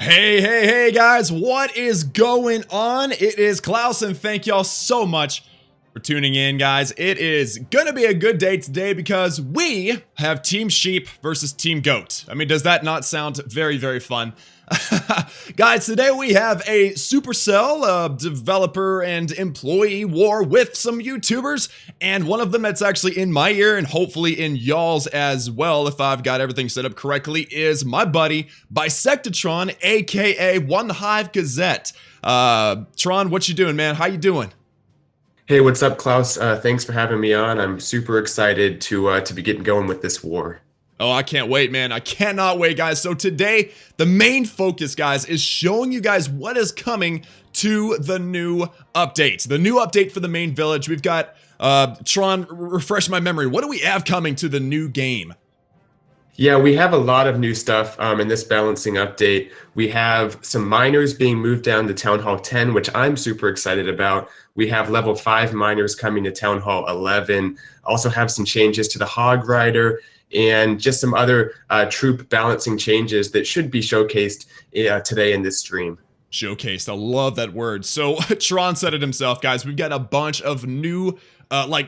Hey guys, what is going on? It is Klaus, and thank y'all so much for tuning in, guys. It is gonna be a good day today because we have Team Sheep versus Team Goat. I mean, does that not sound very fun? Guys, today we have a Supercell developer and employee war with some YouTubers, and one of them that's actually in my ear and hopefully in y'all's as well, if I've got everything set up correctly, is my buddy Bisectatron, aka One Hive Gazette. Tron, what you doing, man? How you doing? Hey, what's up, Klaus? Thanks for having me on. I'm super excited to be getting going with this war. Oh, I can't wait, man. I cannot wait, guys. So today, the main focus, guys, is showing you guys what is coming to the new update. The new update for the main village. We've got, Tron, refresh my memory. What do we have coming to the new game? Yeah, we have a lot of new stuff in this balancing update. We have some miners being moved down to Town Hall 10, which I'm super excited about. We have level 5 miners coming to Town Hall 11. Also have some changes to the Hog Rider and just some other troop balancing changes that should be showcased today in this stream. Showcased. I love that word. So Tron said it himself, guys. We've got a bunch of new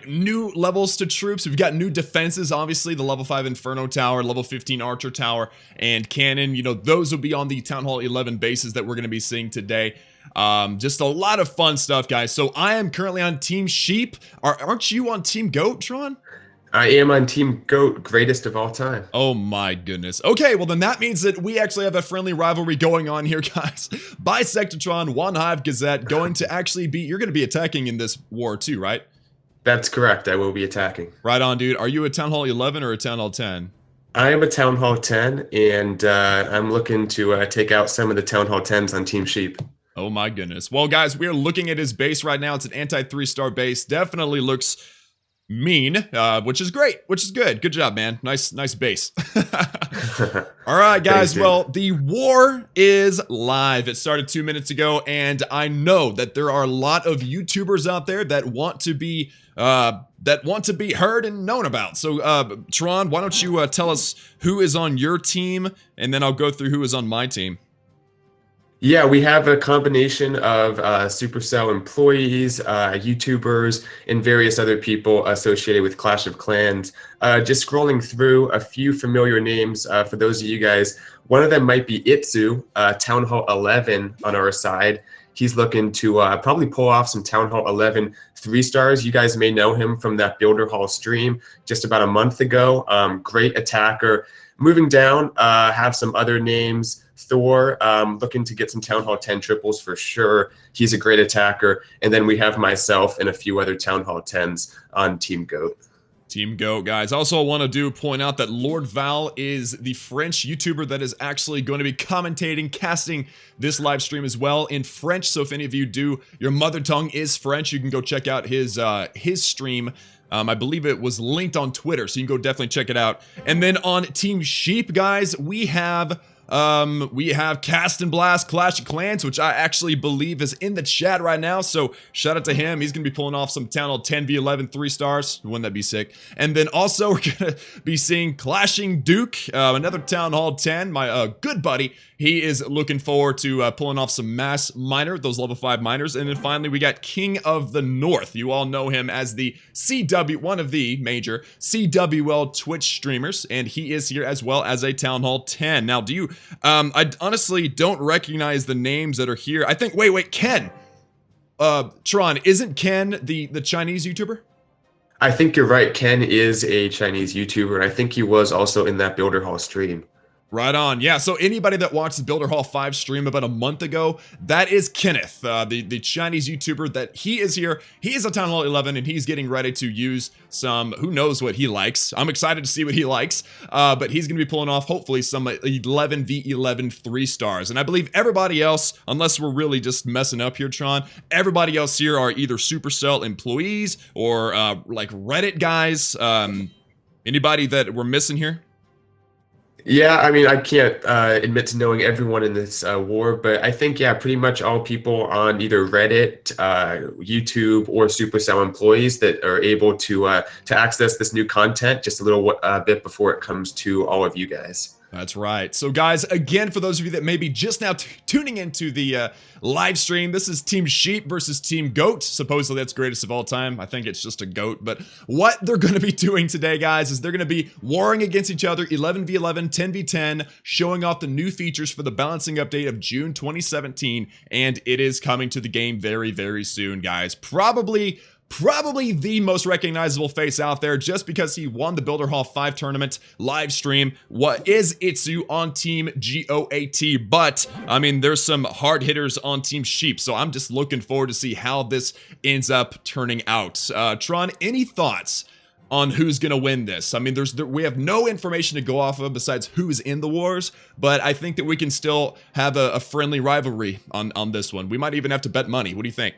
new levels to troops. We've got new defenses, obviously, the level 5 Inferno Tower, level 15 Archer Tower, and Cannon. You know, those will be on the Town Hall 11 bases that we're going to be seeing today. Just a lot of fun stuff, guys. So I am currently on Team Sheep. Aren't you on Team Goat, Tron? I am on Team Goat, greatest of all time. Oh my goodness. Okay, well then that means that we actually have a friendly rivalry going on here, guys. Bisectatron, One Hive Gazette, going to actually be, you're going to be attacking in this war too, right? That's correct. I will be attacking. Right on, dude. Are you a Town Hall 11 or a Town Hall 10? I am a Town Hall 10, and I'm looking to take out some of the Town Hall 10s on Team Sheep. Oh my goodness. Well, guys, we are looking at his base right now. It's an anti-3-star base. Definitely looks mean, which is great, which is good. Good job, man. Nice base. All right, guys. Thanks, well, the war is live. It started 2 minutes ago, and I know that there are a lot of YouTubers out there that want to be heard and known about. So, Tron, why don't you tell us who is on your team, and then I'll go through who is on my team. Yeah, we have a combination of Supercell employees, YouTubers, and various other people associated with Clash of Clans. Just scrolling through a few familiar names for those of you guys. One of them might be Itzu, Town Hall 11 on our side. He's looking to probably pull off some Town Hall 11 3-stars. You guys may know him from that Builder Hall stream just about a month ago. Great attacker. Moving down, have some other names. Thor, looking to get some Town Hall 10 triples for sure. He's a great attacker. And then we have myself and a few other Town Hall 10s on Team Goat. Team Goat, guys. Also, I want to point out that Lord Val is the French YouTuber that is actually going to be commentating, casting this live stream as well in French. So if any of you your mother tongue is French, you can go check out his stream. I believe it was linked on Twitter, so you can go definitely check it out. And then on Team Sheep, guys, we have Cast and Blast Clash of Clans, which I actually believe is in the chat right now. So shout out to him. He's going to be pulling off some Town Hall 10 v11 3-stars. Wouldn't that be sick? And then also we're going to be seeing Clashing Duke, another Town Hall 10. My good buddy. He is looking forward to pulling off some mass miner, those level 5 miners. And then finally we got King of the North. You all know him as the one of the major CWL Twitch streamers. And he is here as well as a Town Hall 10. Now, I honestly don't recognize the names that are here. I think, wait, Ken. Tron, isn't Ken the Chinese YouTuber? I think you're right. Ken is a Chinese YouTuber, and I think he was also in that Builder Hall stream. Right on. Yeah, so anybody that watched the Builder Hall 5 stream about a month ago, that is Kenneth, the Chinese YouTuber that he is here. He is a Town Hall 11, and he's getting ready to use some, who knows what he likes. I'm excited to see what he likes, but he's going to be pulling off, hopefully, some 11v11 3-stars. And I believe everybody else, unless we're really just messing up here, Tron, everybody else here are either Supercell employees or, like, Reddit guys. Anybody that we're missing here? Yeah, I mean, I can't admit to knowing everyone in this war, but I think, yeah, pretty much all people on either Reddit, YouTube, or Supercell employees that are able to access this new content just a little bit before it comes to all of you guys. That's right. So guys, again, for those of you that may be just now tuning into the live stream, this is Team Sheep versus Team Goat. Supposedly that's greatest of all time. I think it's just a goat. But what they're going to be doing today, guys, is they're going to be warring against each other, 11v11, 10v10, showing off the new features for the balancing update of June 2017. And it is coming to the game very, very soon, guys. Probably the most recognizable face out there just because he won the Builder Hall 5 tournament live stream. What is Itsu on Team GOAT? But I mean, there's some hard hitters on Team Sheep, so I'm just looking forward to see how this ends up turning out. Tron, any thoughts on who's gonna win this? I mean, we have no information to go off of besides who's in the wars, but I think that we can still have a friendly rivalry on this one. We might even have to bet money. What do you think?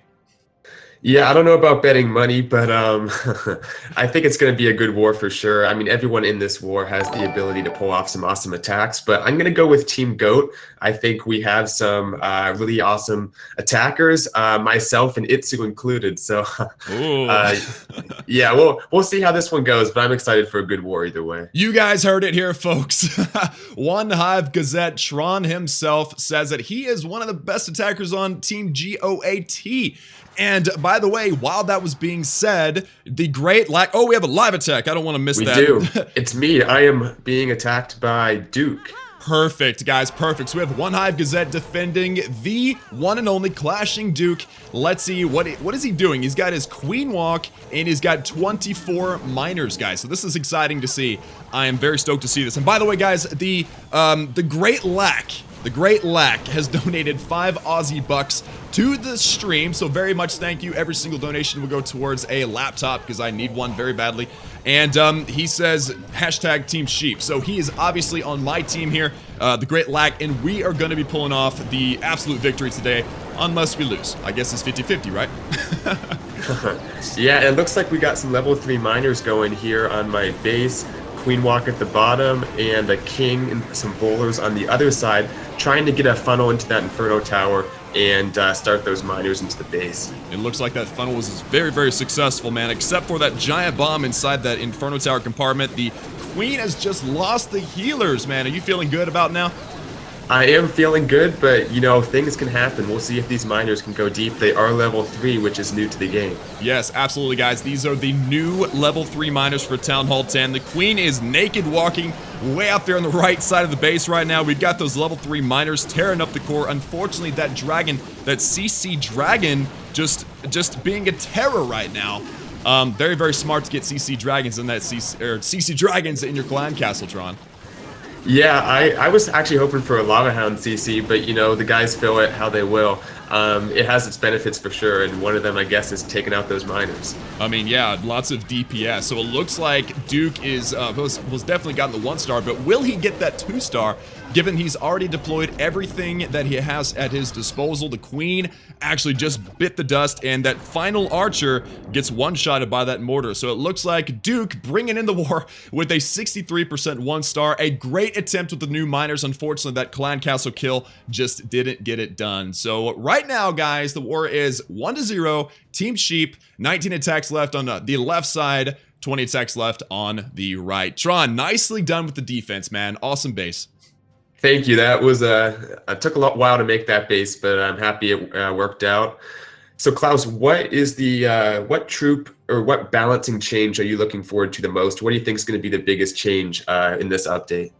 Yeah, I don't know about betting money, but I think it's going to be a good war for sure. I mean, everyone in this war has the ability to pull off some awesome attacks, but I'm going to go with Team GOAT. I think we have some really awesome attackers, myself and Itsu included. So, yeah, we'll see how this one goes, but I'm excited for a good war either way. You guys heard it here, folks. One Hive Gazette, Tron himself, says that he is one of the best attackers on Team GOAT. And by the way, while that was being said, the great oh, we have a live attack. I don't want to miss that. We do. It's me. I am being attacked by Duke. Perfect, guys, perfect. So we have One Hive Gazette defending the one and only Clashing Duke. Let's see, what is he doing? He's got his Queen Walk, and he's got 24 miners, guys. So this is exciting to see. I am very stoked to see this. And by the way, guys, the Great Lack has donated 5 Aussie bucks to the stream, so very much thank you. Every single donation will go towards a laptop because I need one very badly. And he says hashtag Team Sheep, so he is obviously on my team here, the Great Lack, and we are going to be pulling off the absolute victory today, unless we lose. I guess it's 50-50, right? Yeah, it looks like we got some level 3 miners going here on my base. Queen Walk at the bottom, and a king and some bowlers on the other side, trying to get a funnel into that Inferno tower and start those miners into the base. It looks like that funnel was very, very successful, man, except for that giant bomb inside that Inferno tower compartment. The Queen has just lost the healers, man. Are you feeling good about now? I am feeling good, but, you know, things can happen. We'll see if these miners can go deep. They are level 3, which is new to the game. Yes, absolutely, guys. These are the new level 3 miners for Town Hall 10. The Queen is naked walking way out there on the right side of the base right now. We've got those level 3 miners tearing up the core. Unfortunately, that dragon, that CC dragon, just being a terror right now. Very, very smart to get CC dragons in that CC dragons in your clan castle, Tron. Yeah, I was actually hoping for a Lava Hound CC, but you know, the guys fill it how they will. It has its benefits for sure, and one of them, I guess, is taking out those miners. I mean, yeah, lots of DPS. So it looks like Duke is was definitely gotten the 1-star, but will he get that 2-star? Given he's already deployed everything that he has at his disposal. The Queen actually just bit the dust, and that final archer gets one-shotted by that mortar. So it looks like Duke bringing in the war with a 63% 1-star. A great attempt with the new miners. Unfortunately, that clan castle kill just didn't get it done. So right now, guys, the war is 1-0. Team Sheep, 19 attacks left on the left side, 20 attacks left on the right. Tron, nicely done with the defense, man. Awesome base. Thank you. That was it took a while to make that base, but I'm happy it worked out. So Klaus, what is the what troop or what balancing change are you looking forward to the most? What do you think is going to be the biggest change in this update?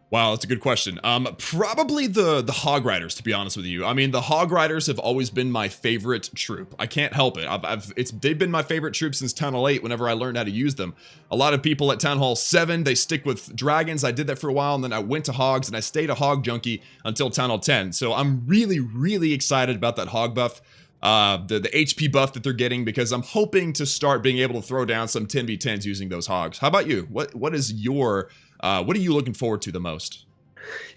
Wow, that's a good question. Probably the Hog Riders, to be honest with you. I mean, the Hog Riders have always been my favorite troop. I can't help it. They've been my favorite troop since Town Hall 8 whenever I learned how to use them. A lot of people at Town Hall 7, they stick with dragons. I did that for a while, and then I went to hogs, and I stayed a hog junkie until Town Hall 10. So I'm really, really excited about that hog buff. The HP buff that they're getting, because I'm hoping to start being able to throw down some 10v10s using those hogs. How about you? What is your what are you looking forward to the most?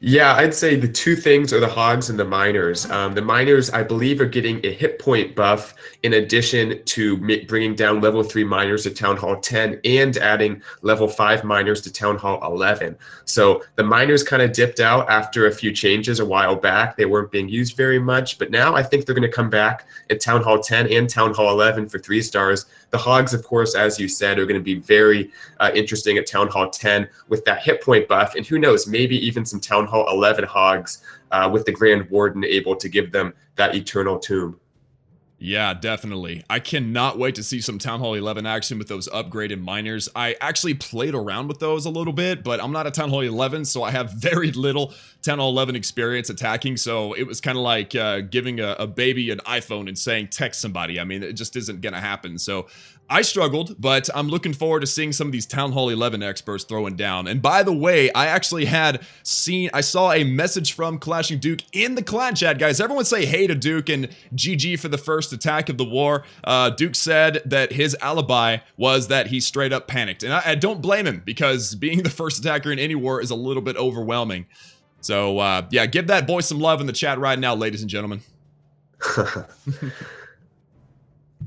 Yeah, I'd say the two things are the hogs and the miners. The miners, I believe, are getting a hit point buff in addition to bringing down level 3 miners to Town Hall 10 and adding level 5 miners to Town Hall 11. So the miners kind of dipped out after a few changes a while back. They weren't being used very much, but now I think they're going to come back at Town Hall 10 and Town Hall 11 for 3 stars. The hogs, of course, as you said, are going to be very interesting at Town Hall 10 with that hit point buff. And who knows, maybe even some Town Hall 11 hogs with the Grand Warden able to give them that eternal tomb. Yeah, definitely. I cannot wait to see some Town Hall 11 action with those upgraded miners. I actually played around with those a little bit, but I'm not at Town Hall 11, so I have very little Town Hall 11 experience attacking, so it was kind of like giving a baby an iPhone and saying text somebody. I mean, it just isn't going to happen, so I struggled, but I'm looking forward to seeing some of these Town Hall 11 experts throwing down. And by the way, I actually I saw a message from Clashing Duke in the clan chat, guys. Everyone say hey to Duke and GG for the first attack of the war. Duke said that his alibi was that he straight up panicked. And I don't blame him, because being the first attacker in any war is a little bit overwhelming. So yeah, give that boy some love in the chat right now, ladies and gentlemen.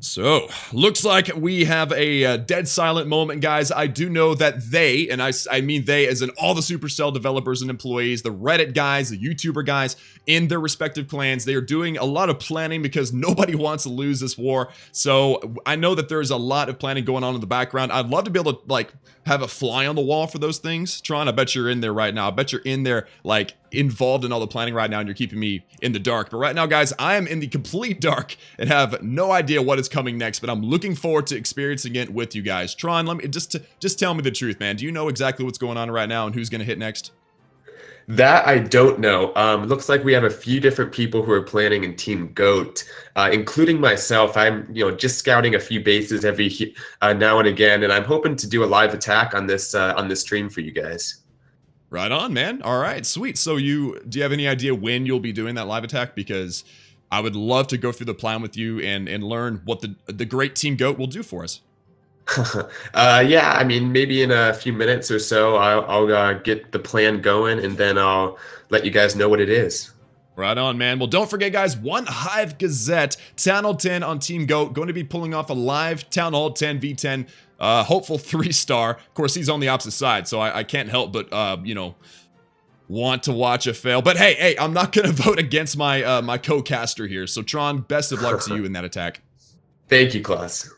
So, looks like we have a dead silent moment, guys. I do know that they, and I mean they as in all the Supercell developers and employees, the Reddit guys, the YouTuber guys, in their respective clans, they are doing a lot of planning because nobody wants to lose this war. So, I know that there's a lot of planning going on in the background. I'd love to be able to, like, have a fly on the wall for those things. Tron, I bet you're in there right now. I bet you're in there, like, involved in all the planning right now, and you're keeping me in the dark. But right now, guys, I am in the complete dark and have no idea what is coming next, but I'm looking forward to experiencing it with you guys. Tron, let me just tell me the truth, man. Do you know exactly what's going on right now and who's going to hit next? That I don't know. Looks like we have a few different people who are planning in Team GOAT, including myself. I'm, just scouting a few bases every now and again, and I'm hoping to do a live attack on this stream for you guys. Right on, man. All right, sweet. So do you have any idea when you'll be doing that live attack? Because I would love to go through the plan with you and learn what the great Team GOAT will do for us. Yeah, I mean, maybe in a few minutes or so, I'll get the plan going, and then I'll let you guys know what it is. Right on, man. Well, don't forget, guys, One Hive Gazette, Town Hall 10 on Team GOAT, going to be pulling off a live Town Hall 10 v10, hopeful 3-star. Of course, he's on the opposite side, so I can't help but, want to watch a fail. But hey, I'm not going to vote against my my co-caster here. So, Tron, best of luck to you in that attack. Thank you, Klaus.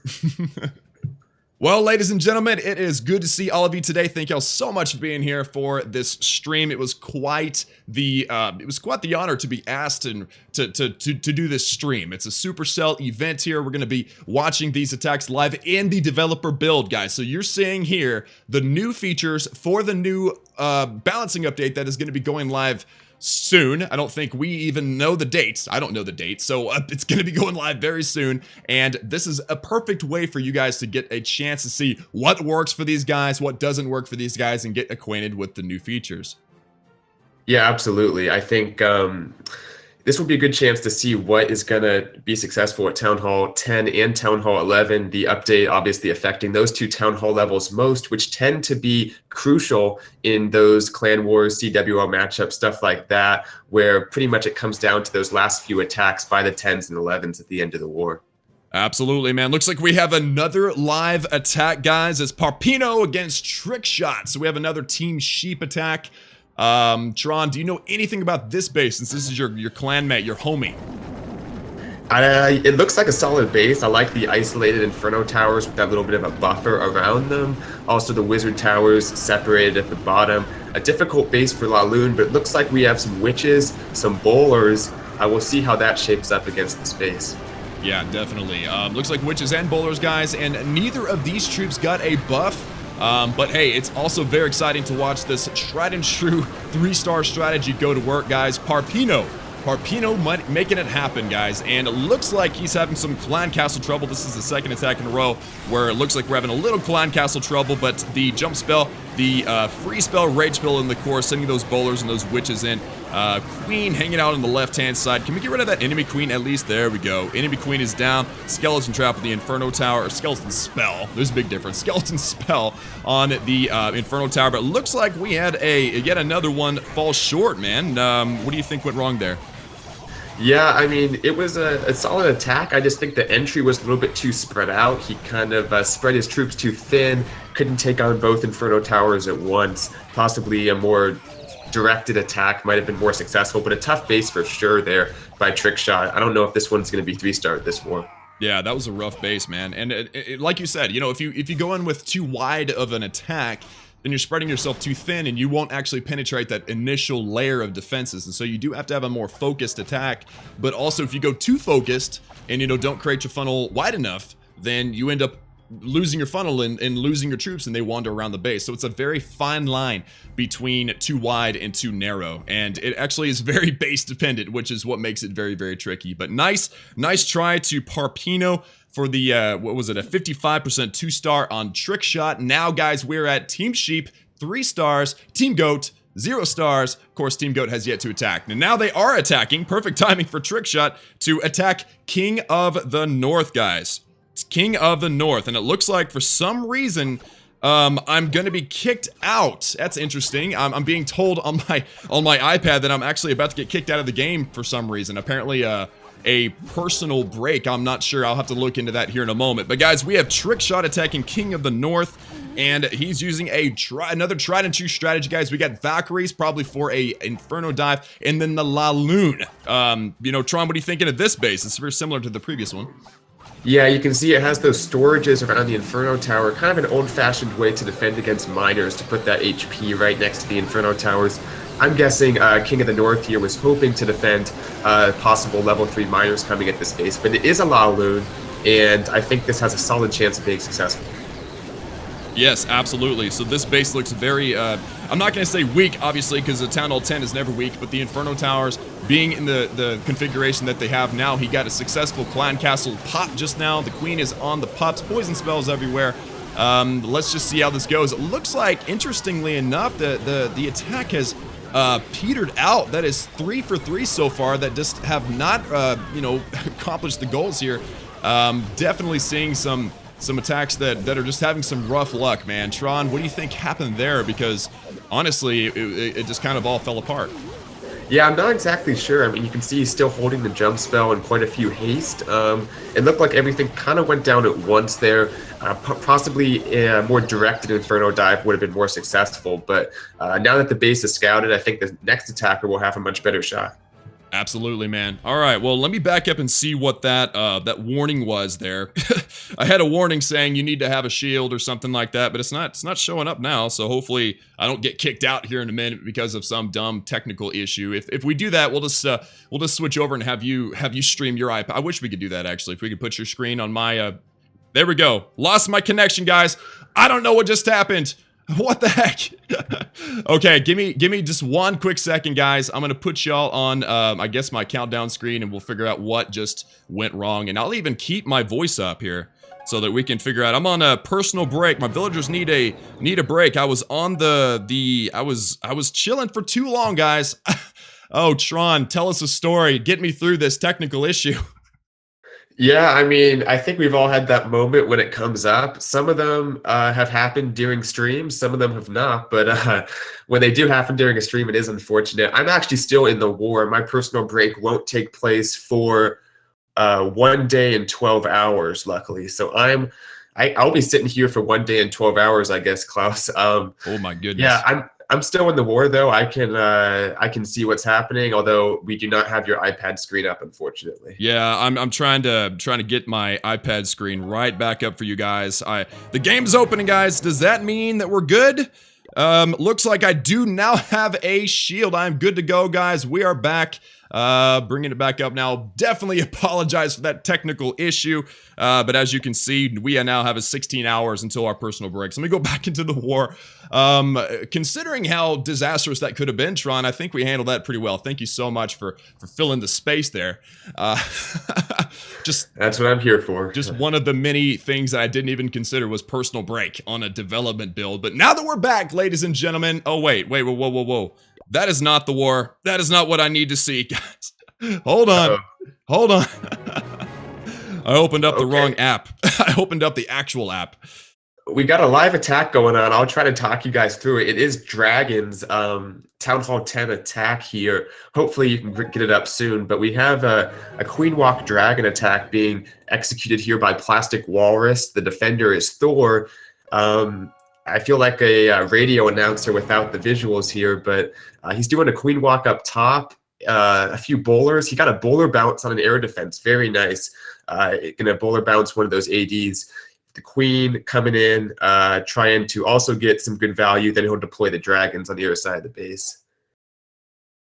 Well, ladies and gentlemen, it is good to see all of you today. Thank y'all so much for being here for this stream. It was quite the honor to be asked and to do this stream. It's a Supercell event here. We're going to be watching these attacks live in the developer build, guys. So you're seeing here the new features for the new balancing update that is going to be going live soon. I don't think we even know the dates. I don't know the date, so it's going to be going live very soon, and this is a perfect way for you guys to get a chance to see what works for these guys, what doesn't work for these guys, and get acquainted with the new features. Yeah, absolutely. I think this will be a good chance to see what is going to be successful at Town Hall 10 and Town Hall 11. The update obviously affecting those two Town Hall levels most, which tend to be crucial in those Clan Wars, CWL matchups, stuff like that, where pretty much it comes down to those last few attacks by the 10s and 11s at the end of the war. Absolutely, man. Looks like we have another live attack, guys. It's Parpino against Trickshot. So we have another Team Sheep attack. Tron, do you know anything about this base, since this is your clanmate, your homie? It looks like a solid base. I like the isolated Inferno towers with that little bit of a buffer around them. Also the Wizard towers separated at the bottom. A difficult base for Laloon, but it looks like we have some witches, some bowlers. We'll see how that shapes up against this base. Yeah, definitely. Looks like witches and bowlers, guys, and neither of these troops got a buff. But hey, it's also very exciting to watch this tried and true 3-star strategy go to work, guys. Parpino making it happen, guys, and it looks like he's having some clan castle trouble. This is the second attack in a row where it looks like we're having a little clan castle trouble, but the jump spell the free spell, rage spell in the core, sending those bowlers and those witches in. Queen hanging out on the left-hand side. Can we get rid of that enemy queen at least? There we go. Enemy queen is down. Skeleton trap with the Inferno tower, or skeleton spell. There's a big difference. Skeleton spell on the Inferno tower, but it looks like we had yet another one fall short, man. What do you think went wrong there? Yeah, I mean, it was a solid attack. I just think the entry was a little bit too spread out. He kind of spread his troops too thin, couldn't take on both Inferno towers at once. Possibly a more directed attack might have been more successful, but a tough base for sure there by Trickshot. I don't know if this one's going to be 3-star at this war. Yeah, that was a rough base, man. And like you said, you know, if you go in with too wide of an attack, then you're spreading yourself too thin and you won't actually penetrate that initial layer of defenses. And so you do have to have a more focused attack. But also if you go too focused and, you know, don't create your funnel wide enough, then you end up losing your funnel and losing your troops and they wander around the base. So it's a very fine line between too wide and too narrow. And it actually is very base dependent, which is what makes it very, very tricky. But nice try to Parpino for the, what was it, a 55% 2-star on Trickshot. Now, guys, we're at Team Sheep, 3 stars, Team Goat, 0 stars. Of course, Team Goat has yet to attack. And now they are attacking. Perfect timing for Trickshot to attack King of the North, guys. It's King of the North, and it looks like for some reason I'm gonna be kicked out. That's interesting. I'm being told on my iPad that I'm actually about to get kicked out of the game for some reason. Apparently a personal break. I'm not sure. I'll have to look into that here in a moment. But guys, we have Trickshot attacking King of the North, and he's using another tried and true strategy, guys. We got Valkyries probably for a Inferno dive, and then the La Lune. You know, Tron, what are you thinking of this base? It's very similar to the previous one. Yeah, you can see it has those storages around the Inferno Tower, kind of an old-fashioned way to defend against miners, to put that HP right next to the Inferno Towers. I'm guessing King of the North here was hoping to defend possible level 3 miners coming at this base, but it is a La Lune, and I think this has a solid chance of being successful. Yes, absolutely. So this base looks very, I'm not going to say weak, obviously, because the Town Hall 10 is never weak, but the Inferno Towers being in the configuration that they have now, he got a successful Clan Castle pop just now. The Queen is on the pops, poison spells everywhere. Let's just see how this goes. It looks like, interestingly enough, the attack has petered out. That is 3 for 3 so far that just have not, you know, accomplished the goals here. Definitely seeing some attacks that are just having some rough luck, man. Tron, what do you think happened there? Because honestly, it just kind of all fell apart. Yeah, I'm not exactly sure. I mean, you can see he's still holding the jump spell and quite a few haste. It looked like everything kind of went down at once there. Possibly a more directed Inferno dive would have been more successful, but now that the base is scouted, I think the next attacker will have a much better shot. Absolutely, man. All right, well, let me back up and see what that warning was there. I had a warning saying you need to have a shield or something like that, but it's not showing up now. So hopefully I don't get kicked out here in a minute because of some dumb technical issue. If we do that, we'll just switch over and have you stream your iPad. I wish we could do that actually. If we could put your screen on my there we go. Lost my connection, guys. I don't know what just happened. What the heck? Okay, give me just one quick second, guys. I'm gonna put y'all on I guess my countdown screen, and we'll figure out what just went wrong. And I'll even keep my voice up here so that we can figure out. I'm on a personal break. My villagers need a break. I was on I was chilling for too long, guys. Oh, Tron, tell us a story. Get me through this technical issue. Yeah, I mean, I think we've all had that moment when it comes up. Some of them have happened during streams, some of them have not, but when they do happen during a stream, it is unfortunate. I'm actually still in the war. My personal break won't take place for 1 day and 12 hours, luckily. So I'll be sitting here for 1 day and 12 hours, I guess, Klaus. Oh my goodness. Yeah, I'm still in the war though. I can see what's happening, although we do not have your iPad screen up, unfortunately. Yeah, I'm trying to get my iPad screen right back up for you guys. The game's opening, guys. Does that mean that we're good? Looks like I do now have a shield. I'm good to go, guys. We are back. Bringing it back up now. Definitely apologize for that technical issue. But as you can see, we now have 16 hours until our personal breaks. Let me go back into the war. Considering how disastrous that could have been, Tron, I think we handled that pretty well. Thank you so much for filling the space there. That's what I'm here for. Just one of the many things that I didn't even consider was personal break on a development build. But now that we're back, ladies and gentlemen. Oh, wait, whoa. That is not the war. That is not what I need to see, guys. Hold on. Hold on. I opened up the wrong app. I opened up the actual app. We got a live attack going on. I'll try to talk you guys through it. It is Dragon's Town Hall 10 attack here. Hopefully you can get it up soon. But we have a Queen Walk Dragon attack being executed here by Plastic Walrus. The defender is Thor. I feel like a radio announcer without the visuals here, but he's doing a Queen Walk up top. A few bowlers. He got a bowler bounce on an air defense. Very nice. Gonna bowler bounce one of those ADs. The Queen coming in, trying to also get some good value. Then he'll deploy the dragons on the other side of the base.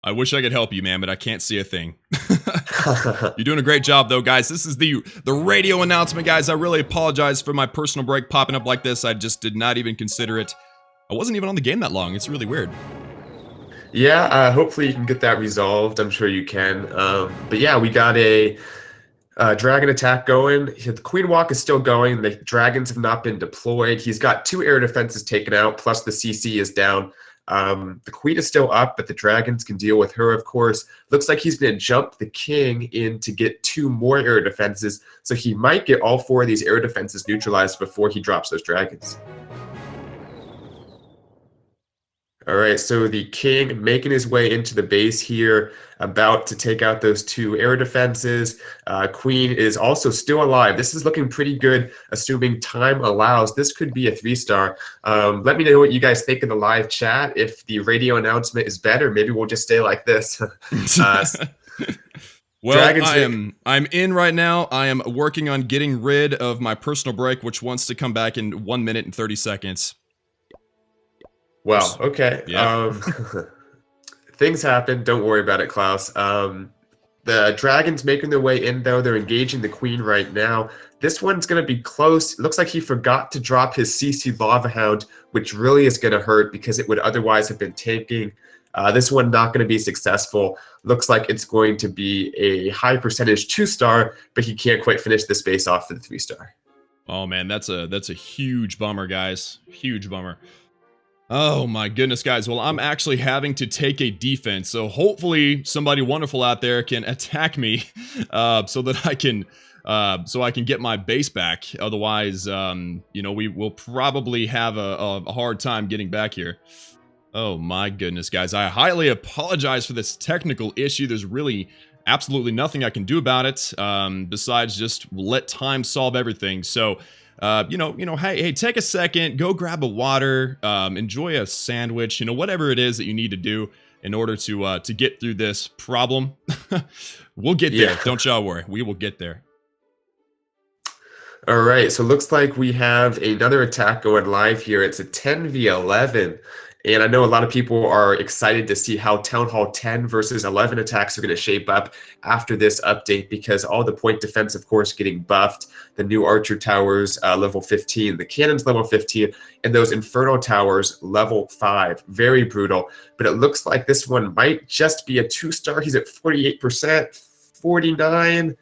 I wish I could help you, man, but I can't see a thing. You're doing a great job, though, guys. This is the radio announcement, guys. I really apologize for my personal break popping up like this. I just did not even consider it. I wasn't even on the game that long. It's really weird. Yeah, hopefully you can get that resolved. I'm sure you can. But yeah, we got a dragon attack going. The Queen Walk is still going. The dragons have not been deployed. He's got 2 air defenses taken out, plus the CC is down. The Queen is still up, but the dragons can deal with her, of course. Looks like he's going to jump the King in to get 2 more air defenses, so he might get all 4 of these air defenses neutralized before he drops those dragons. All right, so the King making his way into the base here, about to take out those 2 air defenses. Queen is also still alive. This is looking pretty good, assuming time allows. This could be a 3-star. Let me know what you guys think in the live chat. If the radio announcement is better, maybe we'll just stay like this. Well, I'm in right now. I am working on getting rid of my personal break, which wants to come back in 1 minute and 30 seconds. Well, okay. Yeah. Things happen. Don't worry about it, Klaus. The dragons making their way in, though. They're engaging the Queen right now. This one's going to be close. It looks like he forgot to drop his CC Lava Hound, which really is going to hurt because it would otherwise have been tanking. This one not going to be successful. Looks like it's going to be a high percentage 2-star, but he can't quite finish this base off for the 3-star. Oh, man, that's a huge bummer, guys. Huge bummer. Oh my goodness, guys. Well, I'm actually having to take a defense, so hopefully somebody wonderful out there can attack me so that I can get my base back. Otherwise, you know, we will probably have a hard time getting back here. Oh my goodness, guys. I highly apologize for this technical issue. There's really absolutely nothing I can do about it besides just let time solve everything. So hey, take a second, go grab a water, enjoy a sandwich, whatever it is that you need to do in order to get through this problem. We'll get there. Don't y'all worry. We will get there. All right. So it looks like we have another attack going live here. It's a 10v11. And I know a lot of people are excited to see how Town Hall 10 versus 11 attacks are going to shape up after this update, because all the point defense, of course, getting buffed. The new Archer Towers, level 15, the Cannons level 15, and those Inferno Towers, level 5. Very brutal. But it looks like this one might just be a 2-star. He's at 48%, 49,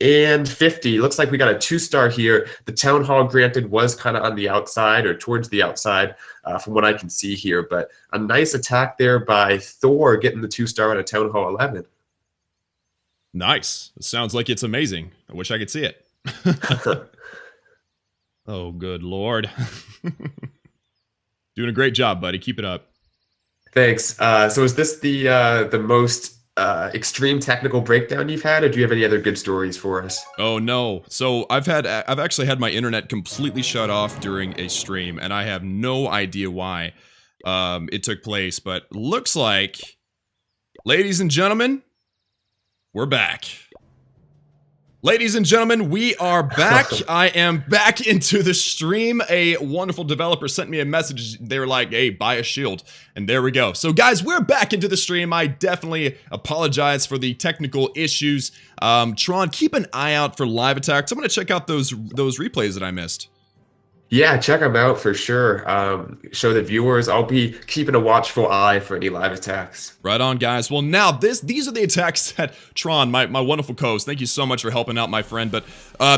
and 50. Looks like we got a 2-star here. The Town Hall, granted, was kind of on the outside or towards the outside from what I can see here. But a nice attack there by Thor, getting the 2-star on a Town Hall 11. Nice. It sounds like it's amazing. I wish I could see it. Oh, good Lord. Doing a great job, buddy. Keep it up. Thanks. So is this the most extreme technical breakdown you've had, or do you have any other good stories for us? Oh no. So I've actually had my internet completely shut off during a stream, and I have no idea why it took place, but looks like, ladies and gentlemen, we're back. Ladies and gentlemen, we are back. I am back into the stream. A wonderful developer sent me a message. They were like, hey, buy a shield. And there we go. So guys, we're back into the stream. I definitely apologize for the technical issues. Tron, keep an eye out for live attacks. I'm going to check out those replays that I missed. Yeah, check them out for sure. Show the viewers. I'll be keeping a watchful eye for any live attacks. Right on, guys. Well, now these are the attacks that Tron, my wonderful co-host, thank you so much for helping out, my friend. But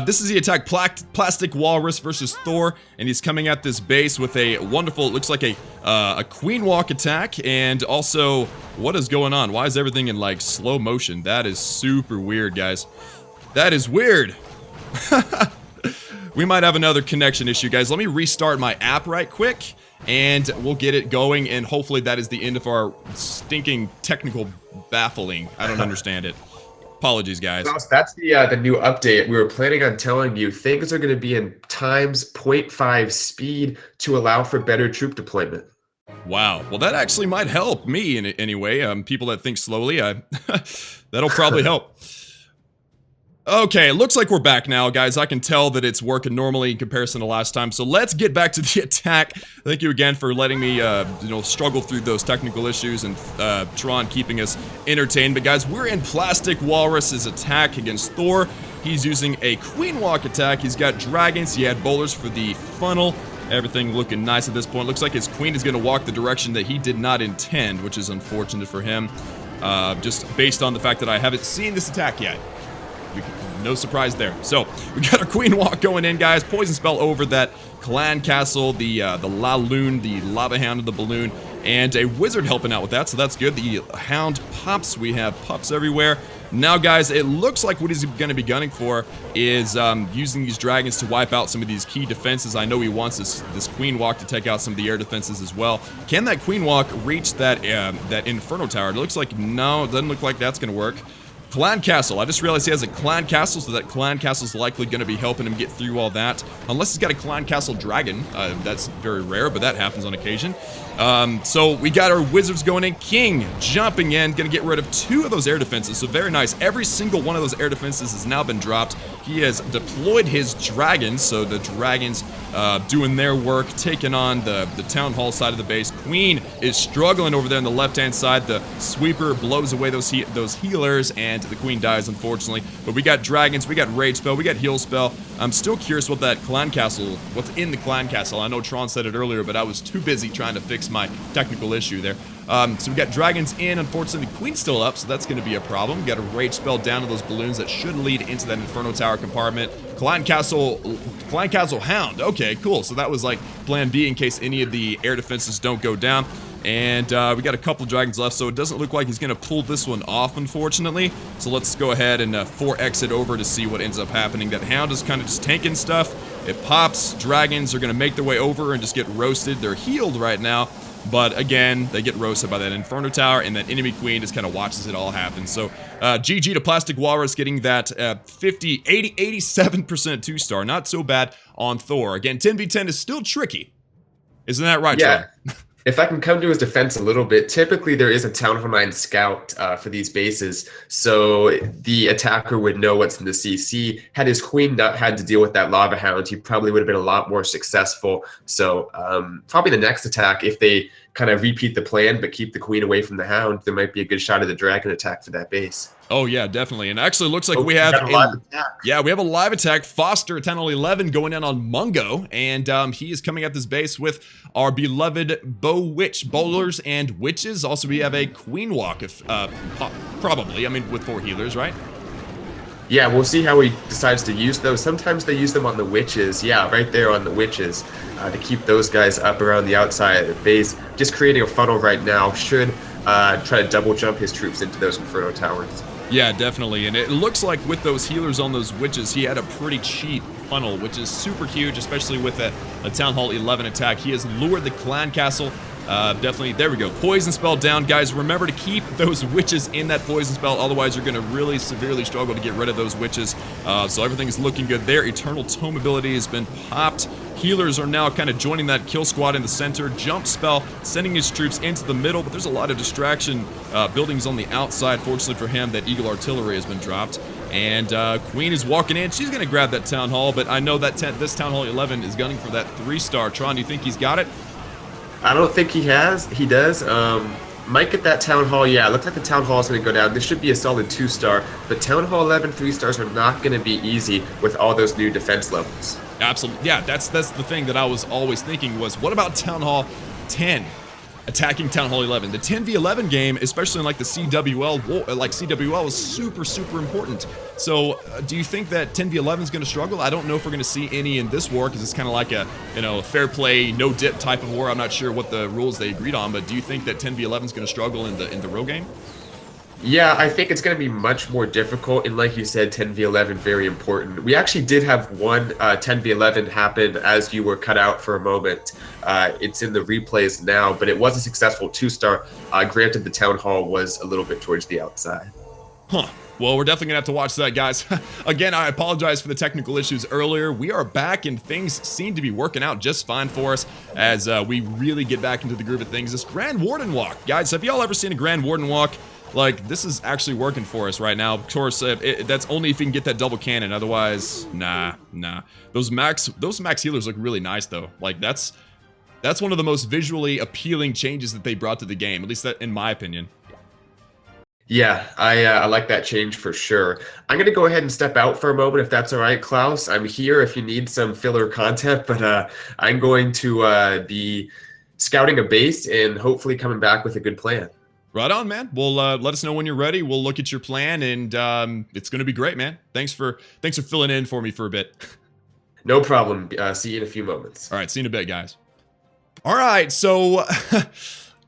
this is the attack Plastic Walrus versus Thor, and he's coming at this base with a wonderful, it looks like a Queen Walk attack, and also, what is going on? Why is everything in like slow motion? That is super weird, guys. That is weird. We might have another connection issue, guys. Let me restart my app right quick, and we'll get it going, and hopefully that is the end of our stinking technical baffling. I don't understand it. Apologies, guys. Klaus, that's the new update. We were planning on telling you things are going to be in times 0.5 speed to allow for better troop deployment. Wow. Well, that actually might help me in any way. People that think slowly, that'll probably help. Okay, it looks like we're back now, guys. I can tell that it's working normally in comparison to last time. So let's get back to the attack. Thank you again for letting me, struggle through those technical issues and Tron keeping us entertained. But guys, we're in Plastic Walrus's attack against Thor. He's using a Queen Walk attack. He's got dragons. He had bowlers for the funnel. Everything looking nice at this point. Looks like his queen is going to walk the direction that he did not intend, which is unfortunate for him. Just based on the fact that I haven't seen this attack yet. No surprise there. So, we got our Queen Walk going in, guys. Poison spell over that clan castle, the Laloon, the lava hound of the balloon, and a wizard helping out with that, so that's good. The hound pops. We have pups everywhere. Now, guys, it looks like what he's going to be gunning for is using these dragons to wipe out some of these key defenses. I know he wants this Queen Walk to take out some of the air defenses as well. Can that Queen Walk reach that Inferno Tower? It looks like, no, it doesn't look like that's going to work. Clan Castle. I just realized he has a Clan Castle, so that Clan Castle's likely going to be helping him get through all that. Unless he's got a Clan Castle Dragon. That's very rare, but that happens on occasion. So we got our wizards going in. King jumping in, going to get rid of 2 of those air defenses. So very nice. Every single one of those air defenses has now been dropped. He has deployed his dragons, so the dragons doing their work, taking on the town hall side of the base. Queen is struggling over there on the left-hand side. The sweeper blows away those healers, and the queen dies, unfortunately. But we got dragons, we got rage spell, we got heal spell. I'm still curious what that clan castle, what's in the clan castle. I know Tron said it earlier, but I was too busy trying to fix my technical issue there. So we got dragons in. Unfortunately, the queen's still up, so that's going to be a problem. We got a rage spell down to those balloons that should lead into that Inferno Tower compartment. Clan Castle Hound. Okay, cool. So that was like plan B in case any of the air defenses don't go down. And we got a couple dragons left, so it doesn't look like he's going to pull this one off, unfortunately. So let's go ahead and 4X it over to see what ends up happening. That hound is kind of just tanking stuff. It pops. Dragons are going to make their way over and just get roasted. They're healed right now. But again, they get roasted by that Inferno Tower, and that enemy queen just kind of watches it all happen. So, GG to Plastic Walrus getting that 50, 80, 87% 2-star. Not so bad on Thor. Again, 10v10 is still tricky. Isn't that right, Yeah. Tron? If I can come to his defense a little bit, typically there is a Town Hall 9 scout for these bases, so the attacker would know what's in the CC. Had his queen not had to deal with that lava hound, he probably would have been a lot more successful. So probably the next attack, if they kind of repeat the plan but keep the queen away from the hound, there might be a good shot at the dragon attack for that base. Oh yeah, definitely. And actually looks like we have a live attack. Yeah, we have a live attack. Foster 10-11 going in on Mungo, and he is coming at this base with our beloved bowlers and witches. Also, we have a Queen Walk, if probably. I mean, with 4 healers, right? Yeah, we'll see how he decides to use those. Sometimes they use them on the witches. Yeah, right there on the witches to keep those guys up around the outside of the base. Just creating a funnel right now should try to double jump his troops into those Inferno Towers. Yeah, definitely. And it looks like with those healers on those witches, he had a pretty cheap funnel, which is super huge, especially with a Town Hall 11 attack. He has lured the Clan Castle. Definitely, there we go. Poison spell down, guys. Remember to keep those witches in that poison spell, otherwise you're going to really severely struggle to get rid of those witches. So everything is looking good there. Eternal Tome ability has been popped. Healers are now kind of joining that kill squad in the center. Jump spell, sending his troops into the middle, but there's a lot of distraction buildings on the outside. Fortunately for him, that Eagle Artillery has been dropped. And Queen is walking in. She's going to grab that Town Hall, but I know that this Town Hall 11 is gunning for that 3-star. Tron, do you think he's got it? I don't think he does. Might get that Town Hall. Yeah, it looks like the Town Hall is going to go down. This should be a solid 2-star, but Town Hall 11 3-stars are not going to be easy with all those new defense levels. Absolutely. Yeah, that's the thing that I was always thinking was, what about Town Hall 10 attacking Town Hall 11? The 10v11 game, especially in like the CWL was super important. So do you think that 10v11 is going to struggle? I don't know if we're going to see any in this war because it's kind of like a, you know, fair play, no dip type of war. I'm not sure what the rules they agreed on, but do you think that 10v11 is going to struggle in the real game? Yeah, I think it's going to be much more difficult, and like you said, 10v11 very important. We actually did have one 10v11 happen as you were cut out for a moment. It's in the replays now, but it was a successful 2-star. Granted, the Town Hall was a little bit towards the outside. Huh. Well, we're definitely gonna have to watch that, guys. Again, I apologize for the technical issues earlier. We are back and things seem to be working out just fine for us as we really get back into the groove of things. This Grand Warden Walk. Guys, have y'all ever seen a Grand Warden Walk? Like, this is actually working for us right now. Of course, that's only if you can get that double cannon. Otherwise, nah. Those max healers look really nice, though. Like, that's one of the most visually appealing changes that they brought to the game. At least that, in my opinion. Yeah, I like that change for sure. I'm going to go ahead and step out for a moment, if that's all right, Klaus. I'm here if you need some filler content, but I'm going to be scouting a base and hopefully coming back with a good plan. Right on, man. Well, let us know when you're ready. We'll look at your plan, and it's going to be great, man. Thanks for filling in for me for a bit. No problem. See you in a few moments. All right, see you in a bit, guys. All right, so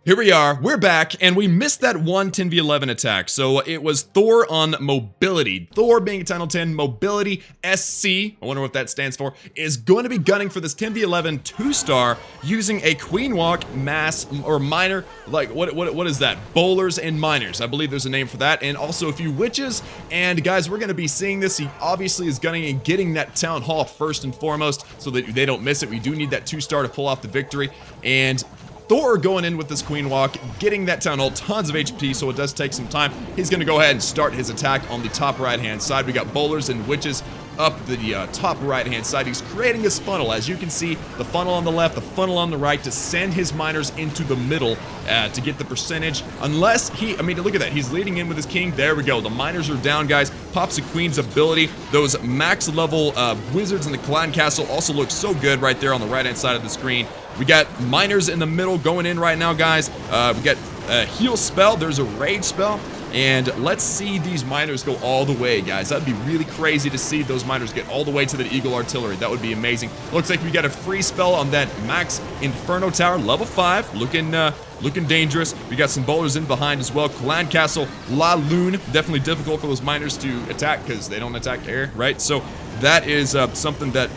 here we are. We're back, and we missed that one 10v11 attack. So it was Thor on mobility. Thor being a Title 10 mobility SC, I wonder what that stands for, is going to be gunning for this 10v11 2-star using a Queen Walk mass or minor, like what is that? Bowlers and miners. I believe there's a name for that, and also a few witches. And guys, we're going to be seeing this. He obviously is gunning and getting that Town Hall first and foremost so that they don't miss it. We do need that 2-star to pull off the victory. And Thor going in with this Queen Walk, getting that Town Hall, tons of HP, so it does take some time. He's going to go ahead and start his attack on the top right-hand side. We got bowlers and witches up the top right-hand side. He's creating his funnel. As you can see, the funnel on the left, the funnel on the right to send his miners into the middle to get the percentage. Unless I mean, look at that. He's leading in with his king. There we go. The miners are down, guys. Pops a Queen's ability. Those max level wizards in the clan castle also look so good right there on the right-hand side of the screen. We got miners in the middle going in right now, guys. We got a heal spell. There's a rage spell. And let's see these miners go all the way, guys. That'd be really crazy to see those miners get all the way to the Eagle Artillery. That would be amazing. Looks like we got a free spell on that max Inferno Tower, level 5. Looking dangerous. We got some bowlers in behind as well. Clan Castle, La Lune. Definitely difficult for those miners to attack because they don't attack air, right? So that is something that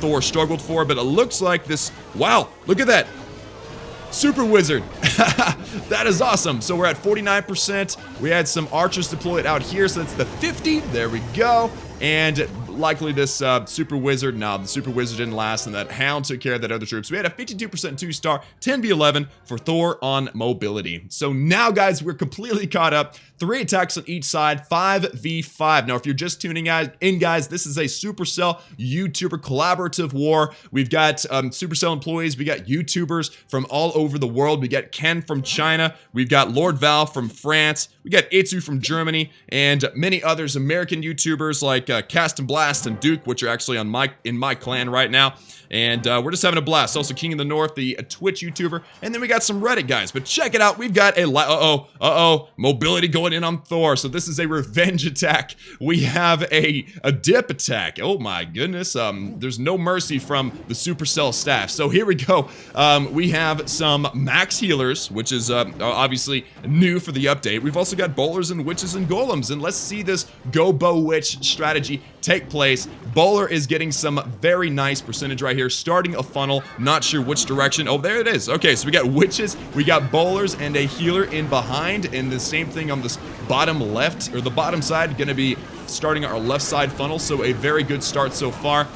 Thor struggled for, but it looks like this... Wow, look at that. Super Wizard. That is awesome. So we're at 49%. We had some archers deployed out here, so that's the 50. There we go. And likely this Super Wizard. No, the Super Wizard didn't last, and that Hound took care of that other troops. We had a 52% 2-star, 10v11 for Thor on mobility. So now, guys, we're completely caught up. 3 attacks on each side, 5v5. Now, if you're just tuning in, guys, this is a Supercell YouTuber collaborative war. We've got Supercell employees. We got YouTubers from all over the world. We got Ken from China. We've got Lord Val from France. We got Itzu from Germany, and many others, American YouTubers like Cast and Blast and Duke, which are actually in my clan right now. And we're just having a blast. Also, King of the North, the Twitch YouTuber. And then we got some Reddit guys. But check it out. We've got a mobility going in on Thor. So this is a revenge attack. We have a dip attack. Oh my goodness. There's no mercy from the Supercell staff. So here we go. We have some max healers, which is obviously new for the update. We've also got bowlers and witches and golems. And let's see this go bow witch strategy take place. Bowler is getting some very nice percentage right here, starting a funnel. Not sure which direction. Oh, there it is. Okay, so we got witches, we got bowlers, and a healer in behind. And the same thing on this bottom left, or the bottom side, gonna be starting our left side funnel, so a very good start so far.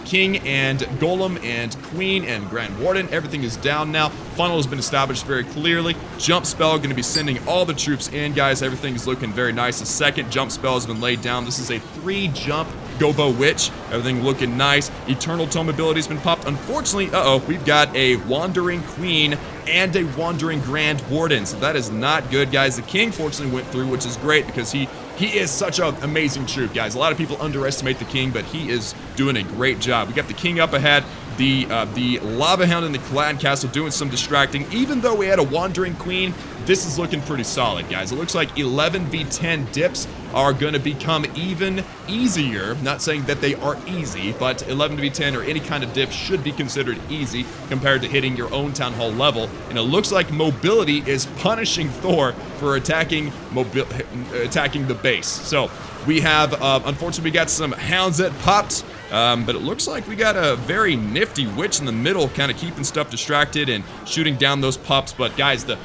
King and Golem and Queen and Grand Warden, everything is down now. Funnel has been established very clearly. Jump spell going to be sending all the troops in, guys. Everything is looking very nice. The second jump spell has been laid down. This is a 3-jump Gobo Witch. Everything looking nice. Eternal Tome ability has been popped. Unfortunately, we've got a Wandering Queen and a Wandering Grand Warden, so that is not good, guys. The King fortunately went through, which is great because he is such an amazing troop, guys. A lot of people underestimate the King, but he is doing a great job. We got the King up ahead. The Lava Hound and the Clan Castle doing some distracting. Even though we had a Wandering Queen, this is looking pretty solid, guys. It looks like 11v10 dips are going to become even easier. Not saying that they are easy, but 11v10 or any kind of dip should be considered easy compared to hitting your own Town Hall level. And it looks like Mobility is punishing Thor for attacking the base. So we have, unfortunately, we got some hounds that popped. But it looks like we got a very nifty witch in the middle, kind of keeping stuff distracted and shooting down those pups. But guys, the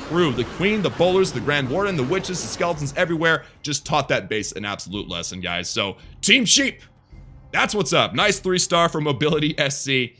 crew, the Queen, the bowlers, the Grand Warden, the witches, the skeletons everywhere, just taught that base an absolute lesson, guys. So, Team Sheep, that's what's up. Nice 3-star for Mobility SC.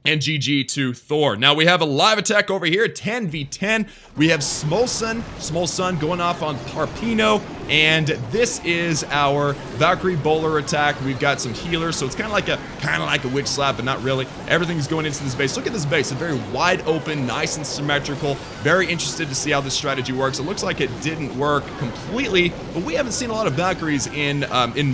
And GG to Thor. Now we have a live attack over here, 10v10. We have Smolson going off on Parpino, and this is our Valkyrie bowler attack. We've got some healers, so it's kind of like a witch slap, but not really. Everything's going into this base. Look at this base, it's very wide open, nice and symmetrical. Very interested to see how this strategy works. It looks like it didn't work completely, but we haven't seen a lot of Valkyries in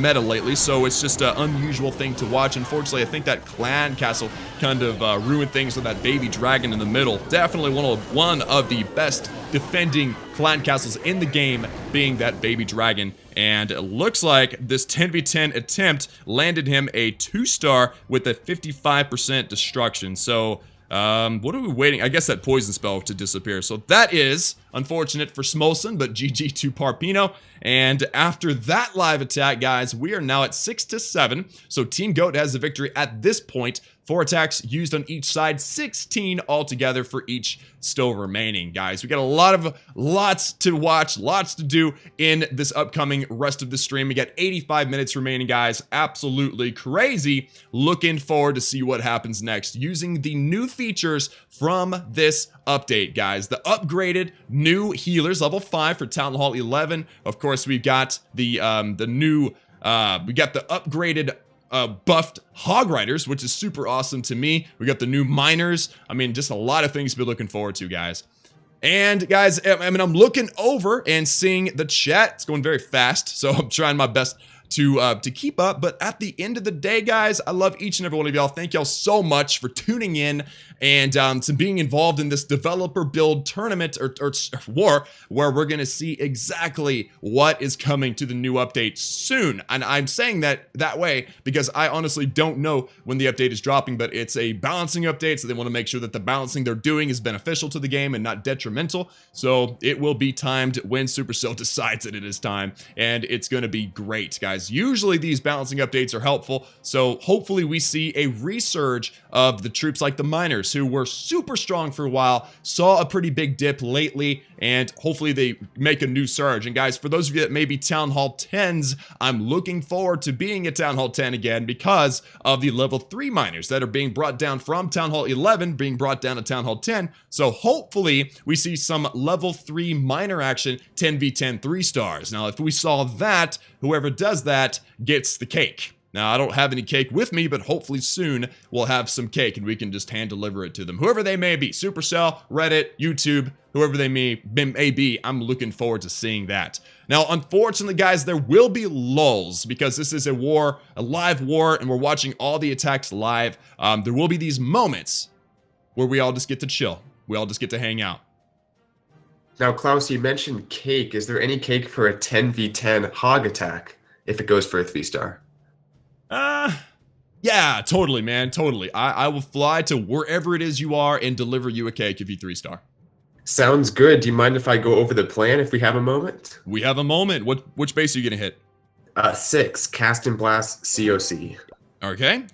meta lately, so it's just an unusual thing to watch. Unfortunately, I think that Clan Castle kind of ruined things with that baby dragon in the middle. Definitely one of the best defending clan castles in the game, being that baby dragon. And it looks like this 10v10 attempt landed him a 2-star with a 55% destruction. So what are we waiting? I guess that poison spell to disappear. So that is unfortunate for Smolson, but GG to Parpino. And after that live attack, guys, we are now at 6-7. So Team GOAT has the victory at this point. 4 attacks used on each side, 16 altogether for each still remaining, guys. We got lots to watch, lots to do in this upcoming rest of the stream. We got 85 minutes remaining, guys. Absolutely crazy. Looking forward to see what happens next using the new features from this update, guys. The upgraded new healers, level 5 for Town Hall 11. Of course, we've got the upgraded buffed Hog Riders, which is super awesome to me. We got the new miners. I mean, just a lot of things to be looking forward to, guys. And guys, I mean, I'm looking over and seeing the chat. It's going very fast, so I'm trying my best to keep up. But at the end of the day, guys, I love each and every one of y'all. Thank y'all so much for tuning in and to being involved in this developer build tournament or war, where we're going to see exactly what is coming to the new update soon. And I'm saying that way because I honestly don't know when the update is dropping, but it's a balancing update, so they want to make sure that the balancing they're doing is beneficial to the game and not detrimental. So it will be timed when Supercell decides that it is time, and it's going to be great, guys. Usually these balancing updates are helpful, so hopefully we see a resurge of the troops like the miners, who were super strong for a while, saw a pretty big dip lately, and hopefully they make a new surge. And guys, for those of you that may be Town Hall 10s, I'm looking forward to being a Town Hall 10 again because of the level 3 miners that are being brought down from Town Hall 11, being brought down to Town Hall 10. So hopefully we see some level 3 miner action, 10v10 3-stars. Now, if we saw that, whoever does that gets the cake. Now, I don't have any cake with me, but hopefully soon we'll have some cake and we can just hand deliver it to them. Whoever they may be, Supercell, Reddit, YouTube, whoever they may be, I'm looking forward to seeing that. Now, unfortunately, guys, there will be lulls because this is a war, a live war, and we're watching all the attacks live. There will be these moments where we all just get to chill. We all just get to hang out. Now, Klaus, you mentioned cake. Is there any cake for a 10v10 hog attack if it goes for a 3-star? Yeah, totally, man, totally. I will fly to wherever it is you are and deliver you a cake if you 3-star. Sounds good. Do you mind if I go over the plan if we have a moment? We have a moment. Which base are you gonna hit? 6, Cast and Blast COC. Okay.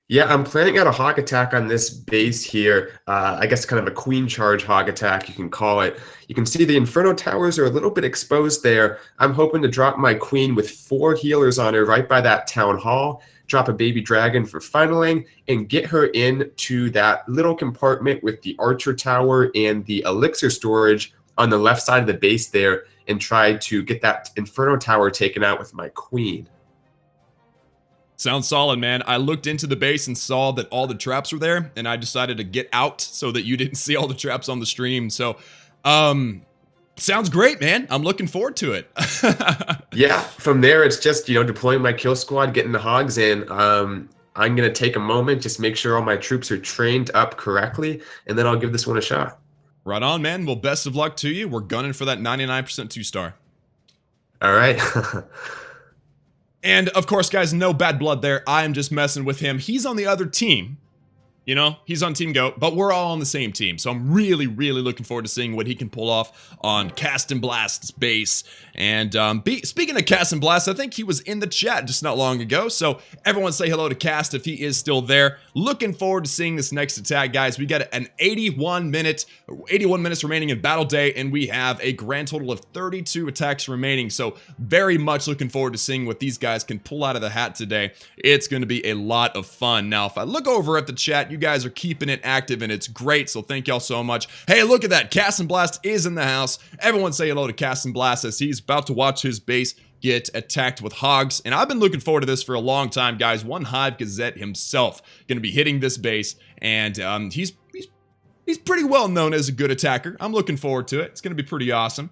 Yeah, I'm planning out a hog attack on this base here. I guess kind of a queen charge hog attack, you can call it. You can see the Inferno towers are a little bit exposed there. I'm hoping to drop my queen with 4 healers on her right by that town hall, drop a baby dragon for funneling, and get her into that little compartment with the archer tower and the elixir storage on the left side of the base there, and try to get that Inferno tower taken out with my queen. Sounds solid, man. I looked into the base and saw that all the traps were there, and I decided to get out so that you didn't see all the traps on the stream. So, sounds great, man. I'm looking forward to it. Yeah, from there it's just, deploying my kill squad, getting the hogs in. I'm going to take a moment, just make sure all my troops are trained up correctly, and then I'll give this one a shot. Right on, man. Well, best of luck to you. We're gunning for that 99% 2-star. All right. And of course, guys, no bad blood there. I am just messing with him. He's on the other team. He's on Team Goat, but we're all on the same team. So I'm really, really looking forward to seeing what he can pull off on Cast and Blast's base. And speaking of Cast and Blast, I think he was in the chat just not long ago. So everyone say hello to Cast if he is still there. Looking forward to seeing this next attack, guys. We got an 81 minutes remaining in Battle Day, and we have a grand total of 32 attacks remaining. So very much looking forward to seeing what these guys can pull out of the hat today. It's going to be a lot of fun. Now, if I look over at the chat, you guys are keeping it active, and it's great, so thank y'all so much. Hey, look at that. Cast and Blast is in the house. Everyone say hello to Cast and Blast as he's about to watch his base get attacked with hogs, and I've been looking forward to this for a long time, guys. One Hive Gazette himself going to be hitting this base, and he's pretty well known as a good attacker. I'm looking forward to it. It's going to be pretty awesome.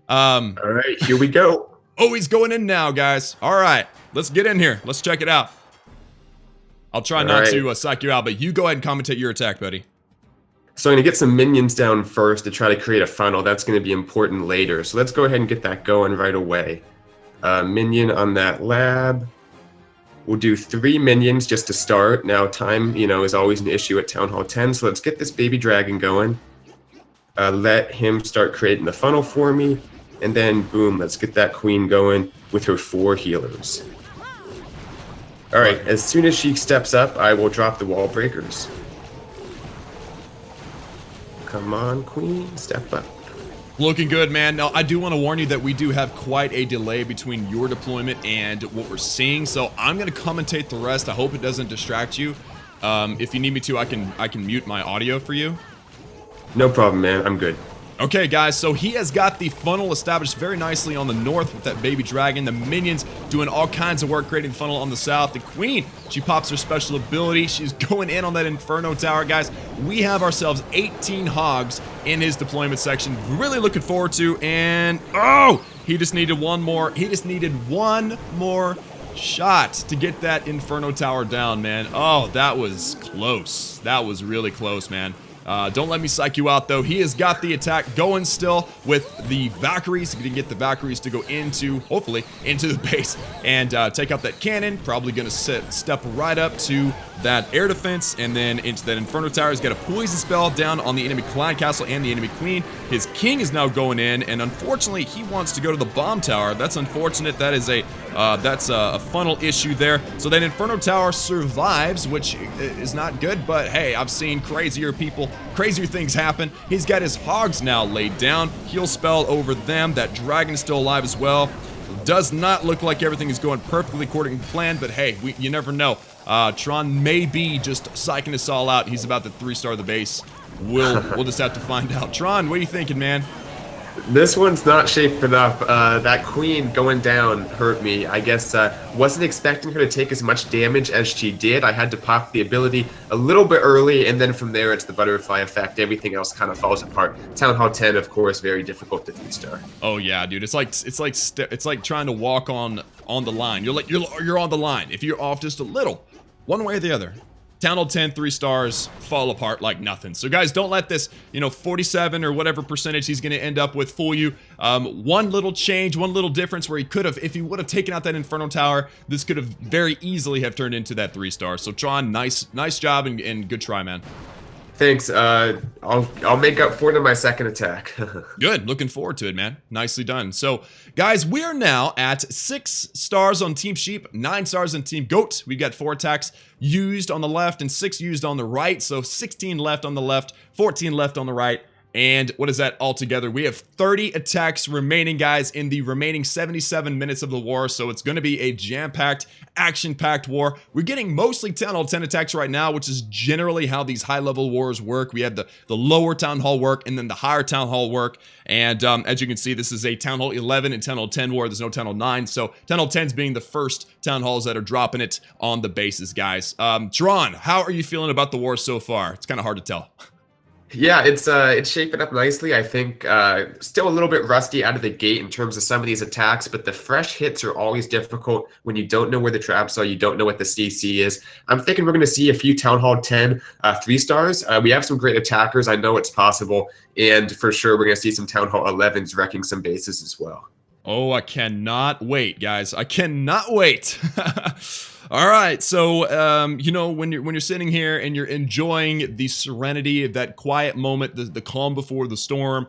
All right, here we go. Oh, he's going in now, guys. All right, let's get in here. Let's check it out. I'll try not to psych you out, but you go ahead and commentate your attack, buddy. So I'm going to get some minions down first to try to create a funnel. That's going to be important later. So let's go ahead and get that going right away. Minion on that lab. We'll do 3 minions just to start. Now time, is always an issue at Town Hall 10. So let's get this baby dragon going. Let him start creating the funnel for me. And then, boom, let's get that queen going with her 4 healers. All right, as soon as she steps up, I will drop the wall breakers. Come on, queen, step up. Looking good, man. Now, I do want to warn you that we do have quite a delay between your deployment and what we're seeing, so I'm going to commentate the rest. I hope it doesn't distract you. If you need me to, I can mute my audio for you. No problem, man. I'm good. Okay, guys, so he has got the funnel established very nicely on the north with that baby dragon. The minions doing all kinds of work creating the funnel on the south. The queen, she pops her special ability. She's going in on that Inferno tower, guys. We have ourselves 18 hogs in his deployment section. Really looking forward to, and oh, he just needed one more. He just needed one more shot to get that Inferno tower down, man. Oh, that was close. That was really close, man. Don't let me psych you out, though. He has got the attack going still with the Valkyries. He's going to get the Valkyries to go into, hopefully, into the base and take out that cannon. Probably going to step right up to that air defense and then into that Inferno tower. He's got a poison spell down on the enemy Clan Castle and the enemy queen. His king is now going in, and unfortunately, he wants to go to the bomb tower. That's unfortunate. That is that's a funnel issue there. So that Inferno tower survives, which is not good, but hey, I've seen crazier things happen. He's got his hogs now laid down. Heal spell over them. That dragon is still alive as well. Does not look like everything is going perfectly according to plan, but hey, you never know. Tron may be just psyching us all out. He's about to 3-star the base. We'll just have to find out. Tron, what are you thinking, man? This one's not shaping up. That queen going down hurt me. I guess wasn't expecting her to take as much damage as she did. I had to pop the ability a little bit early, and then from there it's the butterfly effect. Everything else kind of falls apart. Town Hall 10, of course, very difficult to 3-star. Oh yeah, dude. It's like trying to walk on the line. You're on the line. If you're off just a little, one way or the other, Town Hall 10, 3 stars, fall apart like nothing. So guys, don't let this, 47 or whatever percentage he's going to end up with fool you. One little change, one little difference where he could have, if he would have taken out that Inferno tower, this could have very easily have turned into that 3 star. So Tron, nice job and good try, man. Thanks. I'll make up for it in my second attack. Good. Looking forward to it, man. Nicely done. So, guys, we are now at 6 stars on Team Sheep, 9 stars on Team Goat. We've got 4 attacks used on the left and 6 used on the right. So 16 left on the left, 14 left on the right. And what is that altogether? We have 30 attacks remaining, guys, in the remaining 77 minutes of the war. So it's going to be a jam-packed, action-packed war. We're getting mostly Town Hall 10 attacks right now, which is generally how these high-level wars work. We have the lower Town Hall work and then the higher Town Hall work. And as you can see, this is a Town Hall 11 and Town Hall 10 war. There's no Town Hall 9. So Town Hall 10's being the first Town Halls that are dropping it on the bases, guys. Tron, how are you feeling about the war so far? It's kind of hard to tell. Yeah, it's shaping up nicely. I think still a little bit rusty out of the gate in terms of some of these attacks, but the fresh hits are always difficult when you don't know where the traps are, you don't know what the CC is. I'm thinking we're going to see a few Town Hall 10 3 stars. We have some great attackers. I know it's possible, and for sure we're going to see some Town Hall 11s wrecking some bases as well. Oh, I cannot wait, guys. I cannot wait. All right, so you know, when you're sitting here and you're enjoying the serenity of that quiet moment, the calm before the storm.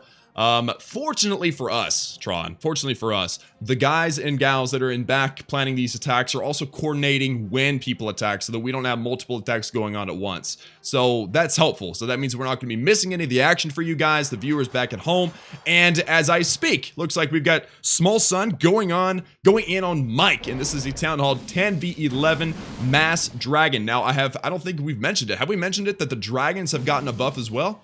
Fortunately for us, Tron, fortunately for us, the guys and gals that are in back planning these attacks are also coordinating when people attack so that we don't have multiple attacks going on at once. So that's helpful. So that means we're not going to be missing any of the action for you guys, the viewers back at home. And as I speak, looks like we've got Small Sun going in on Mike, and this is the Town Hall 10v11 Mass Dragon. Now I don't think we've mentioned it. Have we mentioned it that the dragons have gotten a buff as well?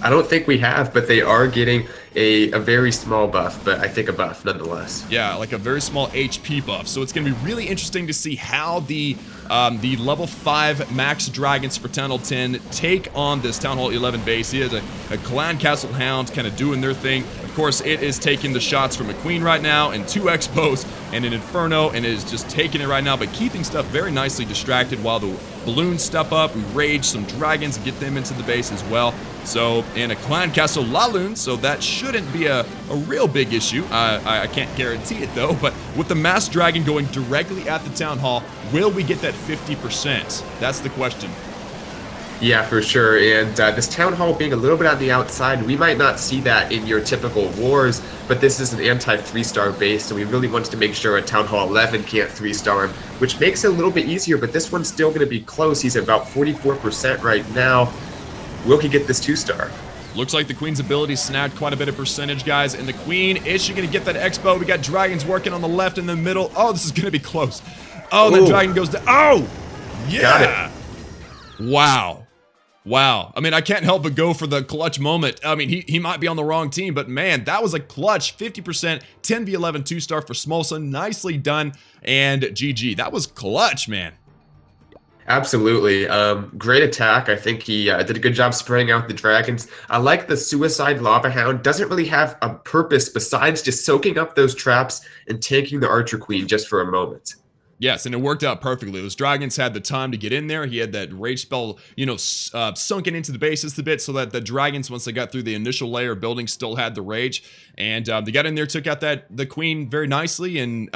I don't think we have, but they are getting a very small buff, but I think a buff nonetheless. Yeah, like a very small HP buff. So it's going to be really interesting to see how the level 5 max dragons for Town Hall 10 take on this Town Hall 11 base. He has a Clan Castle Hound kind of doing their thing. Of course, it is taking the shots from a Queen right now, and 2 Expos, and an Inferno, and it is just taking it right now, but keeping stuff very nicely distracted while the balloons step up. We rage some dragons and get them into the base as well. So, and a Clan Castle Laloon, so that shouldn't be a real big issue. I can't guarantee it though, but with the Mass Dragon going directly at the Town Hall, will we get that 50%? That's the question. Yeah, for sure. And this Town Hall being a little bit on the outside, we might not see that in your typical wars, but this is an anti-3-star base, so we really wanted to make sure a Town Hall 11 can't 3-star him, which makes it a little bit easier, but this one's still going to be close. He's about 44% right now. Will he get this 2-star? Looks like the Queen's ability snagged quite a bit of percentage, guys. And the Queen, is she going to get that Expo? We got dragons working on the left and the middle. Oh, this is going to be close. Oh, the dragon goes down. Oh, yeah. Got it. Wow. Wow. I mean, I can't help but go for the clutch moment. I mean, he might be on the wrong team, but man, that was a clutch 50%, 10v11 2-star for Smolson. Nicely done. And GG. That was clutch, man. Absolutely. Great attack. I think he did a good job spraying out the dragons. I like the Suicide Lava Hound. Doesn't really have a purpose besides just soaking up those traps and taking the Archer Queen just for a moment. Yes, and it worked out perfectly. Those dragons had the time to get in there. He had that rage spell, you know, sunken into the base just a bit so that the dragons, once they got through the initial layer of building, still had the rage. And they got in there, took out the queen very nicely. And,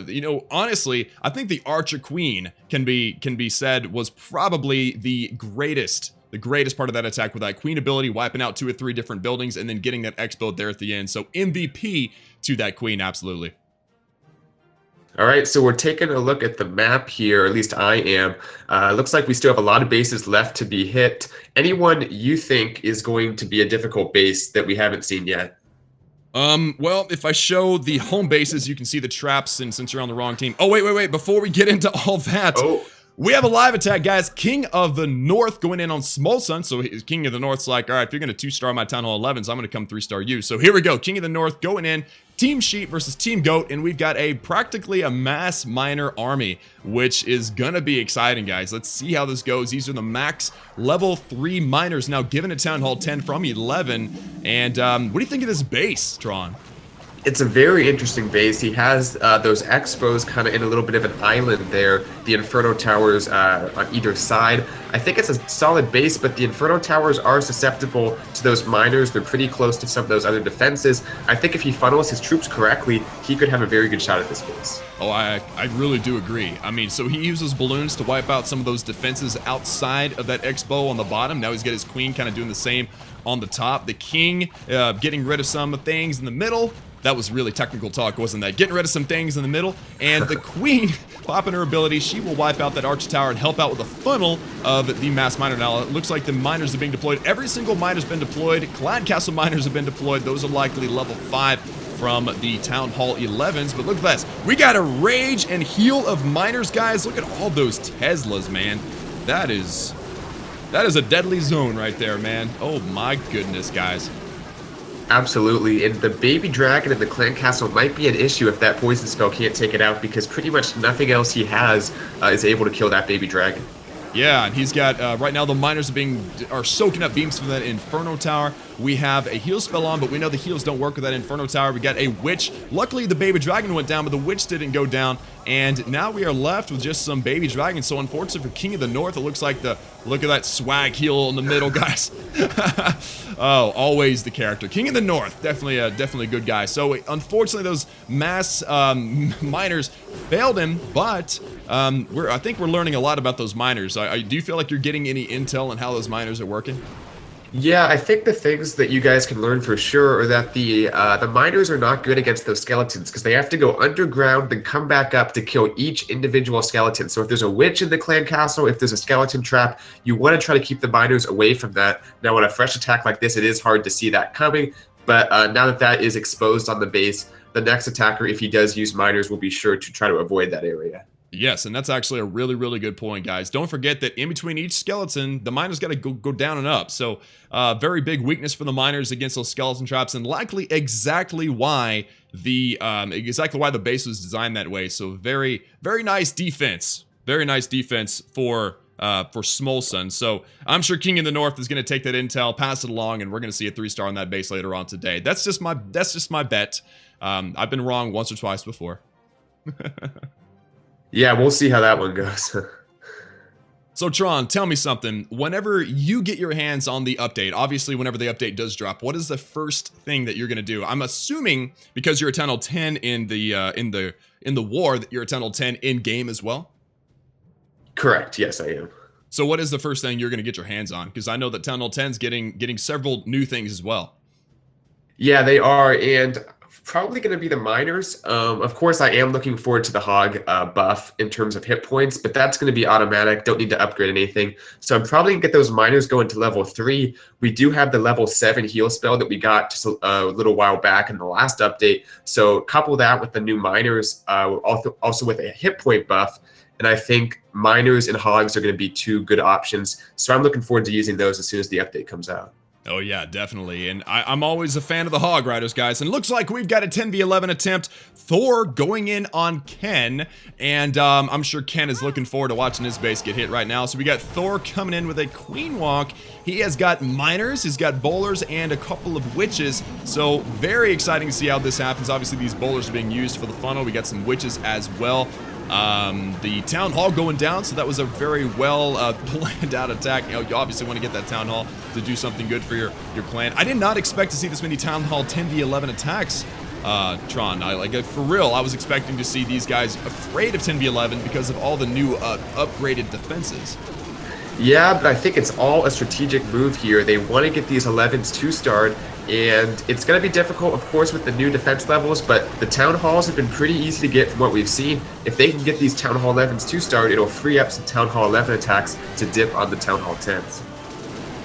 you know, honestly, I think the Archer Queen can be said was probably the greatest part of that attack with that queen ability, wiping out 2 or 3 different buildings and then getting that expo there at the end. So MVP to that queen, absolutely. All right, so we're taking a look at the map here, or at least I am. Looks like we still have a lot of bases left to be hit. Anyone you think is going to be a difficult base that we haven't seen yet? Well, if I show the home bases, you can see the traps, and since you're on the wrong team. Oh, wait, before we get into all that. Oh. We have a live attack, guys. King of the North going in on Small Sun. So King of the North's like, all right, if you're going to 2-star my Town Hall 11s, I'm going to come 3-star you. So here we go. King of the North going in. Team Sheep versus Team Goat. And we've got practically a mass miner army, which is going to be exciting, guys. Let's see how this goes. These are the max level 3 miners now given a Town Hall 10 from 11. And what do you think of this base, Tron? It's a very interesting base. He has those expos kind of in a little bit of an island there, the Inferno Towers on either side. I think it's a solid base, but the Inferno Towers are susceptible to those miners. They're pretty close to some of those other defenses. I think if he funnels his troops correctly, he could have a very good shot at this base. Oh, I really do agree. I mean, so he uses balloons to wipe out some of those defenses outside of that Expo on the bottom. Now he's got his queen kind of doing the same on the top. The king getting rid of some things in the middle. That was really technical talk, wasn't that? Getting rid of some things in the middle. And the queen, popping her ability, she will wipe out that arch tower and help out with the funnel of the mass miner. Now, it looks like the miners are being deployed. Every single miner's been deployed. Clan Castle miners have been deployed. Those are likely level 5 from the Town Hall 11s. But look at this. We got a rage and heal of miners, guys. Look at all those Teslas, man. That is a deadly zone right there, man. Oh, my goodness, guys. Absolutely, and the baby dragon in the clan castle might be an issue if that poison spell can't take it out, because pretty much nothing else he has is able to kill that baby dragon. Yeah, and he's got, right now the miners are soaking up beams from that Inferno Tower. We have a heal spell on, but we know the heals don't work with that Inferno Tower. We got a witch. Luckily, the baby dragon went down, but the witch didn't go down. And now we are left with just some baby dragons. So unfortunately for King of the North, it looks like look at that swag heal in the middle, guys. Oh, always the character. King of the North, definitely a good guy. So unfortunately, those mass miners failed him, but I think we're learning a lot about those miners. Do you feel like you're getting any intel on how those miners are working? Yeah, I think the things that you guys can learn for sure are that the miners are not good against those skeletons, because they have to go underground then come back up to kill each individual skeleton. So if there's a witch in the clan castle, if there's a skeleton trap, you want to try to keep the miners away from that. Now, on a fresh attack like this, it is hard to see that coming, but now that that is exposed on the base, the next attacker, if he does use miners, will be sure to try to avoid that area. Yes, and that's actually a really, really good point, guys. Don't forget that in between each skeleton, the miner's got to go down and up. So, very big weakness for the miners against those skeleton traps, and likely exactly why the base was designed that way. So, very, very nice defense. Very nice defense for Smolson. So, I'm sure King in the North is going to take that intel, pass it along, and we're going to see a 3-star on that base later on today. That's just my bet. I've been wrong once or twice before. Yeah, we'll see how that one goes. So Tron, tell me something. Whenever you get your hands on the update, obviously whenever the update does drop, what is the first thing that you're going to do? I'm assuming because you're a Town Hall 10 in the war that you're a Town Hall 10 in game as well. Correct. Yes, I am. So what is the first thing you're going to get your hands on? Because I know that Town Hall 10's getting several new things as well. Yeah, they are, and probably going to be the miners. Of course, I am looking forward to the hog buff in terms of hit points, but that's going to be automatic. Don't need to upgrade anything. So I'm probably going to get those miners going to level 3. We do have the level 7 heal spell that we got just a little while back in the last update. So couple that with the new miners, also with a hit point buff. And I think miners and hogs are going to be 2 good options. So I'm looking forward to using those as soon as the update comes out. Oh yeah, definitely. And I'm always a fan of the Hog Riders, guys. And looks like we've got a 10v11 attempt. Thor going in on Ken. And I'm sure Ken is looking forward to watching his base get hit right now. So we got Thor coming in with a Queen Walk. He has got miners, he's got bowlers, and a couple of witches. So very exciting to see how this happens. Obviously, these bowlers are being used for the funnel. We got some witches as well. The town hall going down, so that was a very well planned out attack. You know, you obviously want to get that town hall to do something good for your clan. I did not expect to see this many town hall 10v11 attacks, Tron. For real, I was expecting to see these guys afraid of 10v11 because of all the new upgraded defenses. Yeah, but I think it's all a strategic move here. They want to get these 11s 2-starred, and it's going to be difficult, of course, with the new defense levels, but the Town Halls have been pretty easy to get from what we've seen. If they can get these Town Hall 11s 2-starred, it'll free up some Town Hall 11 attacks to dip on the Town Hall 10s.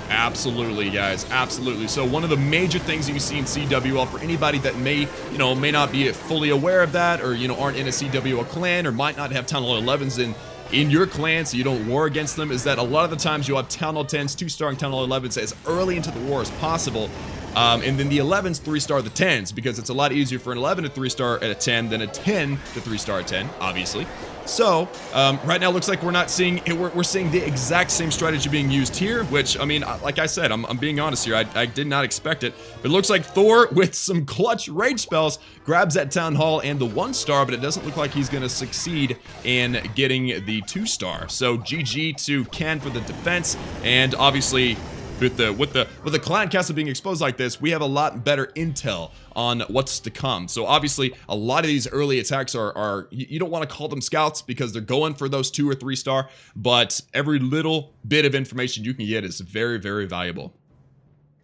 Absolutely, guys, absolutely. So one of the major things you see in CWL for anybody that may not be fully aware of that, or aren't in a CWL clan, or might not have Town Hall 11s in your clan, so you don't war against them, is that a lot of the times you'll have Town Hall 10s 2-starring Town Hall 11s as early into the war as possible. And then the 11s 3-star the 10s, because it's a lot easier for an 11 to 3-star at a 10 than a 10 to 3-star at 10, obviously. So right now, looks like we're not seeing it. We're seeing the exact same strategy being used here, which, I mean, like I said, I'm being honest here. I did not expect it. But it looks like Thor, with some clutch rage spells, grabs that Town Hall and the 1-star, but it doesn't look like he's going to succeed in getting the 2-star. So GG to Ken for the defense, and obviously with the clan castle being exposed like this, we have a lot better intel on what's to come. So obviously, a lot of these early attacks are you don't want to call them scouts because they're going for those 2 or 3-star, but every little bit of information you can get is very, very valuable.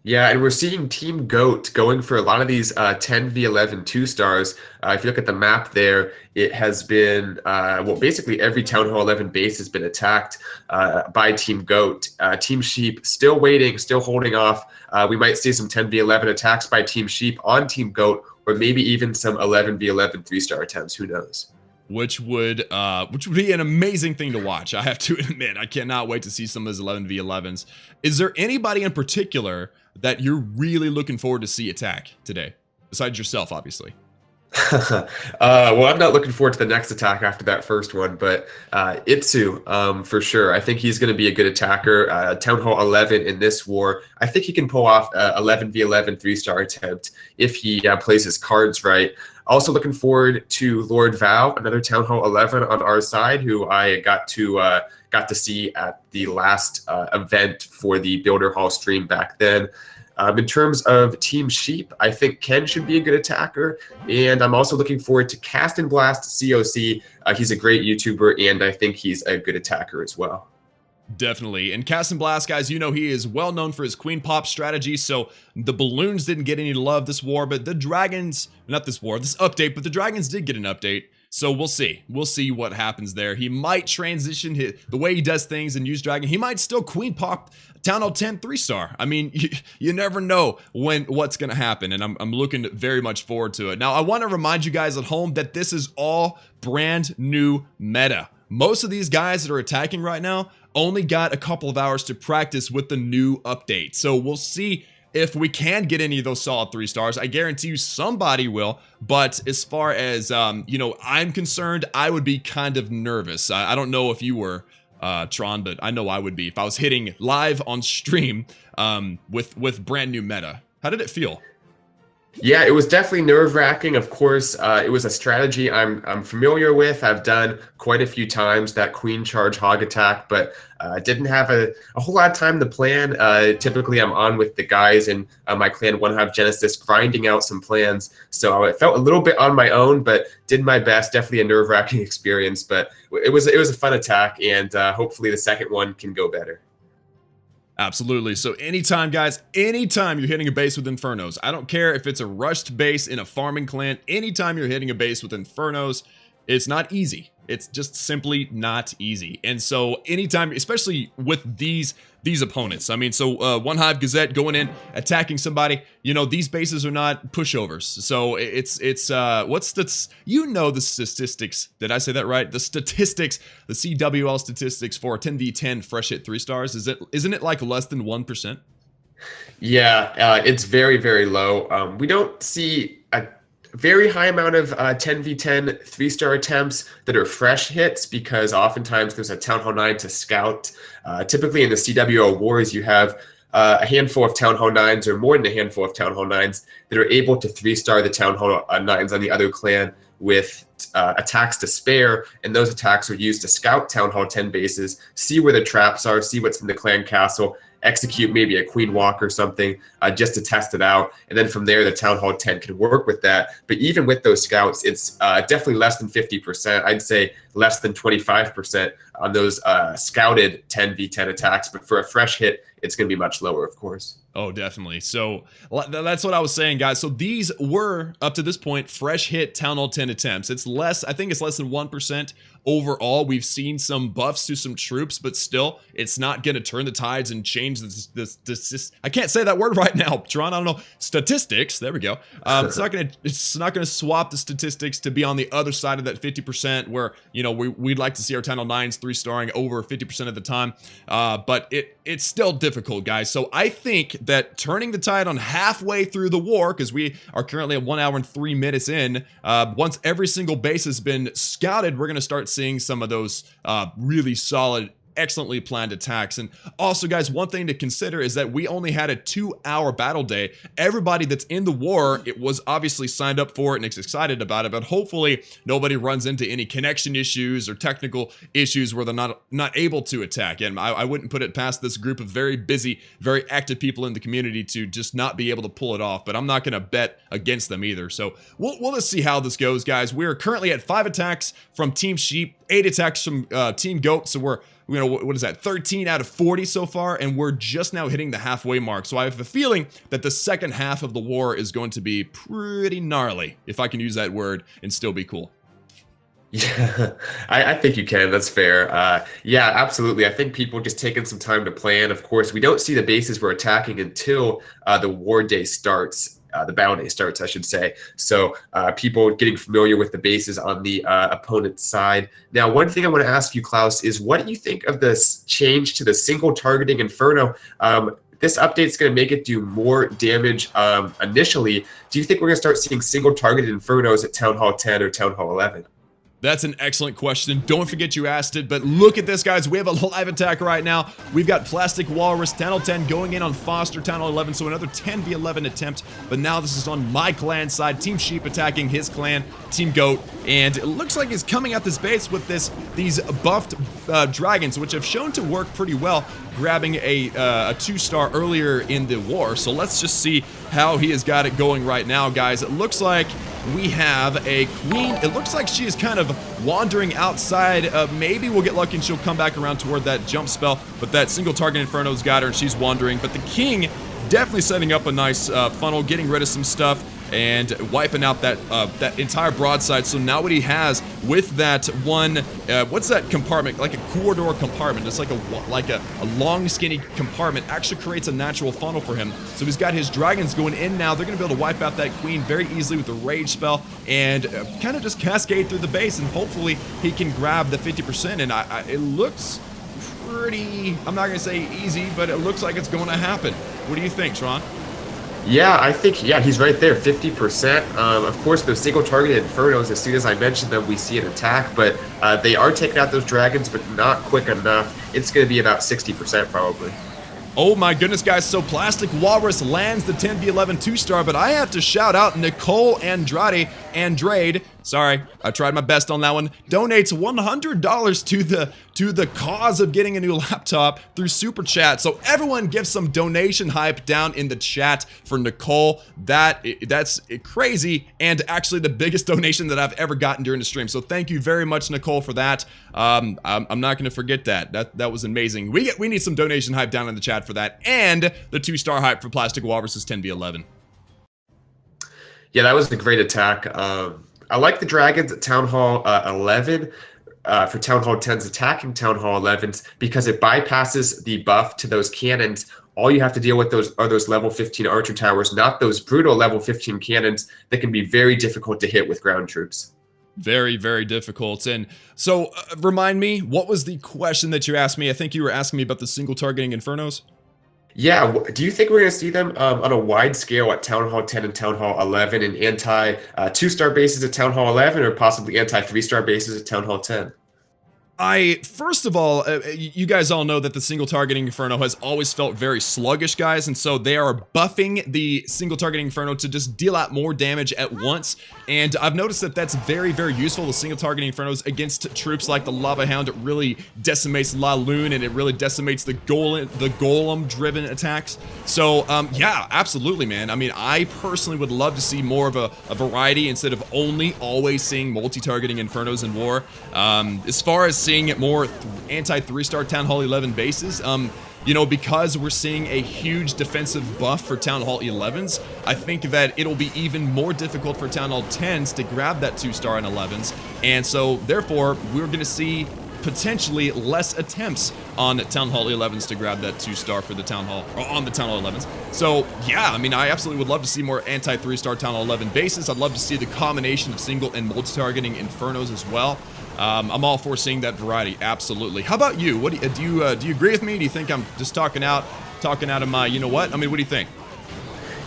Yeah, and we're seeing Team GOAT going for a lot of these 10v11 2-stars. If you look at the map there, it has been, well, basically every Town Hall 11 base has been attacked by Team GOAT. Team Sheep still waiting, still holding off. We might see some 10v11 attacks by Team Sheep on Team GOAT, or maybe even some 11v11 3-star attempts. Who knows? Which would be an amazing thing to watch. I have to admit, I cannot wait to see some of those 11v11s. Is there anybody in particular that you're really looking forward to see attack today, besides yourself, obviously? Well, I'm not looking forward to the next attack after that first one, but Itsu, for sure. I think he's going to be a good attacker. Town Hall 11 in this war. I think he can pull off 11v11 3-star attempt if he plays his cards right. Also looking forward to Lord Val, another Town Hall 11 on our side, who I got to see at the last event for the Builder Hall stream back then. In terms of Team Sheep, I think Ken should be a good attacker, and I'm also looking forward to Cast and Blast COC. He's a great YouTuber, and I think he's a good attacker as well. Definitely. And Cast and Blast, guys, you know he is well known for his Queen Pop strategy, so the balloons didn't get any love this war, but the dragons, not this war, this update, but the dragons did get an update. So we'll see. We'll see what happens there. He might transition the way he does things and use Dragon. He might still Queen Pop Town Hall 10 3-star. I mean, you never know what's going to happen, and I'm looking very much forward to it. Now, I want to remind you guys at home that this is all brand new meta. Most of these guys that are attacking right now only got a couple of hours to practice with the new update. So we'll see if we can get any of those solid 3-stars. I guarantee you somebody will, but as far as, you know, I'm concerned, I would be kind of nervous. I don't know if you were, Tron, but I know I would be if I was hitting live on stream with brand new meta. How did it feel? Yeah, it was definitely nerve-wracking. Of course, it was a strategy I'm familiar with. I've done quite a few times that Queen Charge Hog attack, but didn't have a whole lot of time to plan. Typically, I'm on with the guys in my clan One Hive Genesis, grinding out some plans. So I felt a little bit on my own, but did my best. Definitely a nerve-wracking experience, but it was a fun attack, and hopefully the second one can go better. Absolutely. So anytime, guys, anytime you're hitting a base with Infernos, I don't care if it's a rushed base in a farming clan, anytime you're hitting a base with Infernos, it's not easy. It's just simply not easy. And so anytime, especially with these opponents, I mean, so One Hive Gazette going in, attacking somebody, you know, these bases are not pushovers. So it's what's the, you know, the statistics, did I say that right? The statistics, the CWL statistics for 10v10 fresh hit 3-stars, isn't it like less than 1%? Yeah, it's very, very low. We don't see a very high amount of 10v10 3-star attempts that are fresh hits, because oftentimes there's a Town Hall 9 to scout. Typically in the CWO wars, you have a handful of Town Hall 9s, or more than a handful of Town Hall 9s, that are able to 3-star the Town Hall 9s on the other clan with attacks to spare, and those attacks are used to scout Town Hall 10 bases, see where the traps are, see what's in the clan castle, execute maybe a queen walk or something just to test it out, and then from there the Town Hall 10 can work with that. But even with those scouts, it's definitely less than 50%. I'd say less than 25% on those scouted 10v10 attacks, but for a fresh hit, it's going to be much lower, of course. Oh, definitely. So that's what I was saying, guys. So these were, up to this point, fresh hit Town Hall 10 attempts. It's less, I think it's less than 1% overall. We've seen some buffs to some troops, but still, it's not going to turn the tides and change this. I can't say that word right now, Tron. I don't know. Statistics. There we go. It's not going to swap the statistics to be on the other side of that 50% where, you know, we'd like to see our Town Hall 9s 3-starring over 50% of the time. But it's still difficult, guys. So I think that turning the tide on halfway through the war, because we are currently at 1 hour and 3 minutes in, once every single base has been scouted, we're going to start seeing some of those really solid, excellently planned attacks. And also, guys, one thing to consider is that we only had a 2-hour battle day. Everybody that's in the war, it was obviously signed up for it and is excited about it, but hopefully nobody runs into any connection issues or technical issues where they're not able to attack. And I wouldn't put it past this group of very busy, very active people in the community to just not be able to pull it off, but I'm not going to bet against them either. So we'll just see how this goes, guys. We're currently at 5 attacks from Team Sheep, 8 attacks from Team Goat, so we're, you know, what is that, 13 out of 40 so far, and we're just now hitting the halfway mark. So I have a feeling that the second half of the war is going to be pretty gnarly, if I can use that word and still be cool. Yeah, I think you can. That's fair. Yeah, absolutely. I think people just taking some time to plan. Of course, we don't see the bases we're attacking until the war day starts. The battle day starts, I should say. So people getting familiar with the bases on the opponent's side. Now, one thing I want to ask you, Klaus, is what do you think of this change to the single targeting Inferno? This update is going to make it do more damage initially. Do you think we're going to start seeing single targeted Infernos at Town Hall 10 or Town Hall 11? That's an excellent question. Don't forget you asked it, but look at this, guys. We have a live attack right now. We've got Plastic Walrus, Town Hall 10 going in on Foster, Town Hall 11, so another 10v11 attempt, but now this is on my clan side. Team Sheep attacking his clan, Team Goat, and it looks like he's coming at this base with these buffed dragons, which have shown to work pretty well, grabbing a 2-star earlier in the war. So let's just see how he has got it going right now, guys. It looks like we have a queen. It looks like she is kind of wandering outside. Maybe we'll get lucky and she'll come back around toward that jump spell, but that single target Inferno's got her and she's wandering. But the king definitely setting up a nice funnel, getting rid of some stuff and wiping out that entire broadside. So now what he has with that one, what's that compartment? Like a corridor compartment. It's like a long, skinny compartment. Actually creates a natural funnel for him. So he's got his dragons going in now. They're going to be able to wipe out that queen very easily with the rage spell and kind of just cascade through the base. And hopefully he can grab the 50%. And it looks pretty, I'm not going to say easy, but it looks like it's going to happen. What do you think, Tron? Yeah, I think, yeah, he's right there, 50%. Of course, those single-targeted Infernos, as soon as I mention them, we see an attack, but they are taking out those dragons, but not quick enough. It's going to be about 60% probably. Oh my goodness, guys, so Plastic Walrus lands the 10v11 2-star, but I have to shout out Nicole Andrade, sorry, I tried my best on that one, donates $100 to the cause of getting a new laptop through Super Chat. So everyone give some donation hype down in the chat for Nicole. That's crazy, and actually the biggest donation that I've ever gotten during the stream. So thank you very much, Nicole, for that. I'm not going to forget that. That was amazing. We need some donation hype down in the chat for that, and the 2-star hype for Plastic Walrus's 10v11. Yeah, that was a great attack. I like the dragons at Town Hall 11 for Town Hall 10's attacking Town Hall 11s because it bypasses the buff to those cannons. All you have to deal with are those level 15 archer towers, not those brutal level 15 cannons that can be very difficult to hit with ground troops. Very, very difficult. And so remind me, what was the question that you asked me? I think you were asking me about the single targeting Infernos. Yeah, do you think we're going to see them on a wide scale at Town Hall 10 and Town Hall 11 and anti 2-star bases at Town Hall 11 or possibly anti 3-star bases at Town Hall 10? First of all, you guys all know that the single targeting Inferno has always felt very sluggish, guys, and so they are buffing the single targeting Inferno to just deal out more damage at once, and I've noticed that that's very, very useful, the single targeting Infernos against troops like the Lava Hound. It really decimates La Lune, and it really decimates the golem-driven attacks. So, yeah, absolutely, man. I mean, I personally would love to see more of a variety instead of always seeing multi-targeting Infernos in war. As far as seeing it more anti 3-star Town Hall 11 bases, you know, because we're seeing a huge defensive buff for Town Hall 11s, I think that it'll be even more difficult for Town Hall 10s to grab that 2-star and 11s, and so therefore we're going to see potentially less attempts on Town Hall 11s to grab that 2-star for the Town Hall, or on the Town Hall 11s. So yeah, I mean, I absolutely would love to see more anti 3-star Town Hall 11 bases. I'd love to see the combination of single and multi-targeting Infernos as well. I'm all for seeing that variety, absolutely. How about you? What do you agree with me? Do you think I'm just talking out of my, you know what? I mean, what do you think?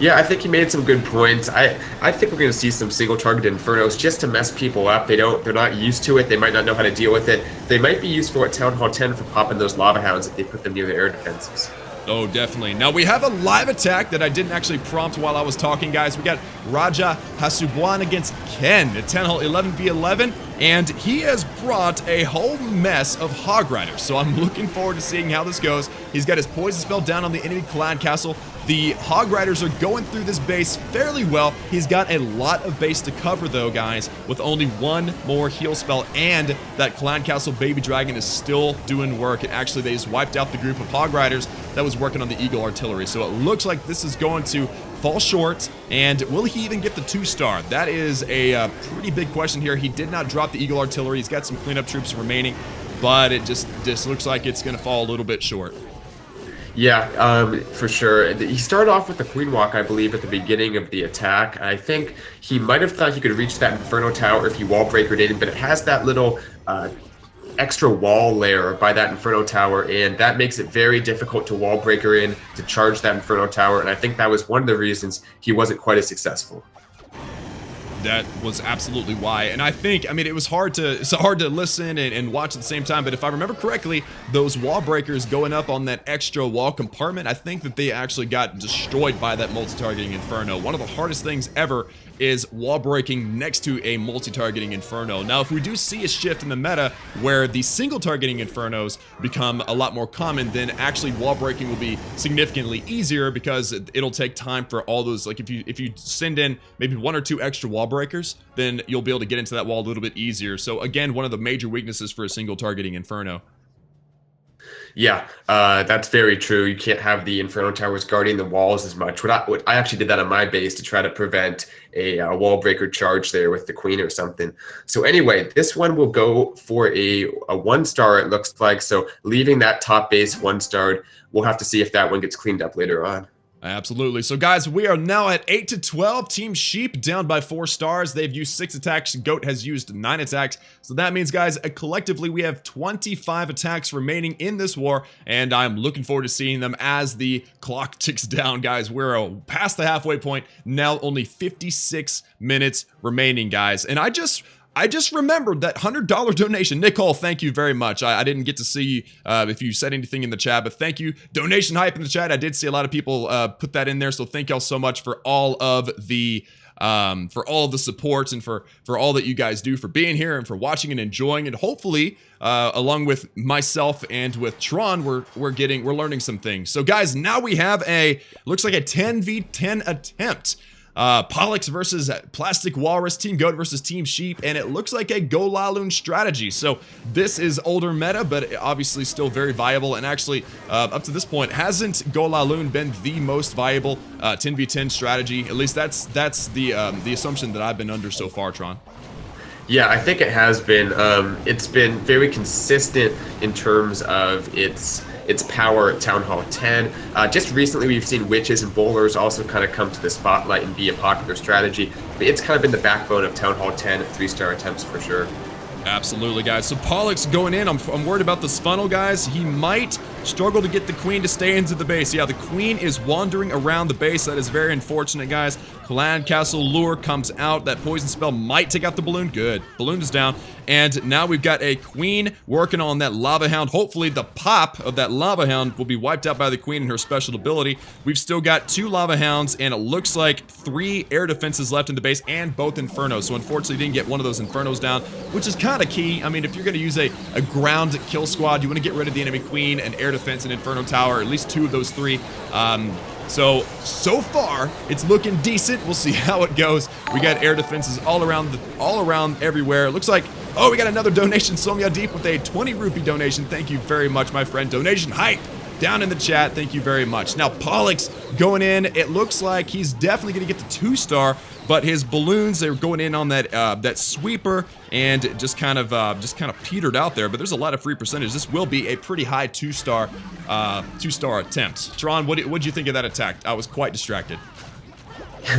Yeah, I think he made some good points. I think we're going to see some single target Infernos just to mess people up. They're not used to it. They might not know how to deal with it. They might be useful at Town Hall 10 for popping those lava hounds if they put them near the air defenses. Oh, definitely. Now, we have a live attack that I didn't actually prompt while I was talking, guys. We got Raja Hasubwan against Ken at Town Hall 11v11, and he has brought a whole mess of Hog Riders, so I'm looking forward to seeing how this goes. He's got his Poison Spell down on the enemy Clan Castle. The Hog Riders are going through this base fairly well. He's got a lot of base to cover, though, guys, with only one more heal spell, and that Clan Castle Baby Dragon is still doing work, and actually they just wiped out the group of Hog Riders that was working on the Eagle Artillery. So it looks like this is going to fall short, and will he even get the 2-star? That is a pretty big question here. He did not drop the Eagle Artillery. He's got some cleanup troops remaining, but it just looks like it's going to fall a little bit short. Yeah, for sure. He started off with the Queen Walk, I believe, at the beginning of the attack. I think he might have thought he could reach that Inferno Tower if he wall breakered in, but it has that little extra wall layer by that Inferno Tower, and that makes it very difficult to wall breaker in to charge that Inferno Tower, and I think that was one of the reasons he wasn't quite as successful. That was absolutely why, and I think, I mean, it's hard to listen and watch at the same time, but if I remember correctly, those wall breakers going up on that extra wall compartment, I think that they actually got destroyed by that multi-targeting Inferno. One of the hardest things ever is wall breaking next to a multi-targeting Inferno. Now, if we do see a shift in the meta where the single targeting Infernos become a lot more common, then actually wall breaking will be significantly easier because it'll take time for all those, like if you send in maybe 1 or 2 extra wall breakers, then you'll be able to get into that wall a little bit easier. So again, one of the major weaknesses for a single targeting Inferno. Yeah, that's very true. You can't have the Inferno Towers guarding the walls as much. What I actually did that on my base to try to prevent a wall breaker charge there with the Queen or something. So anyway, this one will go for a 1-star, it looks like. So leaving that top base 1-starred, we'll have to see if that one gets cleaned up later on. Absolutely. So guys, we are now at 8-12. Team Sheep down by 4 stars. They've used 6 attacks. Goat has used 9 attacks. So that means, guys, collectively we have 25 attacks remaining in this war, and I'm looking forward to seeing them as the clock ticks down, guys. We're past the halfway point. Now only 56 minutes remaining, guys. And I just remembered that $100 donation. Nicole, thank you very much. I didn't get to see if you said anything in the chat, but thank you. Donation hype in the chat. I did see a lot of people put that in there, so thank y'all so much for all of the supports and for all that you guys do, for being here and for watching and enjoying. And hopefully, along with myself and with Tron, we're learning some things. So guys, now we have looks like a 10v10 attempt. Pollux versus Plastic Walrus, Team Goat versus Team Sheep, and it looks like a Go Laloon strategy. So this is older meta, but obviously still very viable, and actually, up to this point, hasn't Go Laloon been the most viable 10v10 strategy? At least that's the assumption that I've been under so far, Tron. Yeah, I think it has been. It's been very consistent in terms of its power at Town Hall 10. Just recently, we've seen Witches and Bowlers also kind of come to the spotlight and be a popular strategy. But it's kind of been the backbone of Town Hall 10 at 3-star attempts for sure. Absolutely, guys. So Pollux going in. I'm worried about this funnel, guys. He might struggle to get the Queen to stay into the base. Yeah, the Queen is wandering around the base. That is very unfortunate, guys. Clan Castle Lure comes out. That poison spell might take out the balloon. Good. Balloon is down. And now we've got a Queen working on that Lava Hound. Hopefully the pop of that Lava Hound will be wiped out by the Queen and her special ability. We've still got 2 Lava Hounds, and it looks like 3 air defenses left in the base and both Infernos. So unfortunately didn't get one of those Infernos down, which is kind of key. I mean, if you're going to use a ground kill squad, you want to get rid of the enemy Queen and air defense and Inferno Tower, at least 2 of those 3. So far, it's looking decent. We'll see how it goes. We got air defenses all around everywhere. It looks like, oh, we got another donation. Somya Deep with a 20 rupee donation. Thank you very much, my friend. Donation hype down in the chat. Thank you very much. Now, Pollux going in. It looks like he's definitely going to get the 2-star, but his balloons, they're going in on that sweeper and just kind of petered out there. But there's a lot of free percentage. This will be a pretty high 2-star attempt. Tron, what did you think of that attack? I was quite distracted.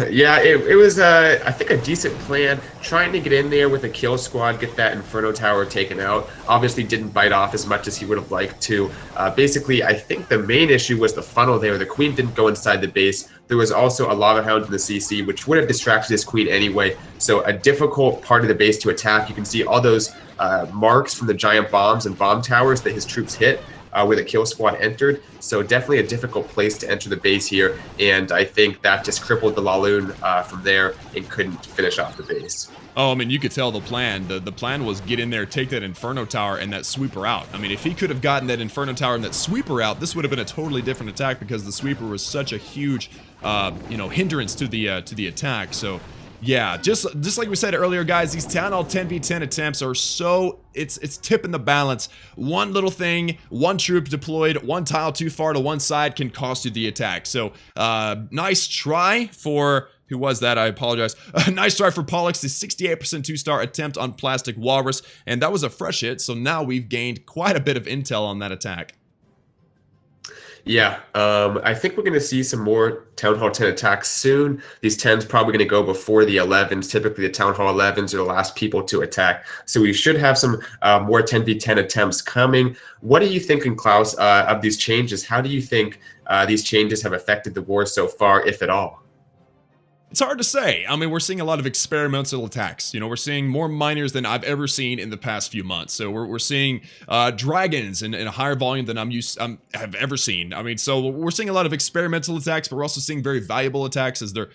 Yeah, it was, I think, a decent plan. Trying to get in there with a kill squad, get that Inferno Tower taken out. Obviously didn't bite off as much as he would have liked to. Basically, I think the main issue was the funnel there. The queen didn't go inside the base. There was also a Lava Hound in the CC, which would have distracted his queen anyway. So a difficult part of the base to attack. You can see all those marks from the giant bombs and bomb towers that his troops hit. Where the kill squad entered. So definitely a difficult place to enter the base here. And I think that just crippled the Laloon from there and couldn't finish off the base. Oh, I mean, you could tell the plan. The plan was get in there, take that Inferno Tower, and that sweeper out. I mean, if he could have gotten that Inferno Tower and that sweeper out, this would have been a totally different attack because the sweeper was such a huge, hindrance to the attack. So, yeah, just like we said earlier, guys, these Town Hall 10v10 attempts are so, it's tipping the balance. One little thing, one troop deployed, one tile too far to one side can cost you the attack. So, nice try for, who was that? I apologize. Nice try for Pollux, the 68% 2-star attempt on Plastic Walrus, and that was a fresh hit, so now we've gained quite a bit of intel on that attack. Yeah, I think we're going to see some more Town Hall 10 attacks soon. These 10s probably going to go before the 11s. Typically, the Town Hall 11s are the last people to attack. So we should have some more 10v10 attempts coming. What are you thinking, Klaus, of these changes? How do you think these changes have affected the war so far, if at all? It's hard to say. I mean, we're seeing a lot of experimental attacks. You know, we're seeing more miners than I've ever seen in the past few months. So we're seeing dragons in a higher volume than have ever seen. I mean, so we're seeing a lot of experimental attacks, but we're also seeing very valuable attacks as they're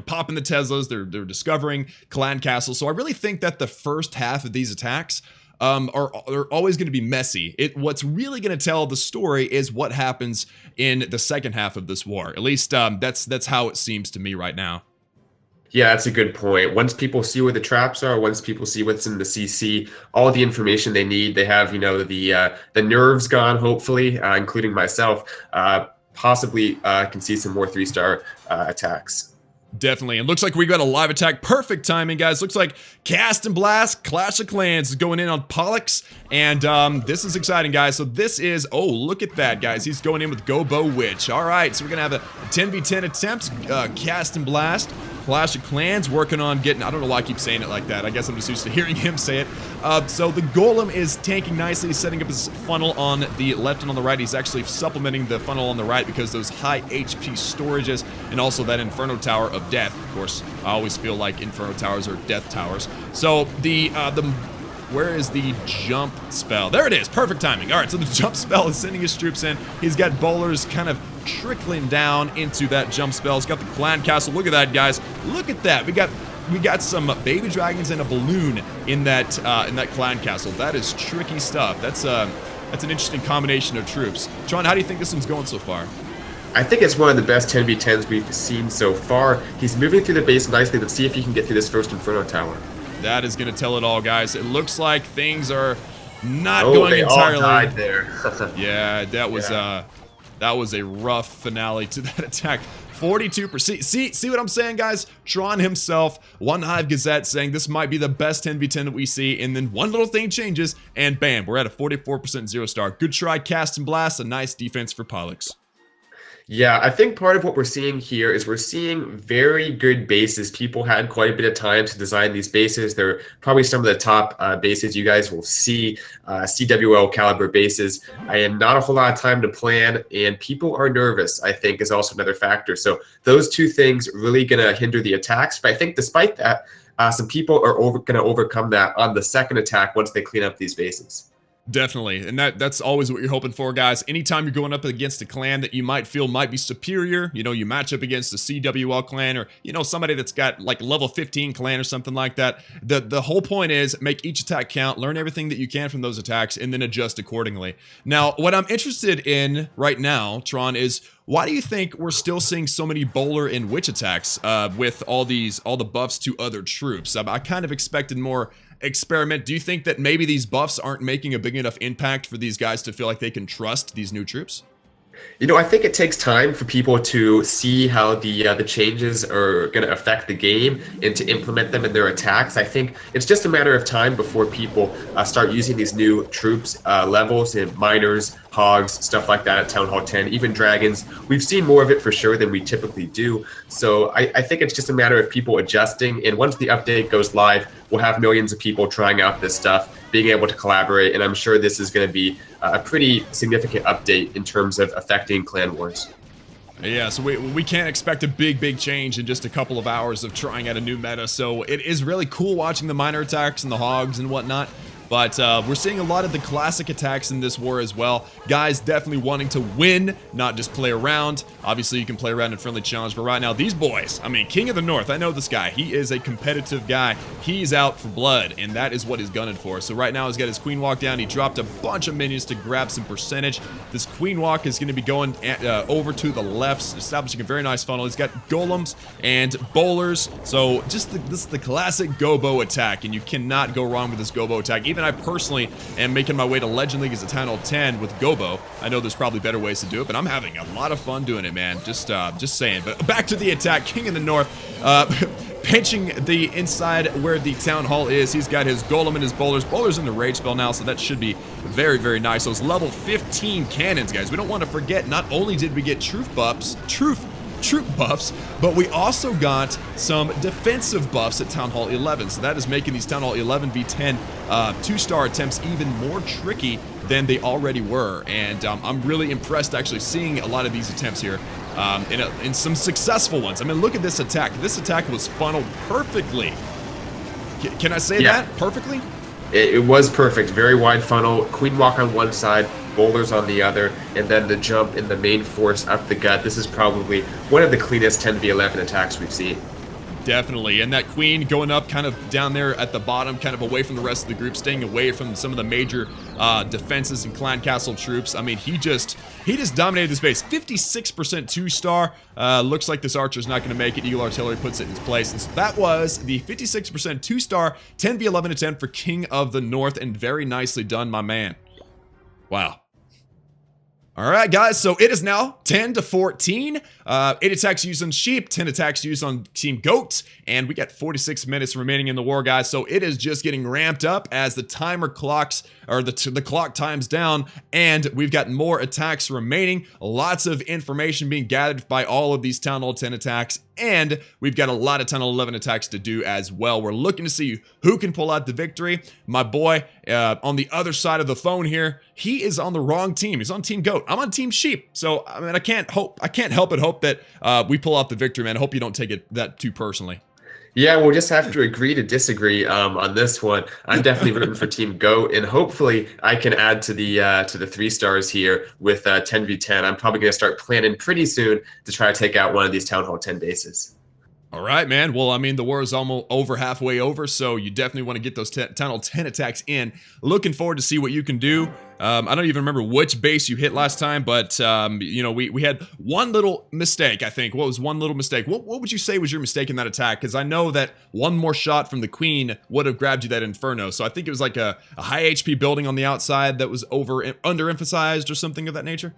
popping the Teslas, they're discovering clan castles. So I really think that the first half of these attacks are always going to be messy. What's really going to tell the story is what happens in the second half of this war. At least that's how it seems to me right now. Yeah, that's a good point. Once people see where the traps are, once people see what's in the CC, all the information they need, they have, the nerves gone, hopefully, including myself, possibly can see some more 3-star attacks. Definitely. And looks like we got a live attack. Perfect timing, guys. Looks like Cast and Blast, Clash of Clans is going in on Pollux. And this is exciting, guys. So this is, oh, look at that, guys. He's going in with Go Bow Witch. All right, so we're going to have a 10v10 attempt. Cast and Blast. Clash of Clans working on getting, I don't know why I keep saying it like that. I guess I'm just used to hearing him say it. So the Golem is tanking nicely, setting up his funnel on the left and on the right. He's actually supplementing the funnel on the right because those high HP storages and also that Inferno Tower of Death. Of course, I always feel like Inferno Towers are death towers. So where is the jump spell? There it is. Perfect timing. All right, so the jump spell is sending his troops in. He's got bowlers kind of trickling down into that jump spell. He's got the clan castle. Look at that, guys. Look at that. We got some baby dragons and a balloon in that clan castle. That is tricky stuff. That's an interesting combination of troops. Tron, how do you think this one's going so far? I think it's one of the best 10v10s we've seen so far. He's moving through the base nicely. Let's see if he can get through this first Inferno Tower. That is going to tell it all, guys. It looks like things are not going entirely. All died there. Yeah, that was a rough finale to that attack. 42%. See what I'm saying, guys? Tron himself, One Hive Gazette, saying this might be the best 10v10 that we see, and then one little thing changes, and bam, we're at a 44% 0-star. Good try, Cast and Blast. A nice defense for Pollux. Yeah, I think part of what we're seeing here is we're seeing very good bases. People had quite a bit of time to design these bases. They're probably some of the top bases you guys will see, CWL caliber bases, and not a whole lot of time to plan, and people are nervous, I think, is also another factor. So those two things really going to hinder the attacks. But I think despite that, some people are going to overcome that on the second attack once they clean up these bases. Definitely, and that's always what you're hoping for, guys. Anytime you're going up against a clan that you might feel might be superior, you match up against a CWL clan or, somebody that's got like level 15 clan or something like that. The whole point is make each attack count, learn everything that you can from those attacks, and then adjust accordingly. Now, what I'm interested in right now, Tron, is why do you think we're still seeing so many bowler and witch attacks with all the buffs to other troops? I kind of expected more experiment. Do you think that maybe these buffs aren't making a big enough impact for these guys to feel like they can trust these new troops? I think it takes time for people to see how the changes are going to affect the game and to implement them in their attacks. I think it's just a matter of time before people start using these new troops levels in miners, hogs, stuff like that at Town Hall 10, even dragons. We've seen more of it for sure than we typically do. So I think it's just a matter of people adjusting. And once the update goes live, we'll have millions of people trying out this stuff, being able to collaborate. And I'm sure this is going to be a pretty significant update in terms of affecting clan wars. Yeah, so we can't expect a big change in just a couple of hours of trying out a new meta. So it is really cool watching the minor attacks and the hogs and whatnot. But we're seeing a lot of the classic attacks in this war as well. Guys definitely wanting to win, not just play around. Obviously, you can play around in friendly challenge, but right now, these boys, I mean, King of the North, I know this guy. He is a competitive guy. He's out for blood, and that is what he's gunning for. So right now, he's got his Queen Walk down. He dropped a bunch of minions to grab some percentage. This Queen Walk is going to be going over to the left, establishing a very nice funnel. He's got golems and bowlers. So just this is the classic Gobo attack, and you cannot go wrong with this Gobo attack. Even I personally am making my way to Legend League as a Town Hall 10 with Gobo. I know there's probably better ways to do it, but I'm having a lot of fun doing it, man. Just saying. But back to the attack. King in the North, pinching the inside where the Town Hall is. He's got his Golem and his bowlers. Bowlers in the rage spell now, so that should be very nice. Those level 15 cannons, guys. We don't want to forget, not only did we get troop buffs, but we also got some defensive buffs at Town Hall 11. So that is making these Town Hall 11 v10 2-star attempts even more tricky than they already were. And I'm really impressed actually seeing a lot of these attempts here in some successful ones. I mean, look at this attack. This attack was funneled perfectly. Can I say that? Perfectly? It was perfect. Very wide funnel. Queen Walk on one side, bowlers on the other, and then the jump in the main force up the gut. This is probably one of the cleanest 10v11 attacks we've seen. Definitely, and that queen going up kind of down there at the bottom, kind of away from the rest of the group, staying away from some of the major defenses and clan castle troops. I mean, he just dominated this base. 56% 2-star. Looks like this archer's not going to make it. Eagle Artillery puts it in its place. And so that was the 56% 2-star 10v11 attempt for King of the North, and very nicely done, my man. Wow. All right, guys, so it is now 10-14. 8 attacks used on sheep, 10 attacks used on Team Goat, and we got 46 minutes remaining in the war, guys. So it is just getting ramped up as the timer clocks, or the clock times down, and we've got more attacks remaining. Lots of information being gathered by all of these Town Hall 10 attacks, and we've got a lot of Town Hall 11 attacks to do as well. We're looking to see who can pull out the victory. My boy on the other side of the phone here, he is on the wrong team. He's on Team Goat. I'm on Team Sheep. So, I mean, I can't help but hope that we pull out the victory, man. I hope you don't take it that too personally. Yeah, we'll just have to agree to disagree on this one. I'm definitely rooting for Team Goat, and hopefully I can add to the 3 stars here with 10v10. I'm probably going to start planning pretty soon to try to take out one of these Town Hall 10 bases. All right, man. Well, I mean, the war is almost halfway over, so you definitely want to get those Town Hall 10 attacks in. Looking forward to see what you can do. I don't even remember which base you hit last time, but, you know, we had one little mistake, I think. What was one little mistake? What would you say was your mistake in that attack? Because I know that one more shot from the Queen would have grabbed you that Inferno. So I think it was like a high HP building on the outside that was underemphasized or something of that nature.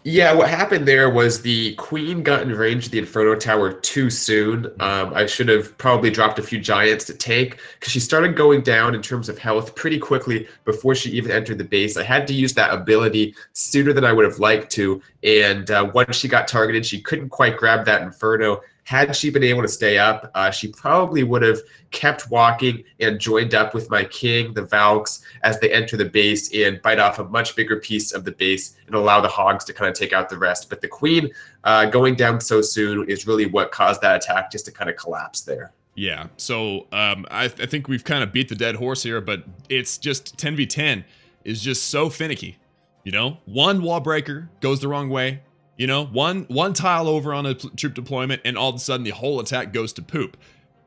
Yeah, what happened there was the Queen got in range of the Inferno Tower too soon. I should have probably dropped a few giants to tank, because she started going down in terms of health pretty quickly before she even entered the base. I had to use that ability sooner than I would have liked to, and once she got targeted, she couldn't quite grab that Inferno. Had she been able to stay up, she probably would have kept walking and joined up with my king, the Valks, as they enter the base and bite off a much bigger piece of the base and allow the hogs to kind of take out the rest. But the Queen going down so soon is really what caused that attack just to kind of collapse there. Yeah, so I think we've kind of beat the dead horse here, but it's just 10v10 is just so finicky. You know, one wall breaker goes the wrong way. You know, one tile over on a troop deployment, and all of a sudden the whole attack goes to poop.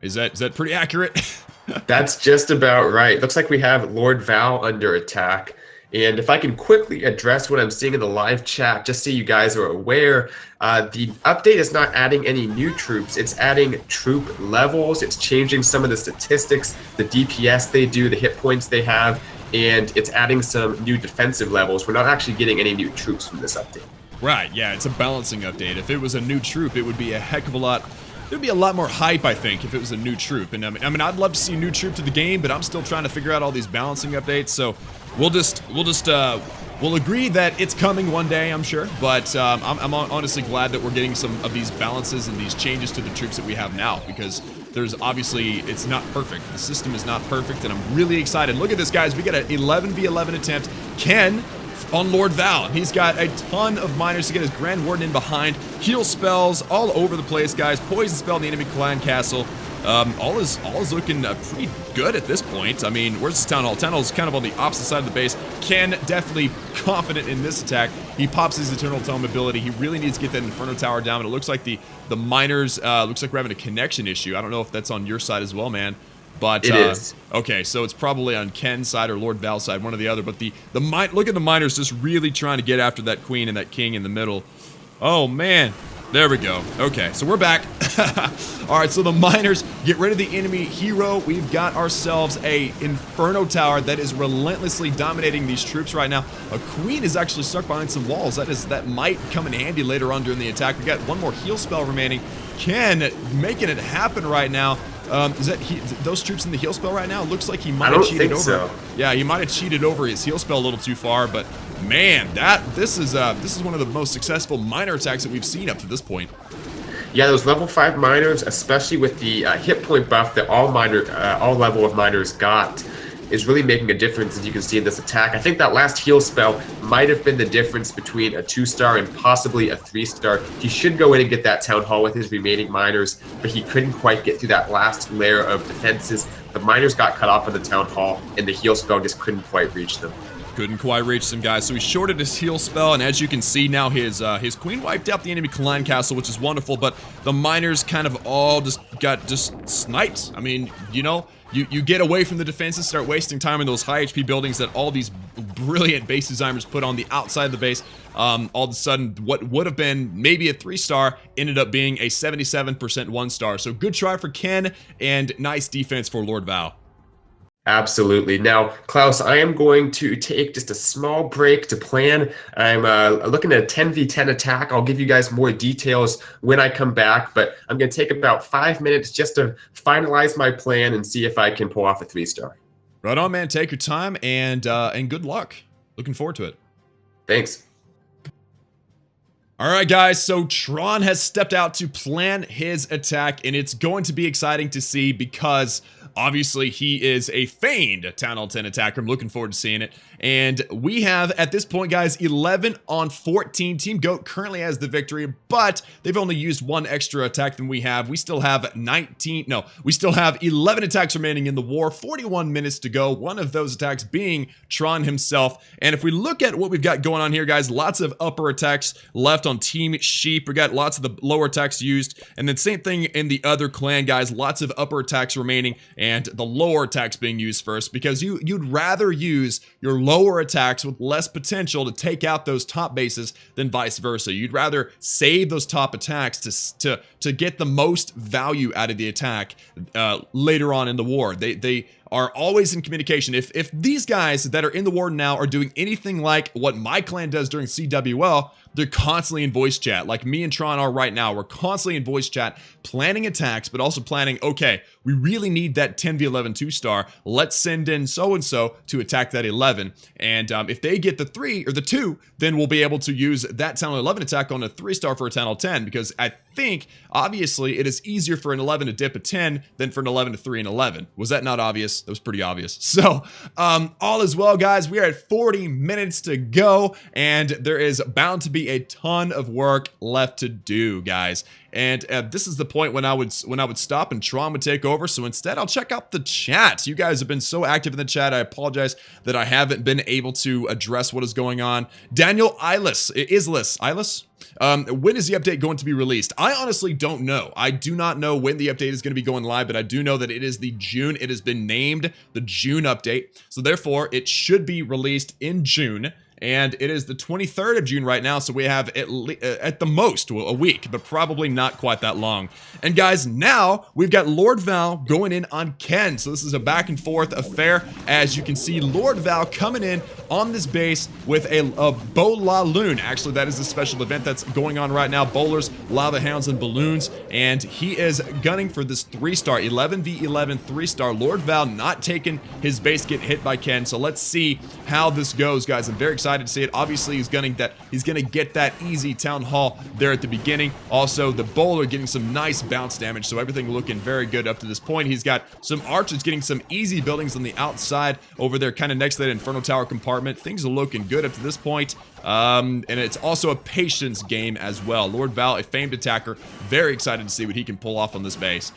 Is that pretty accurate? That's just about right. Looks like we have Lord Val under attack. And if I can quickly address what I'm seeing in the live chat, just so you guys are aware, the update is not adding any new troops. It's adding troop levels. It's changing some of the statistics, the DPS they do, the hit points they have, and it's adding some new defensive levels. We're not actually getting any new troops from this update. Right, yeah, it's a balancing update. If it was a new troop, it would be a heck of a lot. There'd be a lot more hype, I think, if it was a new troop. And I mean, I'd love to see a new troop to the game, but I'm still trying to figure out all these balancing updates. So we'll just will agree that it's coming one day, I'm sure. But I'm honestly glad that we're getting some of these balances and these changes to the troops that we have now, because there's obviously, it's not perfect. The system is not perfect, and I'm really excited. Look at this, guys. We got an 11v11 attempt. Ken on Lord Val. He's got a ton of miners to get his Grand Warden in behind. Heal spells all over the place, guys. Poison spell in the enemy clan castle. All is looking pretty good at this point. I mean, where's this Town Hall? Town Hall's kind of on the opposite side of the base. Ken definitely confident in this attack. He pops his Eternal Tome ability. He really needs to get that Inferno Tower down, but it looks like the miners, looks like we're having a connection issue. I don't know if that's on your side as well, man. But it is. Okay, so it's probably on Ken's side or Lord Val's side, one or the other. But look at the miners just really trying to get after that queen and that king in the middle. Oh man, there we go. Okay, so we're back. All right, so the miners get rid of the enemy hero. We've got ourselves a Inferno Tower that is relentlessly dominating these troops right now. A queen is actually stuck behind some walls. That might come in handy later on during the attack. We got one more heal spell remaining. Ken making it happen right now. Is that those troops in the heal spell right now? It looks like he might have cheated over. So. Yeah, he might have cheated over his heal spell a little too far, but man, this is one of the most successful miner attacks that we've seen up to this point. Yeah, those level 5 miners, especially with the hit point buff that all level of miners got, is really making a difference, as you can see in this attack. I think that last heal spell might have been the difference between a 2-star and possibly a 3-star. He should go in and get that Town Hall with his remaining miners, but he couldn't quite get through that last layer of defenses. The miners got cut off in the Town Hall, and the heal spell just couldn't quite reach them. Couldn't quite reach them, guys. So he shorted his heal spell, and as you can see now, his queen wiped out the enemy clan castle, which is wonderful, but the miners kind of all got sniped. I mean, you know, you get away from the defenses, start wasting time in those high HP buildings that all these brilliant base designers put on the outside of the base. All of a sudden, what would have been maybe a 3-star ended up being a 77% 1-star. So good try for Ken, and nice defense for Lord Val. Absolutely. Now, Klaus, I am going to take just a small break to plan. I'm looking at a 10v10 attack. I'll give you guys more details when I come back, but I'm going to take about 5 minutes just to finalize my plan and see if I can pull off a 3-star. Right on, man. Take your time, and good luck. Looking forward to it. Thanks. All right, guys, so Tron has stepped out to plan his attack, and it's going to be exciting to see because obviously he is a feigned Town Hall 10 attacker. I'm looking forward to seeing it. And we have, at this point, guys, 11 on 14. Team GOAT currently has the victory, but they've only used one extra attack than we have. We still have 11 attacks remaining in the war, 41 minutes to go. One of those attacks being Tron himself. And if we look at what we've got going on here, guys, lots of upper attacks left on Team Sheep. We got lots of the lower attacks used, and then same thing in the other clan, guys. Lots of upper attacks remaining, and the lower attacks being used first, because you'd rather use your lower attacks with less potential to take out those top bases than vice versa. You'd rather save those top attacks to get the most value out of the attack later on in the war. They are always in communication. If these guys that are in the war now are doing anything like what my clan does during CWL, they're constantly in voice chat, like me and Tron are right now. We're constantly in voice chat, planning attacks, but also planning, okay, we really need that 10v11 2-star. Let's send in so-and-so to attack that 11. And if they get the 3 or the 2, then we'll be able to use that Town Hall 11 attack on a 3-star for a Town Hall 10, because I think, obviously, it is easier for an 11 to dip a 10 than for an 11 to 3 and 11. Was that not obvious? That was pretty obvious. So, all is well, guys. We are at 40 minutes to go, and there is bound to be a ton of work left to do, guys. And this is the point when I would stop and Tron would take over. So instead, I'll check out the chat. You guys have been so active in the chat. I apologize that I haven't been able to address what is going on. Daniel Islis, when is the update going to be released? I honestly don't know. I do not know when the update is going to be going live, but I do know that it is the June. It has been named the June update. So therefore, it should be released in June. And it is the 23rd of June right now, so we have at the most a week, but probably not quite that long. And guys, now we've got Lord Val going in on Ken, so this is a back and forth affair. As you can see, Lord Val coming in on this base with a Bola Loon. Actually, that is a special event that's going on right now. Bowlers, Lava Hounds, and Balloons, and he is gunning for this 3-star, 11v11 3-star. Lord Val not taking his base, getting hit by Ken, so let's see how this goes, guys. I'm very excited excited to see it. Obviously, he's gonna get that easy Town Hall there at the beginning. Also, the bowler getting some nice bounce damage, so everything looking very good up to this point. He's got some archers getting some easy buildings on the outside over there, kind of next to that Inferno Tower compartment. Things are looking good up to this point. And it's also a patience game as well. Lord Val, a famed attacker, very excited to see what he can pull off on this base.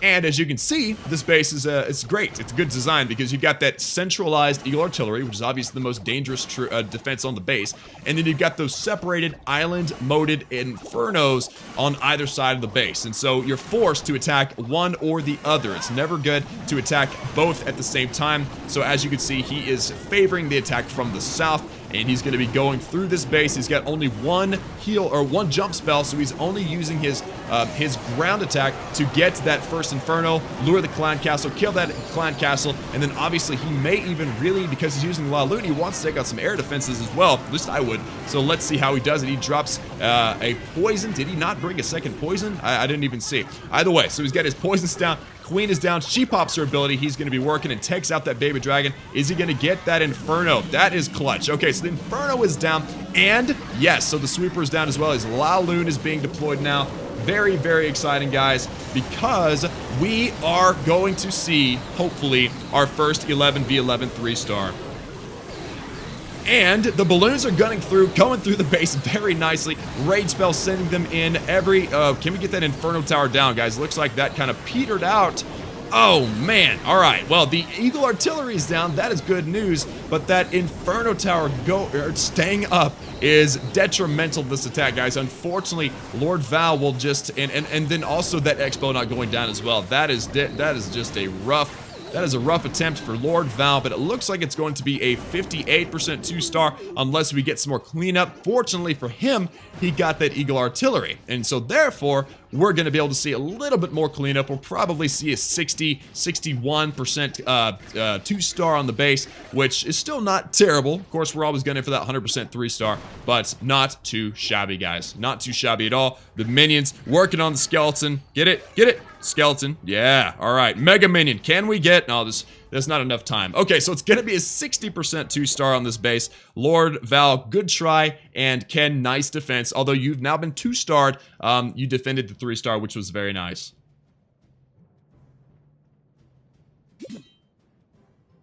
And as you can see, this base is it's great. It's a good design because you've got that centralized Eagle Artillery, which is obviously the most dangerous defense on the base. And then you've got those separated island-moded Infernos on either side of the base. And so you're forced to attack one or the other. It's never good to attack both at the same time. So as you can see, he is favoring the attack from the south. And he's going to be going through this base. He's got only one heal or one jump spell, so he's only using his ground attack to get to that first Inferno, lure the clan castle, kill that clan castle, and then obviously he may even really, because he's using a lot of loot, he wants to take out some air defenses as well. At least I would. So let's see how he does it. He drops a poison. Did he not bring a second poison? I didn't even see. Either way, so he's got his poisons down. Queen is down. She pops her ability. He's going to be working and takes out that baby dragon. Is he going to get that Inferno? That is clutch. Okay, so the Inferno is down. And yes, so the sweeper is down as well. His La Lune is being deployed now. Very, very exciting, guys, because we are going to see, hopefully, our first 11v11 3-star. And the balloons are going through the base very nicely. Rage spell sending them in every... can we get that Inferno Tower down, guys? Looks like that kind of petered out. Oh, man. All right. Well, the Eagle Artillery is down. That is good news. But that Inferno Tower staying up is detrimental to this attack, guys. Unfortunately, Lord Val will just... And then also that Expo not going down as well. That is just a rough... That is a rough attempt for Lord Val, but it looks like it's going to be a 58% 2-star unless we get some more cleanup. Fortunately for him, he got that Eagle Artillery, and so therefore, we're going to be able to see a little bit more cleanup. We'll probably see a 61% 2-star on the base, which is still not terrible. Of course, we're always gunning for that 100% 3-star, but not too shabby, guys. Not too shabby at all. The minions working on the skeleton. Get it? Get it? Skeleton. Yeah. All right. Mega Minion. Can we get... No, there's not enough time. Okay, so it's going to be a 60% 2-star on this base. Lord Val, good try. And Ken, nice defense. Although you've now been 2-starred, you defended the 3-star, which was very nice.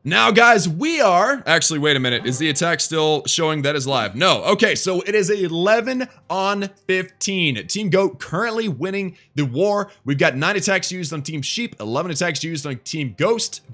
Now, guys, we are... Actually, wait a minute. Is the attack still showing that is live? No. Okay, so it is 11 on 15. Team Goat currently winning the war. We've got 9 attacks used on Team Sheep, 11 attacks used on Team Ghost?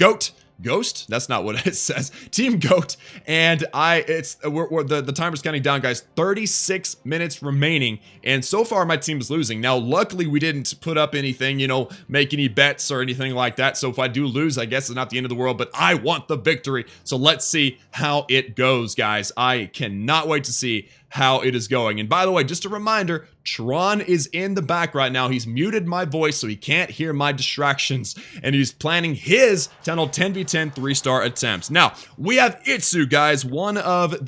That's not what it says. Team Goat, and the timer's counting down, guys. 36 minutes remaining, and so far my team is losing. Now, luckily we didn't put up anything, you know, make any bets or anything like that. So if I do lose, I guess it's not the end of the world, but I want the victory. So let's see how it goes, guys. I cannot wait to see how it is going. And by the way, just a reminder, Tron is in the back right now. He's muted my voice so he can't hear my distractions, and he's planning his Town Hall 10v10 3-star attempts. Now, we have Itsu, guys, one of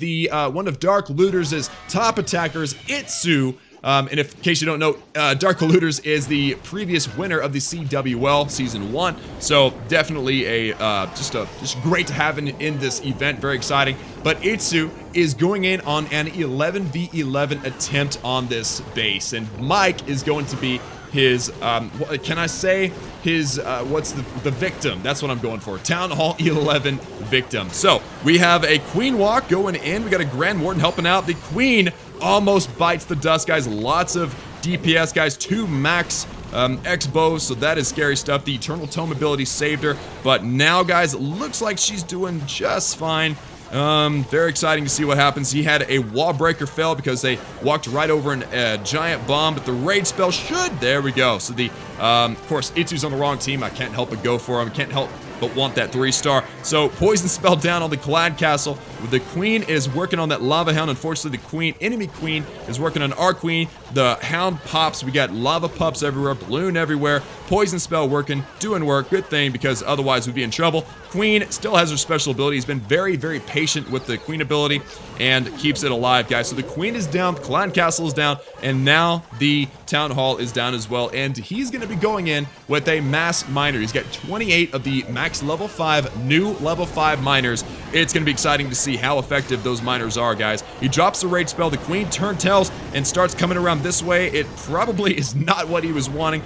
Dark Looters' top attackers. Itsu, and in case you don't know, Dark Looters is the previous winner of the CWL Season 1, so definitely just great to have in this event, very exciting. But Itsu is going in on an 11v11 attempt on this base, and Mike is going to be his, can I say his, what's the victim? That's what I'm going for. Town Hall 11 victim. So we have a Queen Walk going in. We got a Grand Warden helping out. The Queen almost bites the dust, guys. Lots of DPS, guys. 2 max X-bows, so that is scary stuff. The Eternal Tome ability saved her, but now, guys, it looks like she's doing just fine. Very exciting to see what happens. He had a wall breaker fail because they walked right over a giant bomb, but the rage spell should... There we go. So the, of course, Itsu's on the wrong team. I can't help but go for him. Can't help but want that 3-star. So poison spell down on the Clan Castle. The Queen is working on that Lava Hound. Unfortunately, the enemy Queen is working on our Queen. The Hound pops. We got lava pups everywhere, balloon everywhere. Poison spell working, doing work. Good thing, because otherwise we'd be in trouble. Queen still has her special ability. He's been very, very patient with the Queen ability and keeps it alive, guys. So the Queen is down, the Clan Castle is down, and now the Town Hall is down as well. And he's going to be going in with a Mass Miner. He's got 28 of the Mass attacks level 5, new level 5 miners. It's going to be exciting to see how effective those miners are, guys. He drops the rage spell, the queen turn tails and starts coming around this way. It probably is not what he was wanting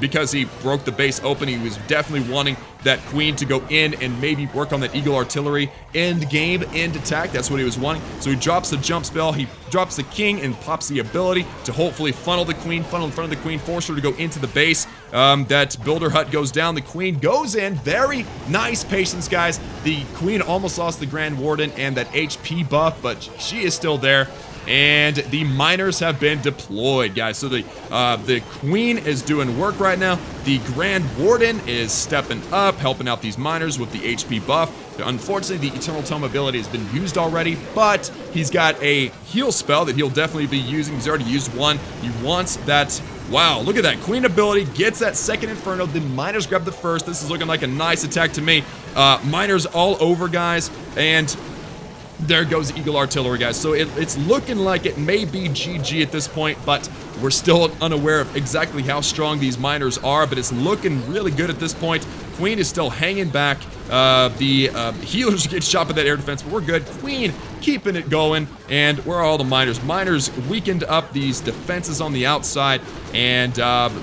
because he broke the base open. He was definitely wanting that queen to go in and maybe work on that eagle artillery end game, end attack. That's what he was wanting. So he drops the jump spell, he drops the king and pops the ability to hopefully funnel the queen, funnel in front of the queen, force her to go into the base. That builder hut goes down, the queen goes in. Very nice patience, guys. The queen almost lost the Grand Warden and that HP buff, but she is still there. And the miners have been deployed, guys. So the queen is doing work right now. The Grand Warden is stepping up, helping out these miners with the HP buff. Unfortunately, the Eternal Tome ability has been used already, but he's got a heal spell that he'll definitely be using. He's already used one. He wants that. Wow, look at that. Queen ability gets that second Inferno. The miners grab the first. This is looking like a nice attack to me. Miners all over, guys. And there goes Eagle Artillery, guys. So it's looking like it may be GG at this point, but we're still unaware of exactly how strong these miners are, but it's looking really good at this point. Queen is still hanging back. The healers get shot by that air defense, but we're good. Queen keeping it going. And where are all the miners? Miners weakened up these defenses on the outside. And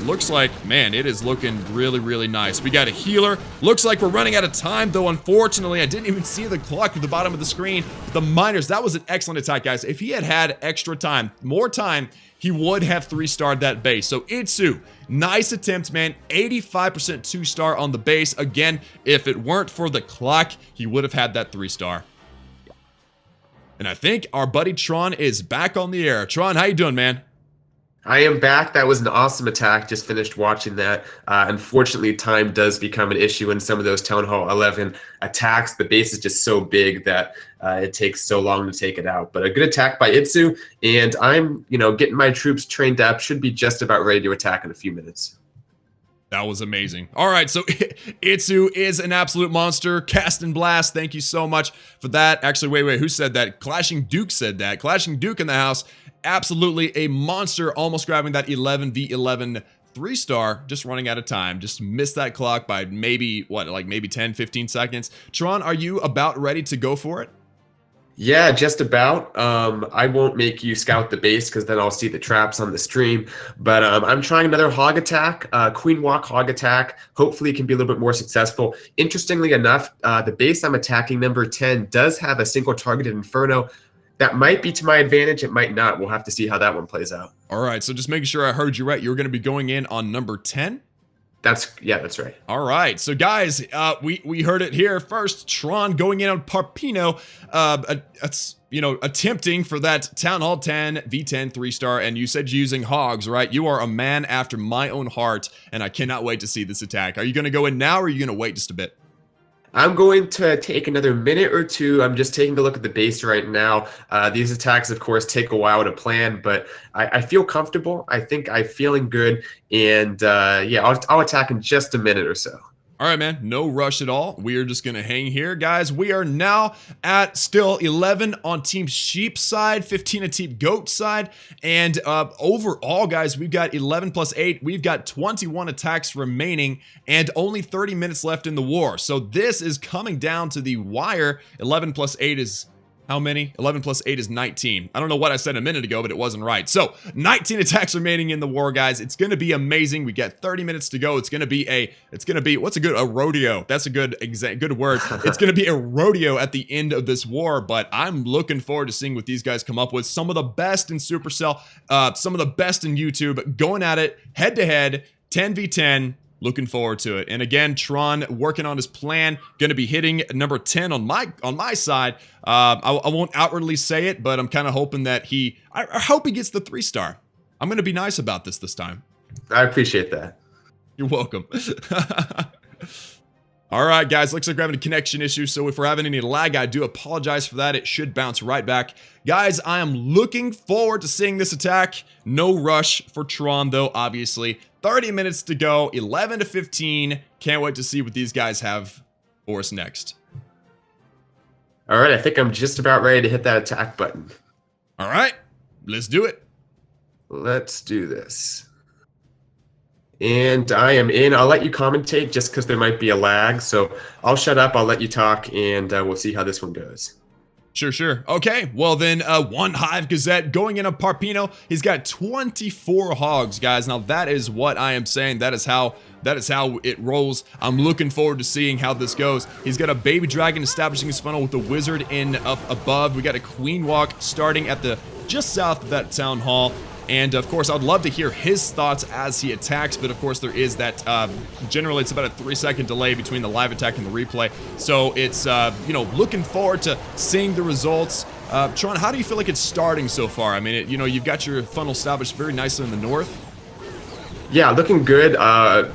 looks like, man, it is looking really, really nice. We got a healer. Looks like we're running out of time, though, unfortunately. I didn't even see the clock at the bottom of the screen. The miners, that was an excellent attack, guys. If he had had extra time, more time, he would have 3-starred that base. So Itsu, nice attempt, man. 85% 2-star on the base. Again, if it weren't for the clock, he would have had that 3-star. And I think our buddy Tron is back on the air. Tron, how you doing, man? I am back. That was an awesome attack. Just finished watching that. Unfortunately, time does become an issue in some of those Town Hall 11 attacks. The base is just so big that it takes so long to take it out. But a good attack by Itsu, and I'm, getting my troops trained up. Should be just about ready to attack in a few minutes. That was amazing. All right, so Itsu is an absolute monster. Cast and Blast, thank you so much for that. Actually, wait, who said that? Clashing Duke said that. Clashing Duke in the house. Absolutely a monster, almost grabbing that 11v11 3-star, just running out of time. Just missed that clock by maybe, maybe 10, 15 seconds. Tron, are you about ready to go for it? Yeah, just about. I won't make you scout the base because then I'll see the traps on the stream. But I'm trying another hog attack, Queen Walk hog attack. Hopefully it can be a little bit more successful. Interestingly enough, the base I'm attacking, number 10, does have a single targeted Inferno. That might be to my advantage. It might not. We'll have to see how that one plays out. All right, so just making sure I heard you right. You're going to be going in on number 10? That's right. All right, so guys, we heard it here first. Tron going in on Parpino, attempting for that Town Hall 10 V10 3-star, and you said using hogs, right? You are a man after my own heart, and I cannot wait to see this attack. Are you going to go in now, or are you going to wait just a bit? I'm going to take another minute or two. I'm just taking a look at the base right now. These attacks, of course, take a while to plan, but I feel comfortable. I think I'm feeling good, and I'll attack in just a minute or so. All right, man, no rush at all. We are just going to hang here, guys. We are now at still 11 on Team Sheep side, 15 on Team Goat side. And overall, guys, we've got 11 plus 8. We've got 21 attacks remaining and only 30 minutes left in the war. So this is coming down to the wire. 11 plus 8 is... how many? 11 plus 8 is 19. I don't know what I said a minute ago, but it wasn't right. So 19 attacks remaining in the war, guys. It's going to be amazing. We got 30 minutes to go. It's going to be a rodeo. That's a good word. It's going to be a rodeo at the end of this war, but I'm looking forward to seeing what these guys come up with. Some of the best in Supercell, some of the best in YouTube, going at it head to head, 10v10. Looking forward to it. And again, Tron working on his plan, going to be hitting number 10 on my side. I won't outwardly say it, but I'm kind of hoping that I hope he gets the 3-star. I'm going to be nice about this time. I appreciate that. You're welcome. All right, guys, looks like we're having a connection issue, so if we're having any lag, I do apologize for that. It should bounce right back. Guys, I am looking forward to seeing this attack. No rush for Tron, though, obviously. 30 minutes to go, 11 to 15. Can't wait to see what these guys have for us next. All right, I think I'm just about ready to hit that attack button. All right, let's do it. Let's do this. And I am in. I'll let you commentate just because there might be a lag. So I'll shut up. I'll let you talk, and we'll see how this one goes. Sure, sure. Okay, well then, one Hive Gazette going in a Parpino. He's got 24 hogs, guys. Now that is what I am saying. That is how it rolls. I'm looking forward to seeing how this goes. He's got a baby dragon establishing his funnel with the wizard in up above. We got a queen walk starting at the just south of that town hall. And of course, I'd love to hear his thoughts as he attacks, but of course there is that, generally it's about a 3-second delay between the live attack and the replay. So it's, you know, looking forward to seeing the results. Tron, how do you feel like it's starting so far? I mean, you know, you've got your funnel established very nicely in the north. Yeah, looking good.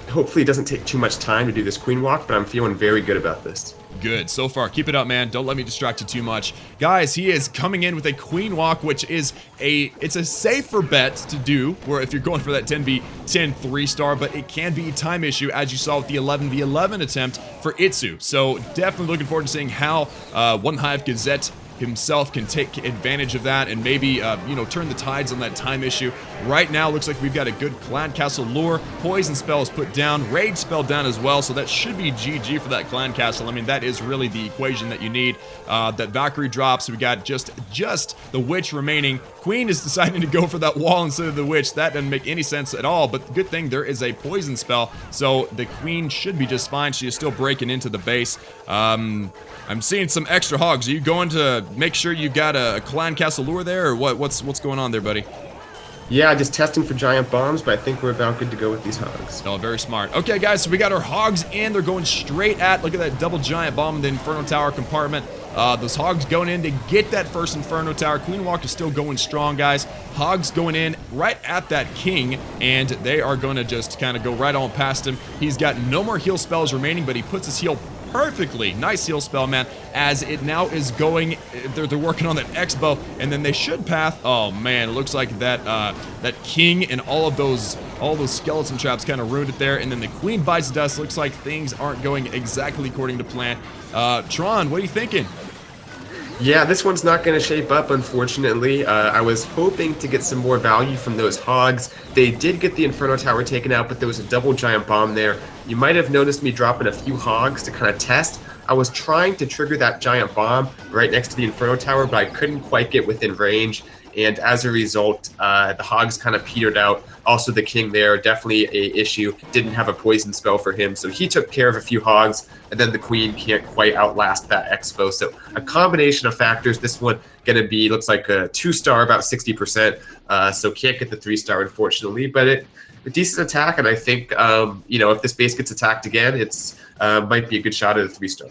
Hopefully it doesn't take too much time to do this queen walk, but I'm feeling very good about this. Good. So far. Keep it up, man. Don't let me distract you too much. Guys, he is coming in with a queen walk, which is it's a safer bet to do, where if you're going for that 10v10 3-star, but it can be a time issue, as you saw with the 11v11 attempt for Itsu. So definitely looking forward to seeing how One Hive Gazette himself can take advantage of that and maybe, you know, turn the tides on that time issue. Right now, looks like we've got a good Clan Castle lure. Poison spell is put down. Rage spell down as well, so that should be GG for that Clan Castle. I mean, that is really the equation that you need. That Valkyrie drops. We got just the Witch remaining. Queen is deciding to go for that wall instead of the Witch. That doesn't make any sense at all, but the good thing, there is a poison spell, so the Queen should be just fine. She is still breaking into the base. I'm seeing some extra hogs. Are you going to make sure you got a Clan Castle lure there, or what's going on there, buddy? Yeah, just testing for giant bombs, but I think we're about good to go with these hogs. Oh, very smart. Okay, guys, so we got our hogs in. They're going straight at, look at that double giant bomb in the Inferno Tower compartment. Those hogs going in to get that first Inferno Tower. Queen Walk is still going strong, guys. Hogs going in right at that king, and they are going to just kind of go right on past him. He's got no more heal spells remaining, but he puts his heal perfectly. Nice heal spell, man, as it now is going, they're working on that X-bow, and then they should path. Oh man, it looks like that that king and all those skeleton traps kind of ruined it there, and then the queen bites dust. Looks like things aren't going exactly according to plan. Tron, what are you thinking? Yeah, this one's not going to shape up, unfortunately. I was hoping to get some more value from those hogs. They did get the Inferno Tower taken out, but there was a double giant bomb there. You might have noticed me dropping a few hogs to kind of test. I was trying to trigger that giant bomb right next to the Inferno Tower, but I couldn't quite get within range. And as a result, the hogs kind of petered out. Also, the king there, definitely a issue. Didn't have a poison spell for him, so he took care of a few hogs, and then the queen can't quite outlast that Expo. So a combination of factors. This one gonna be, looks like a 2-star, about 60%. So can't get the 3-star, unfortunately, but a decent attack, and I think, you know, if this base gets attacked again, it's might be a good shot at a 3-star.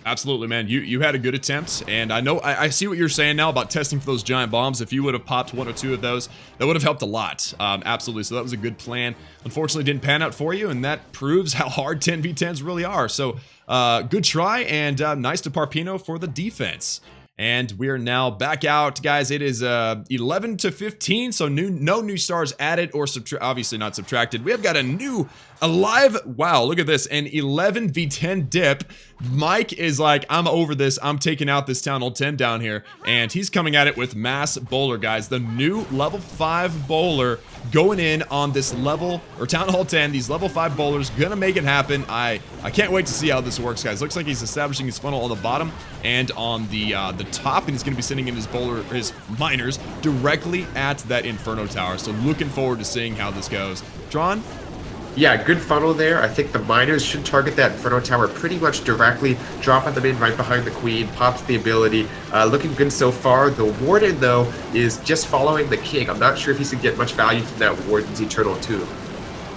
Absolutely, man. You had a good attempt, and I know I see what you're saying now about testing for those giant bombs. If you would have popped 1 or 2 of those, that would have helped a lot. Absolutely. So that was a good plan. Unfortunately, didn't pan out for you, and that proves how hard 10v10s really are. So good try, and nice to Parpino for the defense. And we are now back out, guys. It is 11 to 15, so no new stars added or obviously not subtracted. We have got a live, wow, look at this, an 11v10 dip. Mike is like, I'm over this. I'm taking out this Town Hall 10 down here, and he's coming at it with Mass Bowler, guys. The new level 5 bowler going in on this level, or Town Hall 10. These level 5 bowlers gonna make it happen. I can't wait to see how this works, guys. Looks like he's establishing his funnel on the bottom and on the top, and he's gonna be sending in his miners directly at that Inferno Tower. So looking forward to seeing how this goes. Tron? Yeah, good funnel there. I think the miners should target that Inferno Tower pretty much directly, dropping them in right behind the queen, pops the ability. Looking good so far. The warden, though, is just following the king. I'm not sure if he's going to get much value from that warden's Eternal Tomb.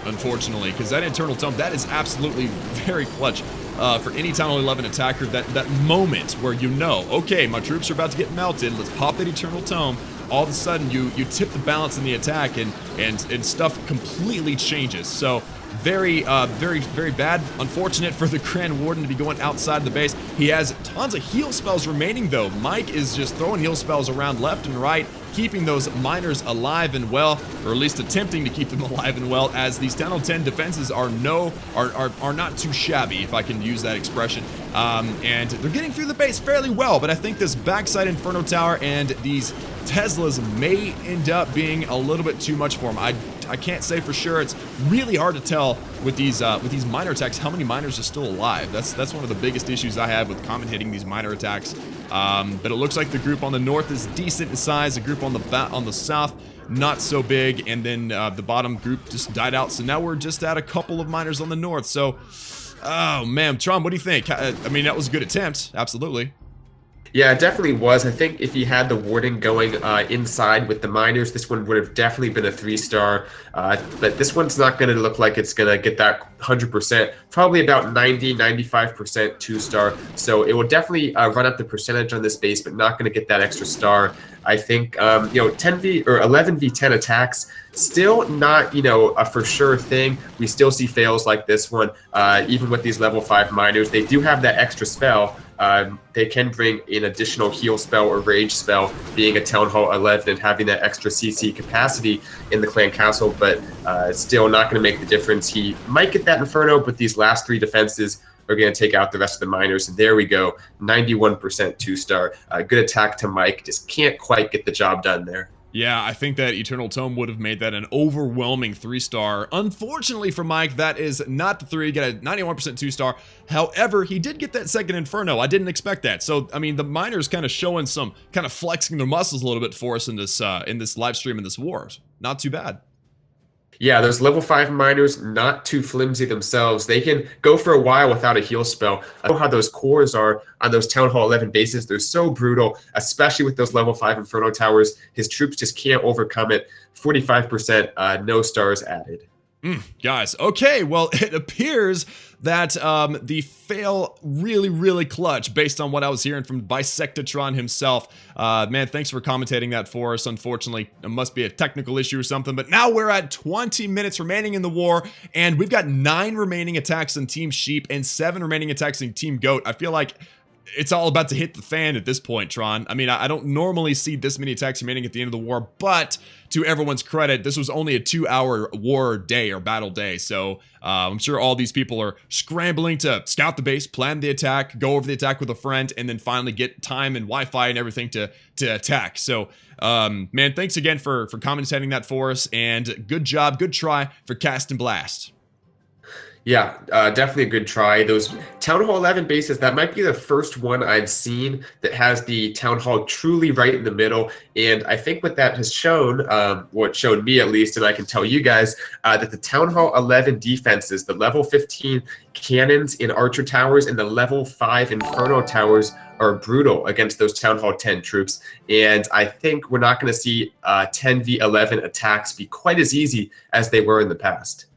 Unfortunately, because that Eternal Tomb, that is absolutely very clutch for any Town Hall 11 attacker. That moment where you know, okay, my troops are about to get melted, let's pop that Eternal Tome. All of a sudden, you tip the balance in the attack, and stuff completely changes. So very bad. Unfortunate for the Grand Warden to be going outside the base. He has tons of heal spells remaining, though. Mike is just throwing heal spells around left and right, keeping those miners alive and well, or at least attempting to keep them alive and well, as these Town Hall 10 defenses are not too shabby, if I can use that expression. And they're getting through the base fairly well, but I think this backside Inferno Tower and these Teslas may end up being a little bit too much for him. I can't say for sure. It's really hard to tell with these miner attacks how many miners are still alive. That's one of the biggest issues I have with commentating these miner attacks. But it looks like the group on the north is decent in size. The group on the south, not so big. And then the bottom group just died out. So now we're just at a couple of miners on the north. So, oh man, Tron, what do you think? I mean, that was a good attempt. Absolutely. Yeah, it definitely was. I think if he had the warden going inside with the miners, this one would have definitely been a 3-star. But this one's not going to look like it's going to get that 100%. Probably about 90, 95% 2-star. So it will definitely run up the percentage on this base, but not going to get that extra star. I think, 10v or 11v10 attacks, still not, a for sure thing. We still see fails like this one, even with these level 5 miners. They do have that extra spell. They can bring an additional heal spell or rage spell, being a Town Hall 11 and having that extra CC capacity in the clan castle, but still not going to make the difference. He might get that Inferno, but these last 3 defenses are going to take out the rest of the miners. And there we go, 91% 2-star. Good attack to Mike, just can't quite get the job done there. Yeah, I think that Eternal Tome would have made that an overwhelming 3-star. Unfortunately for Mike, that is not the 3. He got a 91% 2-star. However, he did get that second Inferno. I didn't expect that. So, I mean, the miners kind of showing some, kind of flexing their muscles a little bit for us in this live stream, in this war. Not too bad. Yeah, those level 5 miners, not too flimsy themselves. They can go for a while without a heal spell. I know how those cores are on those Town Hall 11 bases. They're so brutal, especially with those level 5 Inferno towers. His troops just can't overcome it. 45%, no stars added. Guys, okay, well, it appears that the fail really clutch based on what I was hearing from Bisectatron himself. Man, thanks for commentating that for us. Unfortunately, it must be a technical issue or something, but now we're at 20 minutes remaining in the war, and we've got 9 remaining attacks in Team Sheep and 7 remaining attacks in Team Goat. I feel like it's all about to hit the fan at this point, Tron. I mean, I don't normally see this many attacks remaining at the end of the war, but to everyone's credit, this was only a 2-hour war day or battle day. So I'm sure all these people are scrambling to scout the base, plan the attack, go over the attack with a friend, and then finally get time and Wi-Fi and everything to attack. So, man, thanks again for commentating that for us, and good job, good try for Cast and Blast. Yeah, definitely a good try. Those Town Hall 11 bases, that might be the first one I've seen that has the Town Hall truly right in the middle. And I think what that has shown, what showed me at least, and I can tell you guys, that the Town Hall 11 defenses, the level 15 cannons in Archer Towers and the level 5 Inferno Towers are brutal against those Town Hall 10 troops. And I think we're not going to see 10v11 attacks be quite as easy as they were in the past.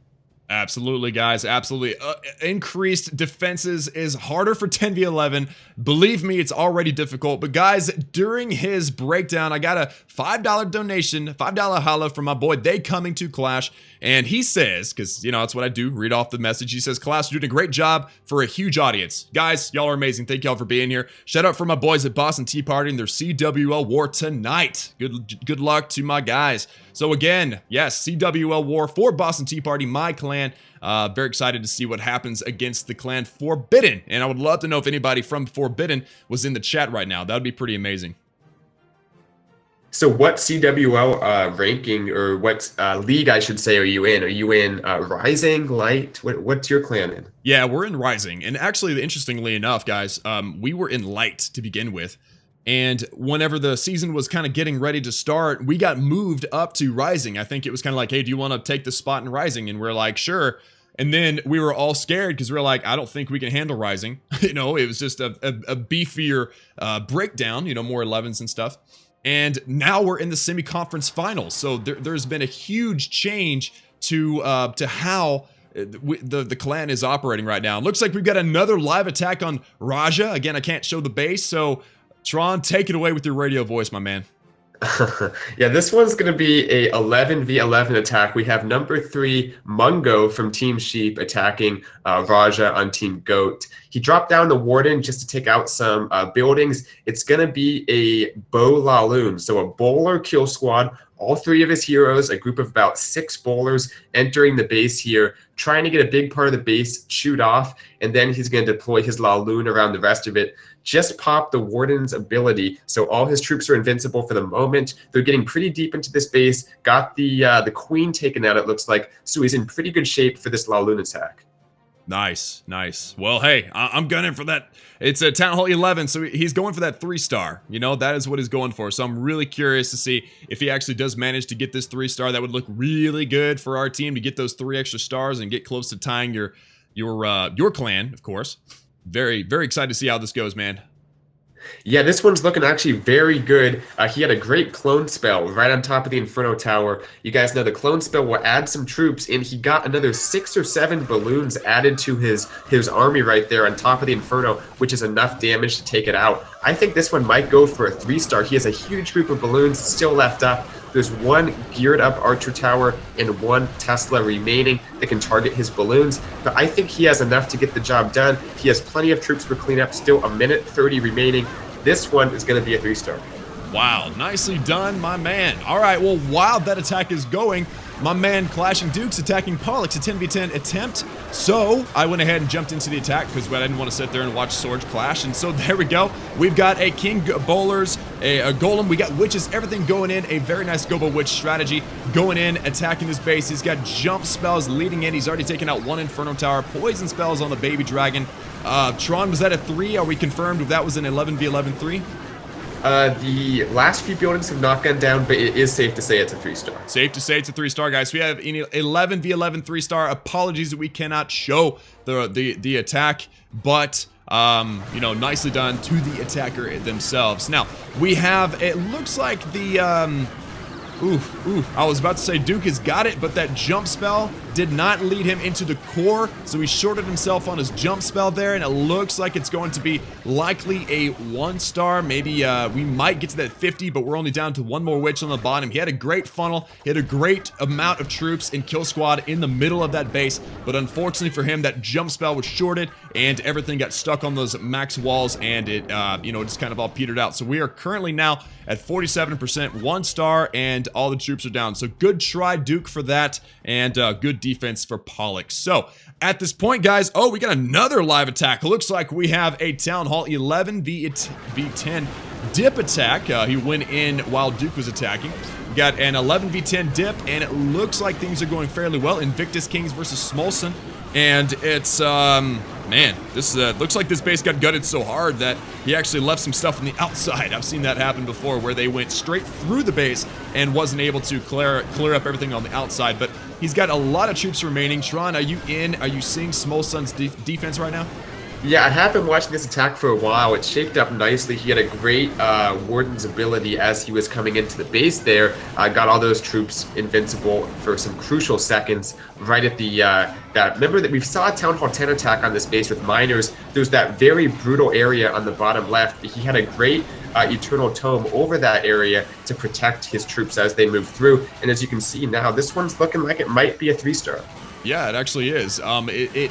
Absolutely, guys. Absolutely. Increased defenses is harder for 10v11. Believe me, it's already difficult. But guys, during his breakdown, I got a $5 donation, $5 holla from my boy They Coming to Clash. And he says, because, that's what I do, read off the message. He says, Klaus, you're doing a great job for a huge audience. Guys, y'all are amazing. Thank y'all for being here. Shout out for my boys at Boston Tea Party and their CWL war tonight. Good luck to my guys. So again, yes, CWL war for Boston Tea Party, my clan. Very excited to see what happens against the clan Forbidden. And I would love to know if anybody from Forbidden was in the chat right now. That would be pretty amazing. So what CWL ranking, or what league, I should say, are you in? Are you in Rising, Light? What's your clan in? Yeah, we're in Rising. And actually, interestingly enough, guys, we were in Light to begin with. And whenever the season was kind of getting ready to start, we got moved up to Rising. I think it was kind of like, hey, do you want to take the spot in Rising? And we're like, sure. And then we were all scared because we were like, I don't think we can handle Rising. It was just a beefier breakdown, more 11s and stuff. And now we're in the semi-conference finals. So there's been a huge change to how the clan is operating right now. It looks like we've got another live attack on Raja. Again, I can't show the base, so Tron, take it away with your radio voice, my man. Yeah, this one's going to be a 11v11 attack. We have number 3 Mungo from Team Sheep attacking Raja on Team Goat. He dropped down the Warden just to take out some buildings. It's going to be a Bow Laloon, so a bowler kill squad all 3 of his heroes, a group of about 6 bowlers, entering the base here, trying to get a big part of the base chewed off, and then he's going to deploy his Laloon around the rest of it. Just pop the Warden's ability, so all his troops are invincible for the moment. They're getting pretty deep into this base, got the Queen taken out, it looks like, so he's in pretty good shape for this Laloon attack. Nice, nice. Well, hey, I'm gunning for that. It's a Town Hall 11, so he's going for that 3-star. You know, that is what he's going for. So I'm really curious to see if he actually does manage to get this 3-star. That would look really good for our team to get those 3 extra stars and get close to tying your clan, of course. Very, very excited to see how this goes, man. Yeah, this one's looking actually very good. He had a great clone spell right on top of the Inferno Tower. You guys know the clone spell will add some troops, and he got another 6 or 7 balloons added to his army right there on top of the Inferno, which is enough damage to take it out. I think this one might go for a 3-star. He has a huge group of balloons still left up. There's 1 geared up archer tower and 1 Tesla remaining that can target his balloons, but I think he has enough to get the job done. He has plenty of troops for cleanup, still 1 minute 30 remaining. This one is going to be a 3-star. Wow, nicely done, my man. All right, well, while that attack is going, my man Clashing Duke's attacking Pollux, a 10v10 attempt. So I went ahead and jumped into the attack because I didn't want to sit there and watch swords clash. And so there we go. We've got a King Bowlers, a Golem. We got Witches, everything going in. A very nice Gobo Witch strategy going in, attacking his base. He's got jump spells leading in. He's already taken out 1 Inferno Tower. Poison spells on the Baby Dragon. Tron, was that a 3? Are we confirmed if that was an 11v11 3? The last few buildings have not gone down, but it is safe to say it's a 3-star. Safe to say it's a 3-star, guys. We have an 11v11 3-star. Apologies that we cannot show the attack, but you know, nicely done to the attacker themselves. Now we have, it looks like the I was about to say Duke has got it, but that jump spell did not lead him into the core, so he shorted himself on his jump spell there, and it looks like it's going to be likely a 1-star. Maybe we might get to that 50, but we're only down to 1 more witch on the bottom. He had a great funnel. He had a great amount of troops in kill squad in the middle of that base, but unfortunately for him, that jump spell was shorted, and everything got stuck on those max walls, and it, you know, just kind of all petered out. So we are currently now at 47%, 1-star, and all the troops are down. So good try, Duke, for that, and good defense for Pollux. So at this point, guys, we got another live attack. Looks like we have a Town Hall 11 v10 dip attack. He went in while Duke was attacking. We got an 11 v10 dip, and it looks like things are going fairly well. Invictus Kings versus Smolson, and it's man, this looks like this base got gutted so hard that he actually left some stuff on the outside. I've seen that happen before, where they went straight through the base and wasn't able to clear up everything on the outside. But he's got a lot of troops remaining. Tron, are you in? Are you seeing Smolson's defense right now? Yeah, I have been watching this attack for a while. It shaped up nicely. He had a great Warden's ability as he was coming into the base there. Got all those troops invincible for some crucial seconds right at the... remember that we saw a Town Hall 10 attack on this base with miners. There's that very brutal area on the bottom left. He had a great Eternal Tome over that area to protect his troops as they move through. And as you can see now, this one's looking like it might be a 3-star. Yeah, it actually is. It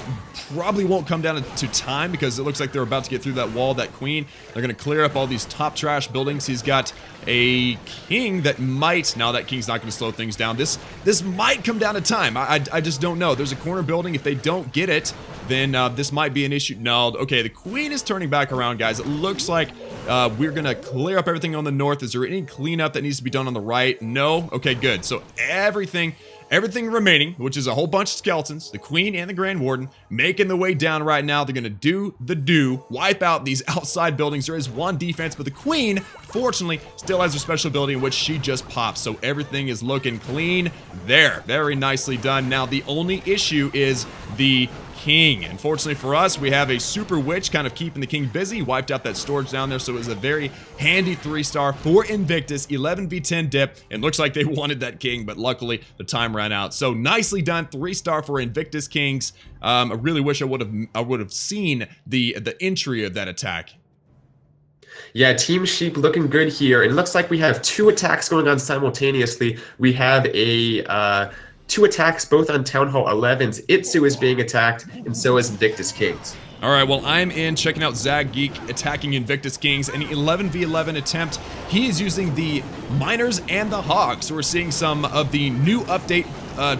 probably won't come down to time because it looks like they're about to get through that wall, that queen. They're going to clear up all these top trash buildings. He's got a king that might... Now that king's not going to slow things down. This might come down to time. I just don't know. There's a corner building. If they don't get it, then this might be an issue. No, okay, the queen is turning back around, guys. It looks like we're going to clear up everything on the north. Is there any cleanup that needs to be done on the right? No? Okay, good. So everything remaining, which is a whole bunch of skeletons, the Queen and the Grand Warden, making the way down right now. They're going to wipe out these outside buildings. There is 1 defense, but the Queen, fortunately, still has her special ability in which she just pops. So everything is looking clean there. Very nicely done. Now, the only issue is the King. Unfortunately for us, we have a Super Witch kind of keeping the King busy. Wiped out that storage down there, so it was a very handy 3-star for Invictus. 11 v10 dip, and looks like they wanted that King, but luckily the time ran out. So nicely done, 3-star for Invictus Kings. I really wish I would have seen the entry of that attack. Yeah, Team Sheep looking good here. It looks like we have 2 attacks going on simultaneously. We have a 2 attacks both on Town Hall 11s. Itsu is being attacked, and so is Invictus Kings. All right, well, I'm in checking out Zag Geek attacking Invictus Kings. An 11v11 attempt. He is using the Miners and the Hogs. So we're seeing some of the new update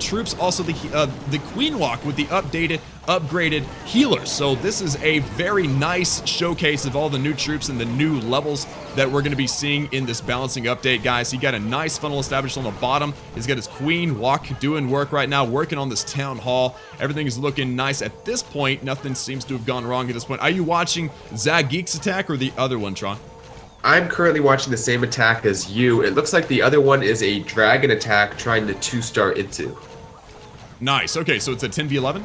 troops. Also the Queen Walk with the upgraded healers. So this is a very nice showcase of all the new troops and the new levels that we're going to be seeing in this balancing update, guys. He got a nice funnel established on the bottom. He's got his Queen Walk doing work right now, working on this Town Hall. Everything is looking nice at this point. Nothing seems to have gone wrong at this point. Are you watching Zag Geek's attack or the other one, Tron? I'm currently watching the same attack as you. It looks like the other one is a dragon attack trying to 2-star Itsu. Nice. Okay, so it's a 10v11?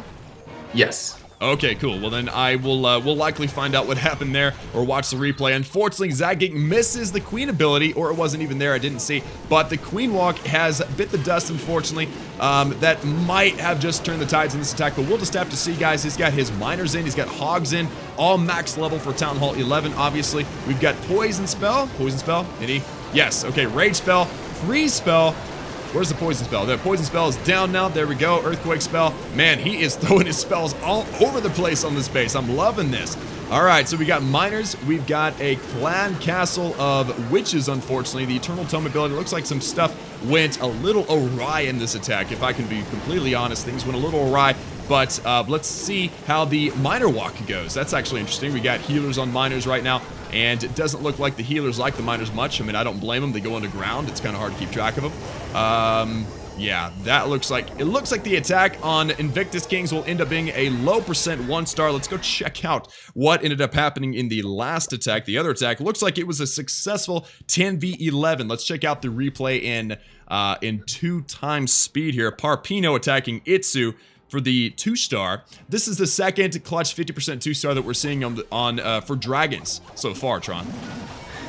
Yes. Okay, cool. Well, then I will we'll likely find out what happened there or watch the replay. Unfortunately, Zag Geek misses the Queen ability, or it wasn't even there. I didn't see. But the Queen Walk has bit the dust, unfortunately. That might have just turned the tides in this attack, but we'll just have to see, guys. He's got his Miners in. He's got Hogs in. All max level for Town Hall 11, obviously. We've got Poison Spell. Poison Spell? Any? Yes. Okay, Rage Spell. Freeze Spell. Where's the Poison Spell? The Poison Spell is down now. There we go. Earthquake Spell. Man, he is throwing his spells all over the place on this base. I'm loving this. All right, so we got Miners. We've got a Clan Castle of Witches, unfortunately. The Eternal Tome ability. Looks like some stuff went a little awry in this attack. If I can be completely honest, things went a little awry. But let's see how the Miner Walk goes. That's actually interesting. We got healers on Miners right now. And it doesn't look like the healers like the Miners much. I mean, I don't blame them. They go underground. It's kind of hard to keep track of them. Yeah, that looks like... It looks like the attack on Invictus Kings will end up being a low percent 1-star. Let's go check out what ended up happening in the last attack. The other attack looks like it was a successful 10v11. Let's check out the replay in 2x speed here. Parpino attacking Itsu for the 2-star. This is the second clutch 50% 2-star that we're seeing on for dragons so far, Tron.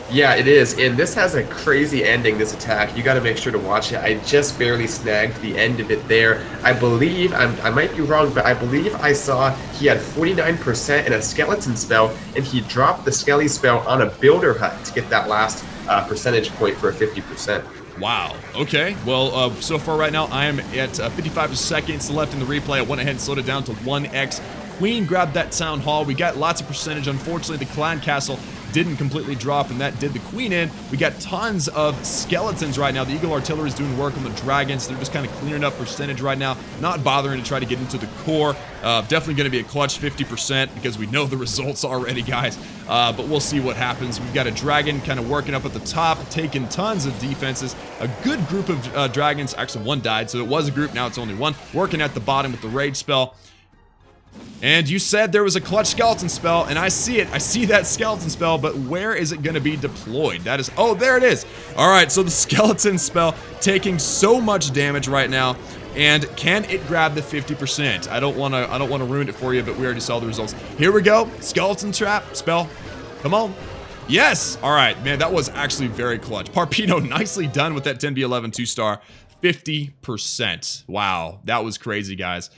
Yeah, it is, and this has a crazy ending, this attack. You got to make sure to watch it. I just barely snagged the end of it there. I believe, I might be wrong, but I believe I saw he had 49% in a skeleton spell, and he dropped the skelly spell on a builder hut to get that last percentage point for a 50%. Wow. Okay. Well, so far right now, I am at 55 seconds left in the replay. I went ahead and slowed it down to 1x. Queen grabbed that Town Hall. We got lots of percentage. Unfortunately, the Clan Castle didn't completely drop, and that did the Queen in. We got tons of skeletons right now. The Eagle Artillery is doing work on the dragons. They're just kind of clearing up percentage right now, not bothering to try to get into the core. Definitely going to be a clutch 50% because we know the results already, guys. But we'll see what happens. We've got a dragon kind of working up at the top, taking tons of defenses. A good group of dragons. Actually, one died, so it was a group. Now it's only one. Working at the bottom with the rage spell. And you said there was a clutch skeleton spell, and I see it. I see that skeleton spell, but where is it going to be deployed? That is... Oh, there it is. All right, so the skeleton spell taking so much damage right now. And can it grab the 50%? I don't want to ruin it for you, but we already saw the results. Here we go. Skeleton trap spell. Come on. Yes. All right, man, that was actually very clutch. Parpino, nicely done with that 10v11 2-star. 50%. Wow, that was crazy, guys.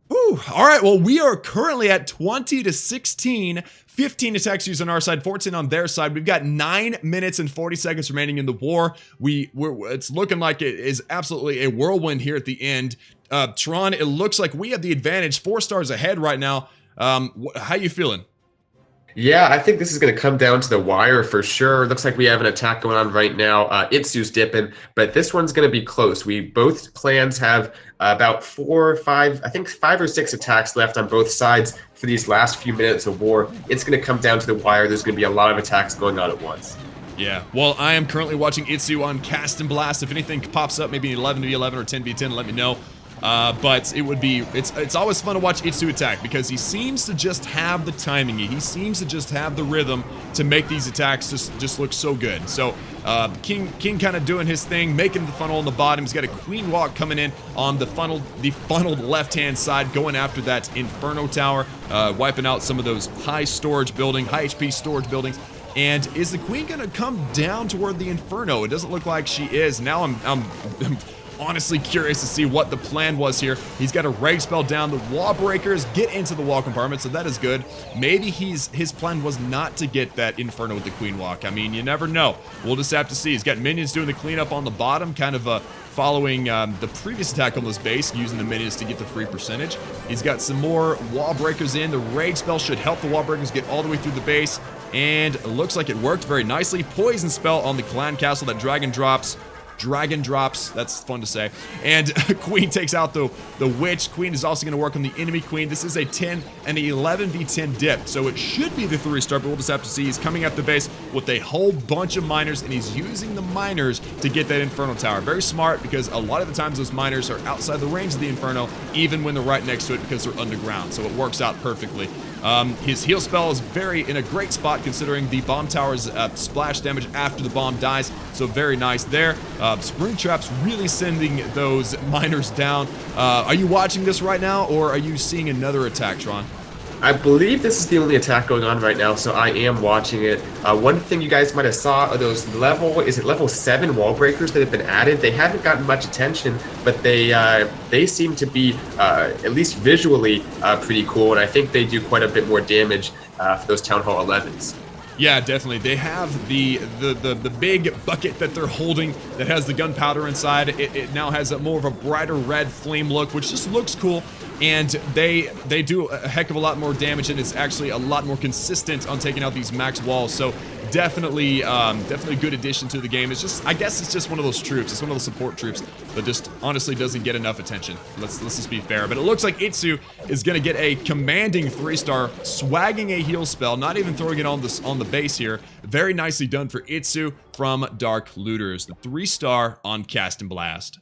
Whew. All right, well, we are currently at 20 to 16, 15 attacks used on our side, 14 on their side. We've got 9 minutes and 40 seconds remaining in the war. It's looking like it is absolutely a whirlwind here at the end. Tron, it looks like we have the advantage, 4 stars ahead right now. How you feeling? Yeah, I think this is going to come down to the wire for sure. Looks like we have an attack going on right now. Itsu's dipping, but this one's going to be close. Both clans have about 4 or 5, I think 5 or 6 attacks left on both sides for these last few minutes of war. It's going to come down to the wire. There's going to be a lot of attacks going on at once. Yeah, well, I am currently watching Itsu on Cast and Blast. If anything pops up, maybe 11v11 or 10v10, let me know. But it would be, it's always fun to watch Itsu attack because he seems to just have the timing. He seems to just have the rhythm to make these attacks just look so good. So, King kind of doing his thing, making the funnel on the bottom. He's got a Queen Walk coming in on the funneled left-hand side, going after that Inferno tower, wiping out some of those high HP storage buildings. And is the Queen gonna come down toward the Inferno? It doesn't look like she is. Now I'm honestly curious to see what the plan was here. He's got a rage spell down. The wall breakers get into the wall compartment, so that is good. Maybe his plan was not to get that Inferno with the Queen Walk. I mean, you never know. We'll just have to see. He's got minions doing the cleanup on the bottom, kind of following the previous attack on this base, using the minions to get the free percentage. He's got some more wall breakers in. The rage spell should help the wall breakers get all the way through the base, and it looks like it worked very nicely. Poison spell on the clan castle that dragon drops. That's fun to say. And Queen takes out the witch. Queen is also going to work on the enemy queen. This is a 10 and an 11v10 dip, so it should be the 3-star, but we'll just have to see. He's coming at the base with a whole bunch of miners, and he's using the miners to get that Inferno tower. Very smart, because a lot of the times those miners are outside the range of the Inferno, even when they're right next to it, because they're underground, so it works out perfectly. His heal spell is in a great spot, considering the bomb tower's splash damage after the bomb dies, so very nice there. Spring Trap's really sending those miners down. Are you watching this right now, or are you seeing another attack, Tron? I believe this is the only attack going on right now, so I am watching it. One thing you guys might have saw are those level 7 wall breakers that have been added. They haven't gotten much attention, but they seem to be, at least visually, pretty cool, and I think they do quite a bit more damage for those Town Hall 11s. Yeah, definitely. They have the big bucket that they're holding that has the gunpowder inside. It now has more of a brighter red flame look, which just looks cool. And they do a heck of a lot more damage, and it's actually a lot more consistent on taking out these max walls. So definitely a good addition to the game. It's just, I guess it's just one of those troops. It's one of those support troops that just honestly doesn't get enough attention. Let's just be fair. But it looks like Itsu is going to get a commanding 3-star, swagging a heal spell, not even throwing it on the base here. Very nicely done for Itsu from Dark Looters. The 3-star on Cast and Blast.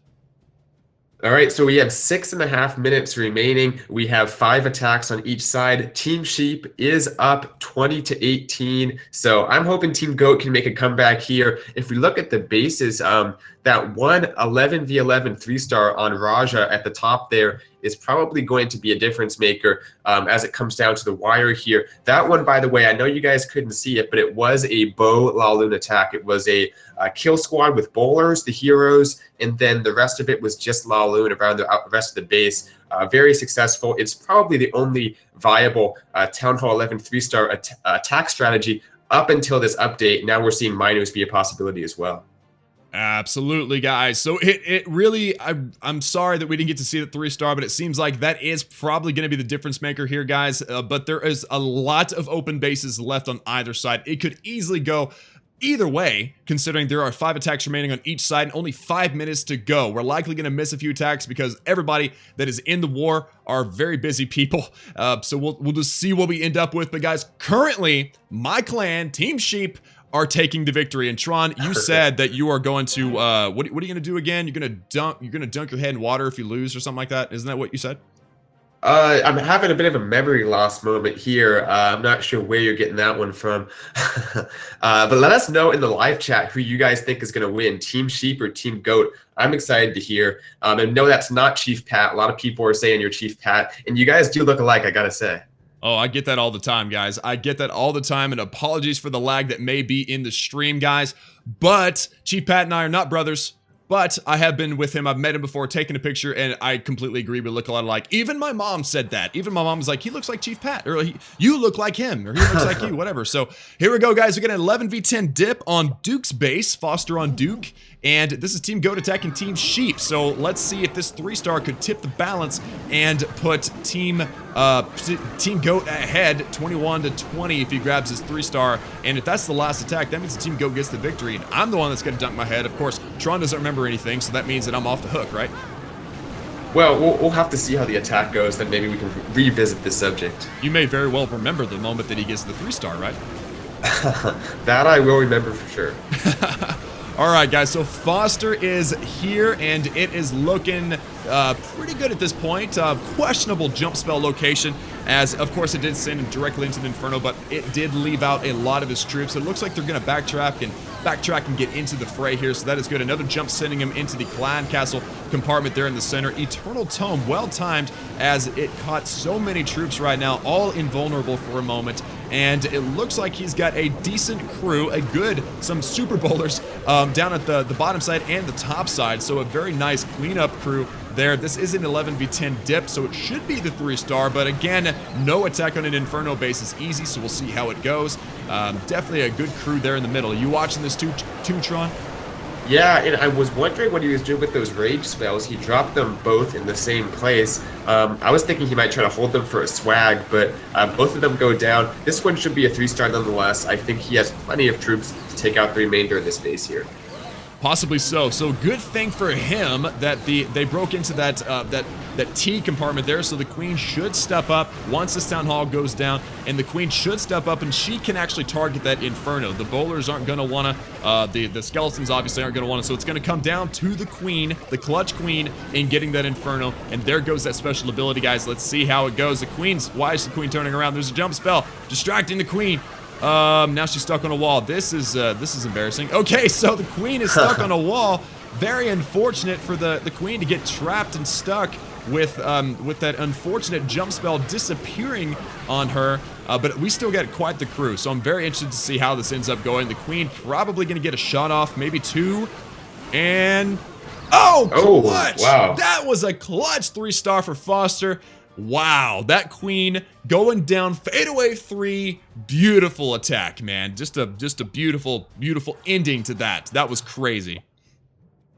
All right, so we have 6.5 minutes remaining. We have 5 attacks on each side. Team Sheep is up 20-18. So I'm hoping Team Goat can make a comeback here. If we look at the bases, that one 11v11 3-star on Raja at the top there is probably going to be a difference maker as it comes down to the wire here. That one, by the way, I know you guys couldn't see it, but it was a bow Laloon attack. It was a kill squad with bowlers, the heroes, and then the rest of it was just Laloon around the rest of the base. Very successful. It's probably the only viable Town Hall 11 3-star attack strategy up until this update. Now we're seeing miners be a possibility as well. Absolutely, guys. So it really, I'm sorry that we didn't get to see the 3-star, but it seems like that is probably going to be the difference maker here, guys. But there is a lot of open bases left on either side. It could easily go either way, considering there are 5 attacks remaining on each side and only 5 minutes to go. We're likely going to miss a few attacks because everybody that is in the war are very busy people. So we'll just see what we end up with. But guys, currently, my clan, Team Sheep, are taking the victory. And Tron, you said that you are going to what are you going to do again? You're going to dunk your head in water if you lose or something like that. Isn't that what you said? I'm having a bit of a memory loss moment here. I'm not sure where you're getting that one from. But let us know in the live chat who you guys think is going to win, Team Sheep or Team Goat. I'm excited to hear. And no, that's not Chief Pat. A lot of people are saying you're Chief Pat. And you guys do look alike, I got to say. Oh, I get that all the time, guys. I get that all the time, and apologies for the lag that may be in the stream, guys. But Chief Pat and I are not brothers. But I have been with him. I've met him before, taken a picture, and I completely agree. We look a lot alike. Even my mom said that. Even my mom was like, he looks like Chief Pat, or you look like him, or he looks like you, whatever. So here we go, guys. We got an 11v10 dip on Duke's base, Foster on Duke. And this is Team Goat attacking Team Sheep. So let's see if this 3-star could tip the balance and put Team Goat ahead 21-20 if he grabs his 3-star. And if that's the last attack, that means the Team Goat gets the victory. And I'm the one that's going to dunk my head. Of course, Tron doesn't remember anything, so that means that I'm off the hook, right? Well, we'll have to see how the attack goes, then maybe we can revisit this subject. You may very well remember the moment that he gets the 3-star, right? That I will remember for sure. All right, guys, so Foster is here, and it is looking pretty good at this point. Questionable jump spell location, as, of course, it did send him directly into the Inferno, but it did leave out a lot of his troops. So it looks like they're going to backtrack and get into the fray here, so that is good. Another jump sending him into the Clan Castle compartment there in the center. Eternal Tome, well-timed, as it caught so many troops right now, all invulnerable for a moment. and it looks like he's got a decent crew, some super bowlers down at the bottom side and the top side, so a very nice cleanup crew there. This is an 11v10 dip, so it should be the 3-star, but again, no attack on an Inferno base is easy, so we'll see how it goes. Definitely a good crew there in the middle. You watching this too, Tron? Yeah, and I was wondering what he was doing with those rage spells. He dropped them both in the same place. I was thinking he might try to hold them for a swag, but both of them go down. This one should be a 3-star nonetheless. I think he has plenty of troops to take out the remainder of this base here. Possibly so. So good thing for him that they broke into that T compartment there. So the queen should step up once this town hall goes down, and the queen should step up, and she can actually target that Inferno. The bowlers aren't going to want to. The skeletons obviously aren't going to want to. So it's going to come down to the queen, the clutch queen, in getting that Inferno. And there goes that special ability, guys. Let's see how it goes. Why is the queen turning around? There's a jump spell distracting the queen. Now she's stuck on a wall. This is embarrassing. Okay, so the queen is stuck on a wall. Very unfortunate for the queen to get trapped and stuck with that unfortunate jump spell disappearing on her. But we still get quite the crew, so I'm very interested to see how this ends up going. The queen probably going to get a shot off, maybe 2, and clutch! Oh, wow. That was a clutch 3-star for Foster. Wow, that queen going down, fadeaway 3, beautiful attack, man. Just a beautiful, beautiful ending to that. That was crazy.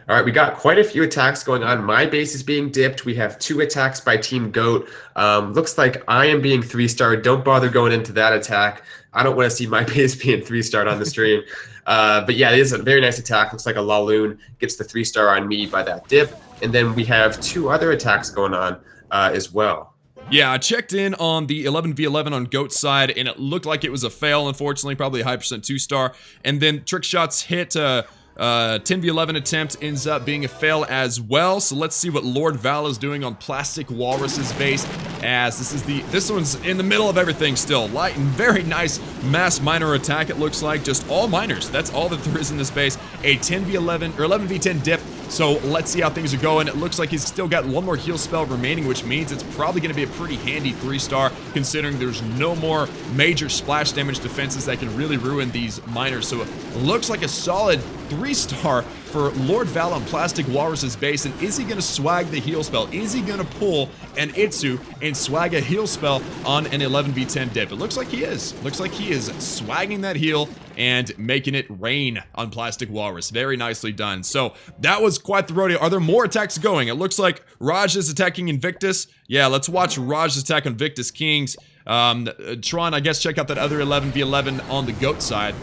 All right, we got quite a few attacks going on. My base is being dipped. We have 2 attacks by Team Goat. Looks like I am being 3-star. Don't bother going into that attack. I don't want to see my base being 3-starred on the stream. But yeah, it is a very nice attack. Looks like a Laloon gets the 3-star on me by that dip. And then we have 2 other attacks going on as well. Yeah, I checked in on the 11v11 on Goat's side, and it looked like it was a fail, unfortunately, probably a high percent 2-star. And then Trick Shot's hit 10v11 attempt ends up being a fail as well. So let's see what Lord Val is doing on Plastic Walrus's base, as this one's in the middle of everything still. Light and very nice mass miner attack, it looks like. Just all miners. That's all that there is in this base. A 10v11 or 11v10 dip. So let's see how things are going. It looks like he's still got 1 more heal spell remaining, which means it's probably going to be a pretty handy 3-star, considering there's no more major splash damage defenses that can really ruin these miners. So it looks like a solid 3-star for Lord Val on Plastic Walrus's base. And is he going to swag the heal spell? Is he going to pull an Itsu and swag a heal spell on an 11v10 dip? It looks like he is. Looks like he is swagging that heal and making it rain on Plastic Walrus. Very nicely done. So that was quite the rodeo. Are there more attacks going? It looks like Raj is attacking Invictus. Yeah, let's watch Raj's attack on Victus Kings. Tron, I guess check out that other 11v11 on the Goat side.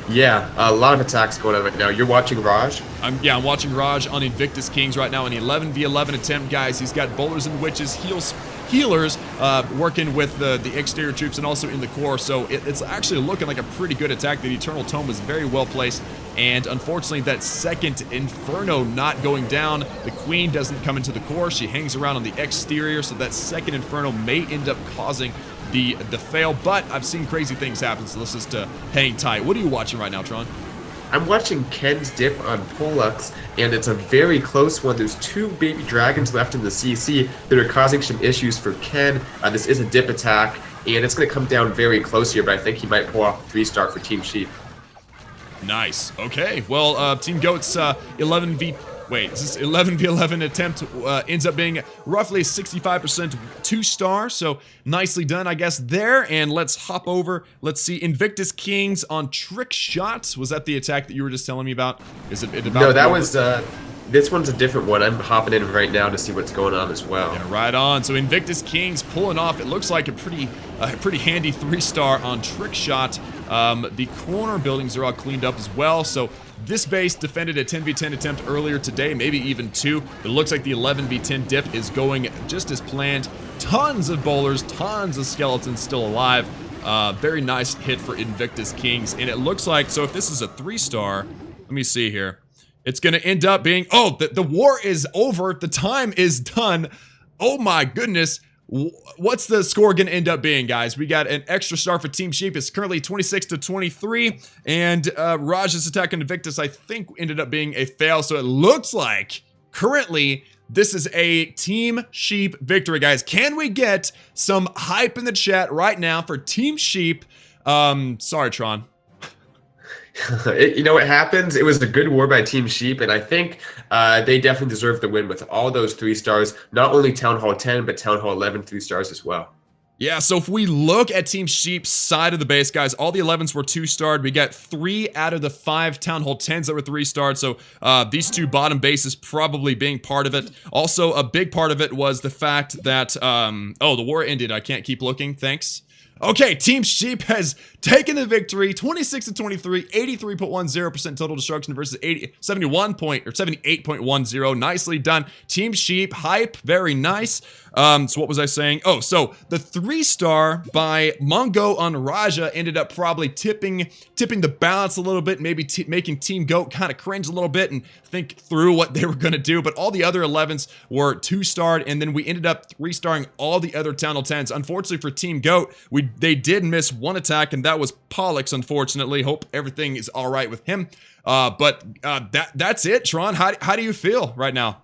Yeah, a lot of attacks going on right now. You're watching Raj? I'm watching Raj on Invictus Kings right now in the 11v11 attempt, guys. He's got bowlers and witches, healers working with the exterior troops and also in the core, so it's actually looking like a pretty good attack. The Eternal Tome was very well placed, and unfortunately that second Inferno not going down. The queen doesn't come into the core. She hangs around on the exterior, so that second Inferno may end up causing the fail, but I've seen crazy things happen, so let's just hang tight. What are you watching right now, Tron? I'm watching Ken's dip on Pollux, and it's a very close one. There's 2 baby dragons left in the CC that are causing some issues for Ken. This is a dip attack, and it's going to come down very close here, but I think he might pull off a 3-star for Team Sheep. Nice. Okay, well, Team Goat's 11v11 attempt ends up being roughly 65% 2-star, so nicely done, I guess, there. And let's hop over. Let's see, Invictus Kings on Trick Shot. Was that the attack that you were just telling me about? Is it about? No, that was, this one's a different one. I'm hopping in right now to see what's going on as well. Yeah, right on. So Invictus Kings pulling off, it looks like a pretty handy 3-star on Trick Shot. The corner buildings are all cleaned up as well, so this base defended a 10v10 attempt earlier today, maybe even 2. But it looks like the 11v10 dip is going just as planned. Tons of bowlers, tons of skeletons still alive. Very nice hit for Invictus Kings. And it looks like, so if this is a 3-star, let me see here. It's going to end up being, the war is over. The time is done. Oh my goodness. What's the score going to end up being, guys? We got an extra star for Team Sheep. It's currently 26-23, and Raj's attack on Invictus, I think, ended up being a fail. So it looks like currently This is a Team Sheep victory, guys. Can we get some hype in the chat right now for Team Sheep? Sorry, Tron. You know what happens? It was a good war by Team Sheep, and I think they definitely deserve the win with all those 3 stars. Not only Town Hall 10, but Town Hall 11 3 stars as well. Yeah, so if we look at Team Sheep's side of the base, guys, all the 11s were 2-starred. We got 3 out of the 5 Town Hall 10s that were 3-starred. So these 2 bottom bases probably being part of it. Also, a big part of it was the fact that, oh, the war ended. I can't keep looking. Thanks. Okay, Team Sheep has taken the victory, 26-23, 83.10% total destruction versus 78.10. Nicely done. Team Sheep, hype, very nice. So what was I saying? Oh, so the 3-star by Mongo on Raja ended up probably tipping the balance a little bit, maybe making Team Goat kind of cringe a little bit and think through what they were going to do. But all the other 11s were 2-starred, and then we ended up 3-starring all the other Town Hall 10s. Unfortunately for Team Goat, they did miss 1 attack, and that was Pollux, unfortunately. Hope everything is all right with him. But that's it, Tron. How do you feel right now?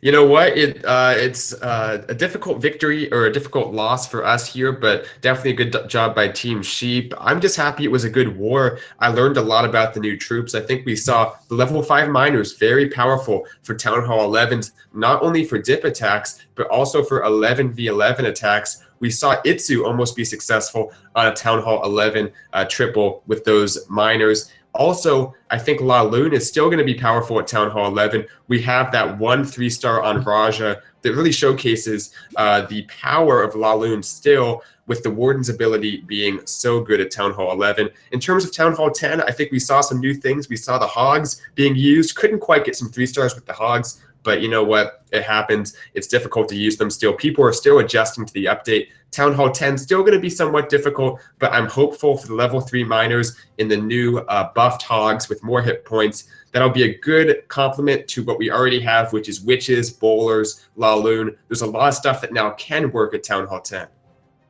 You know what? It's a difficult victory or a difficult loss for us here, but definitely a good job by Team Sheep. I'm just happy it was a good war. I learned a lot about the new troops. I think we saw the level 5 miners very powerful for Town Hall 11s, not only for dip attacks, but also for 11v11 attacks. We saw Itsu almost be successful on a Town Hall 11 triple with those miners. Also, I think La Lune is still going to be powerful at Town Hall 11. We have that 1 3-star on Raja that really showcases the power of La Lune still, with the Warden's ability being so good at Town Hall 11. In terms of Town Hall 10, I think we saw some new things. We saw the Hogs being used. Couldn't quite get some 3-stars with the Hogs, but you know what? It happens. It's difficult to use them still. People are still adjusting to the update. Town Hall 10 still going to be somewhat difficult, but I'm hopeful for the level 3 miners in the new buffed Hogs with more hit points. That'll be a good complement to what we already have, which is Witches, Bowlers, La Lune. There's a lot of stuff that now can work at Town Hall 10.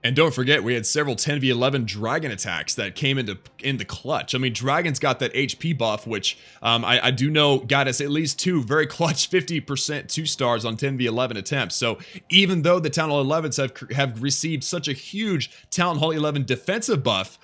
And don't forget, we had several 10v11 dragon attacks that came in the clutch. I mean, dragons got that HP buff, which I do know got us at least 2 very clutch 50% 2-stars on 10v11 attempts. So even though the Town Hall 11s have received such a huge Town Hall 11 defensive buff,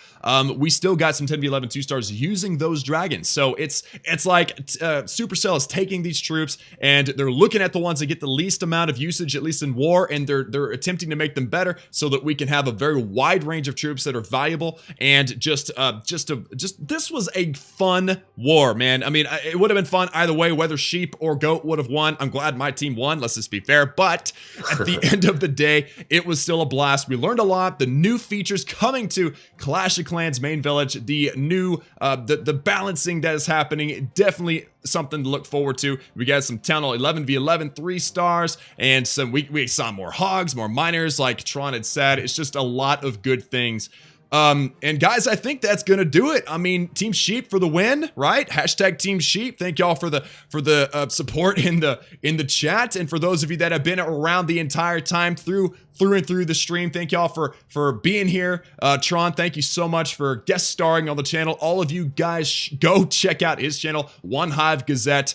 we still got some 10v11 2-stars using those dragons. So it's like Supercell is taking these troops and they're looking at the ones that get the least amount of usage, at least in war, and they're attempting to make them better so that we can have a very wide range of troops that are valuable. And this was a fun war, man. I mean, it would have been fun either way, whether Sheep or Goat would have won. I'm glad my team won, let's just be fair. But at the end of the day, it was still a blast. We learned a lot. The new features coming to Clash of Clans main village, the new the balancing that is happening, definitely something to look forward to. We got some Town Hall 11v11 3-stars, and some we saw more Hogs, more miners, like Tron had said. It's just a lot of good things. And guys, I think that's gonna do it. I mean, Team Sheep for the win, right? Hashtag Team Sheep. Thank y'all for the support in the chat, and for those of you that have been around the entire time through and through the stream. Thank y'all for being here. Tron, thank you so much for guest starring on the channel. All of you guys, go check out his channel, One Hive Gazette.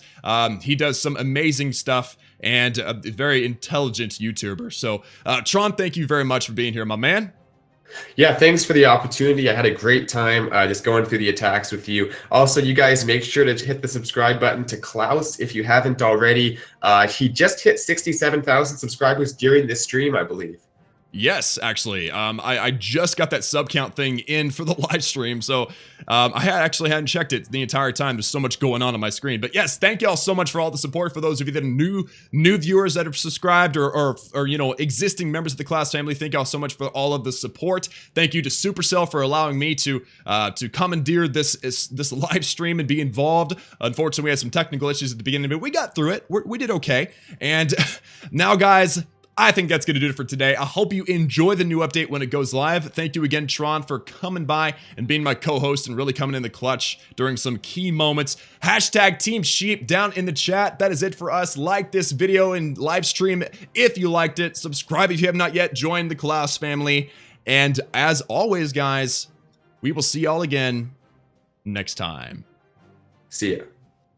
He does some amazing stuff and a very intelligent YouTuber. So, Tron, thank you very much for being here, my man. Yeah, thanks for the opportunity. I had a great time just going through the attacks with you. Also, you guys make sure to hit the subscribe button to Klaus if you haven't already. He just hit 67,000 subscribers during this stream, I believe. Yes, actually, I just got that sub count thing in for the live stream, so I actually hadn't checked it the entire time. There's so much going on my screen, but yes, thank y'all so much for all the support. For those of you that are new viewers that have subscribed or you know, existing members of the Klaus family, thank y'all so much for all of the support. Thank you to Supercell for allowing me to commandeer this live stream and be involved. Unfortunately, we had some technical issues at the beginning, but we got through it. We did okay, and now, guys, I think that's going to do it for today. I hope you enjoy the new update when it goes live. Thank you again, Tron, for coming by and being my co-host and really coming in the clutch during some key moments. Hashtag Team Sheep down in the chat. That is it for us. Like this video and live stream if you liked it. Subscribe if you have not yet. Join the Klaus family. And as always, guys, we will see y'all again next time. See ya.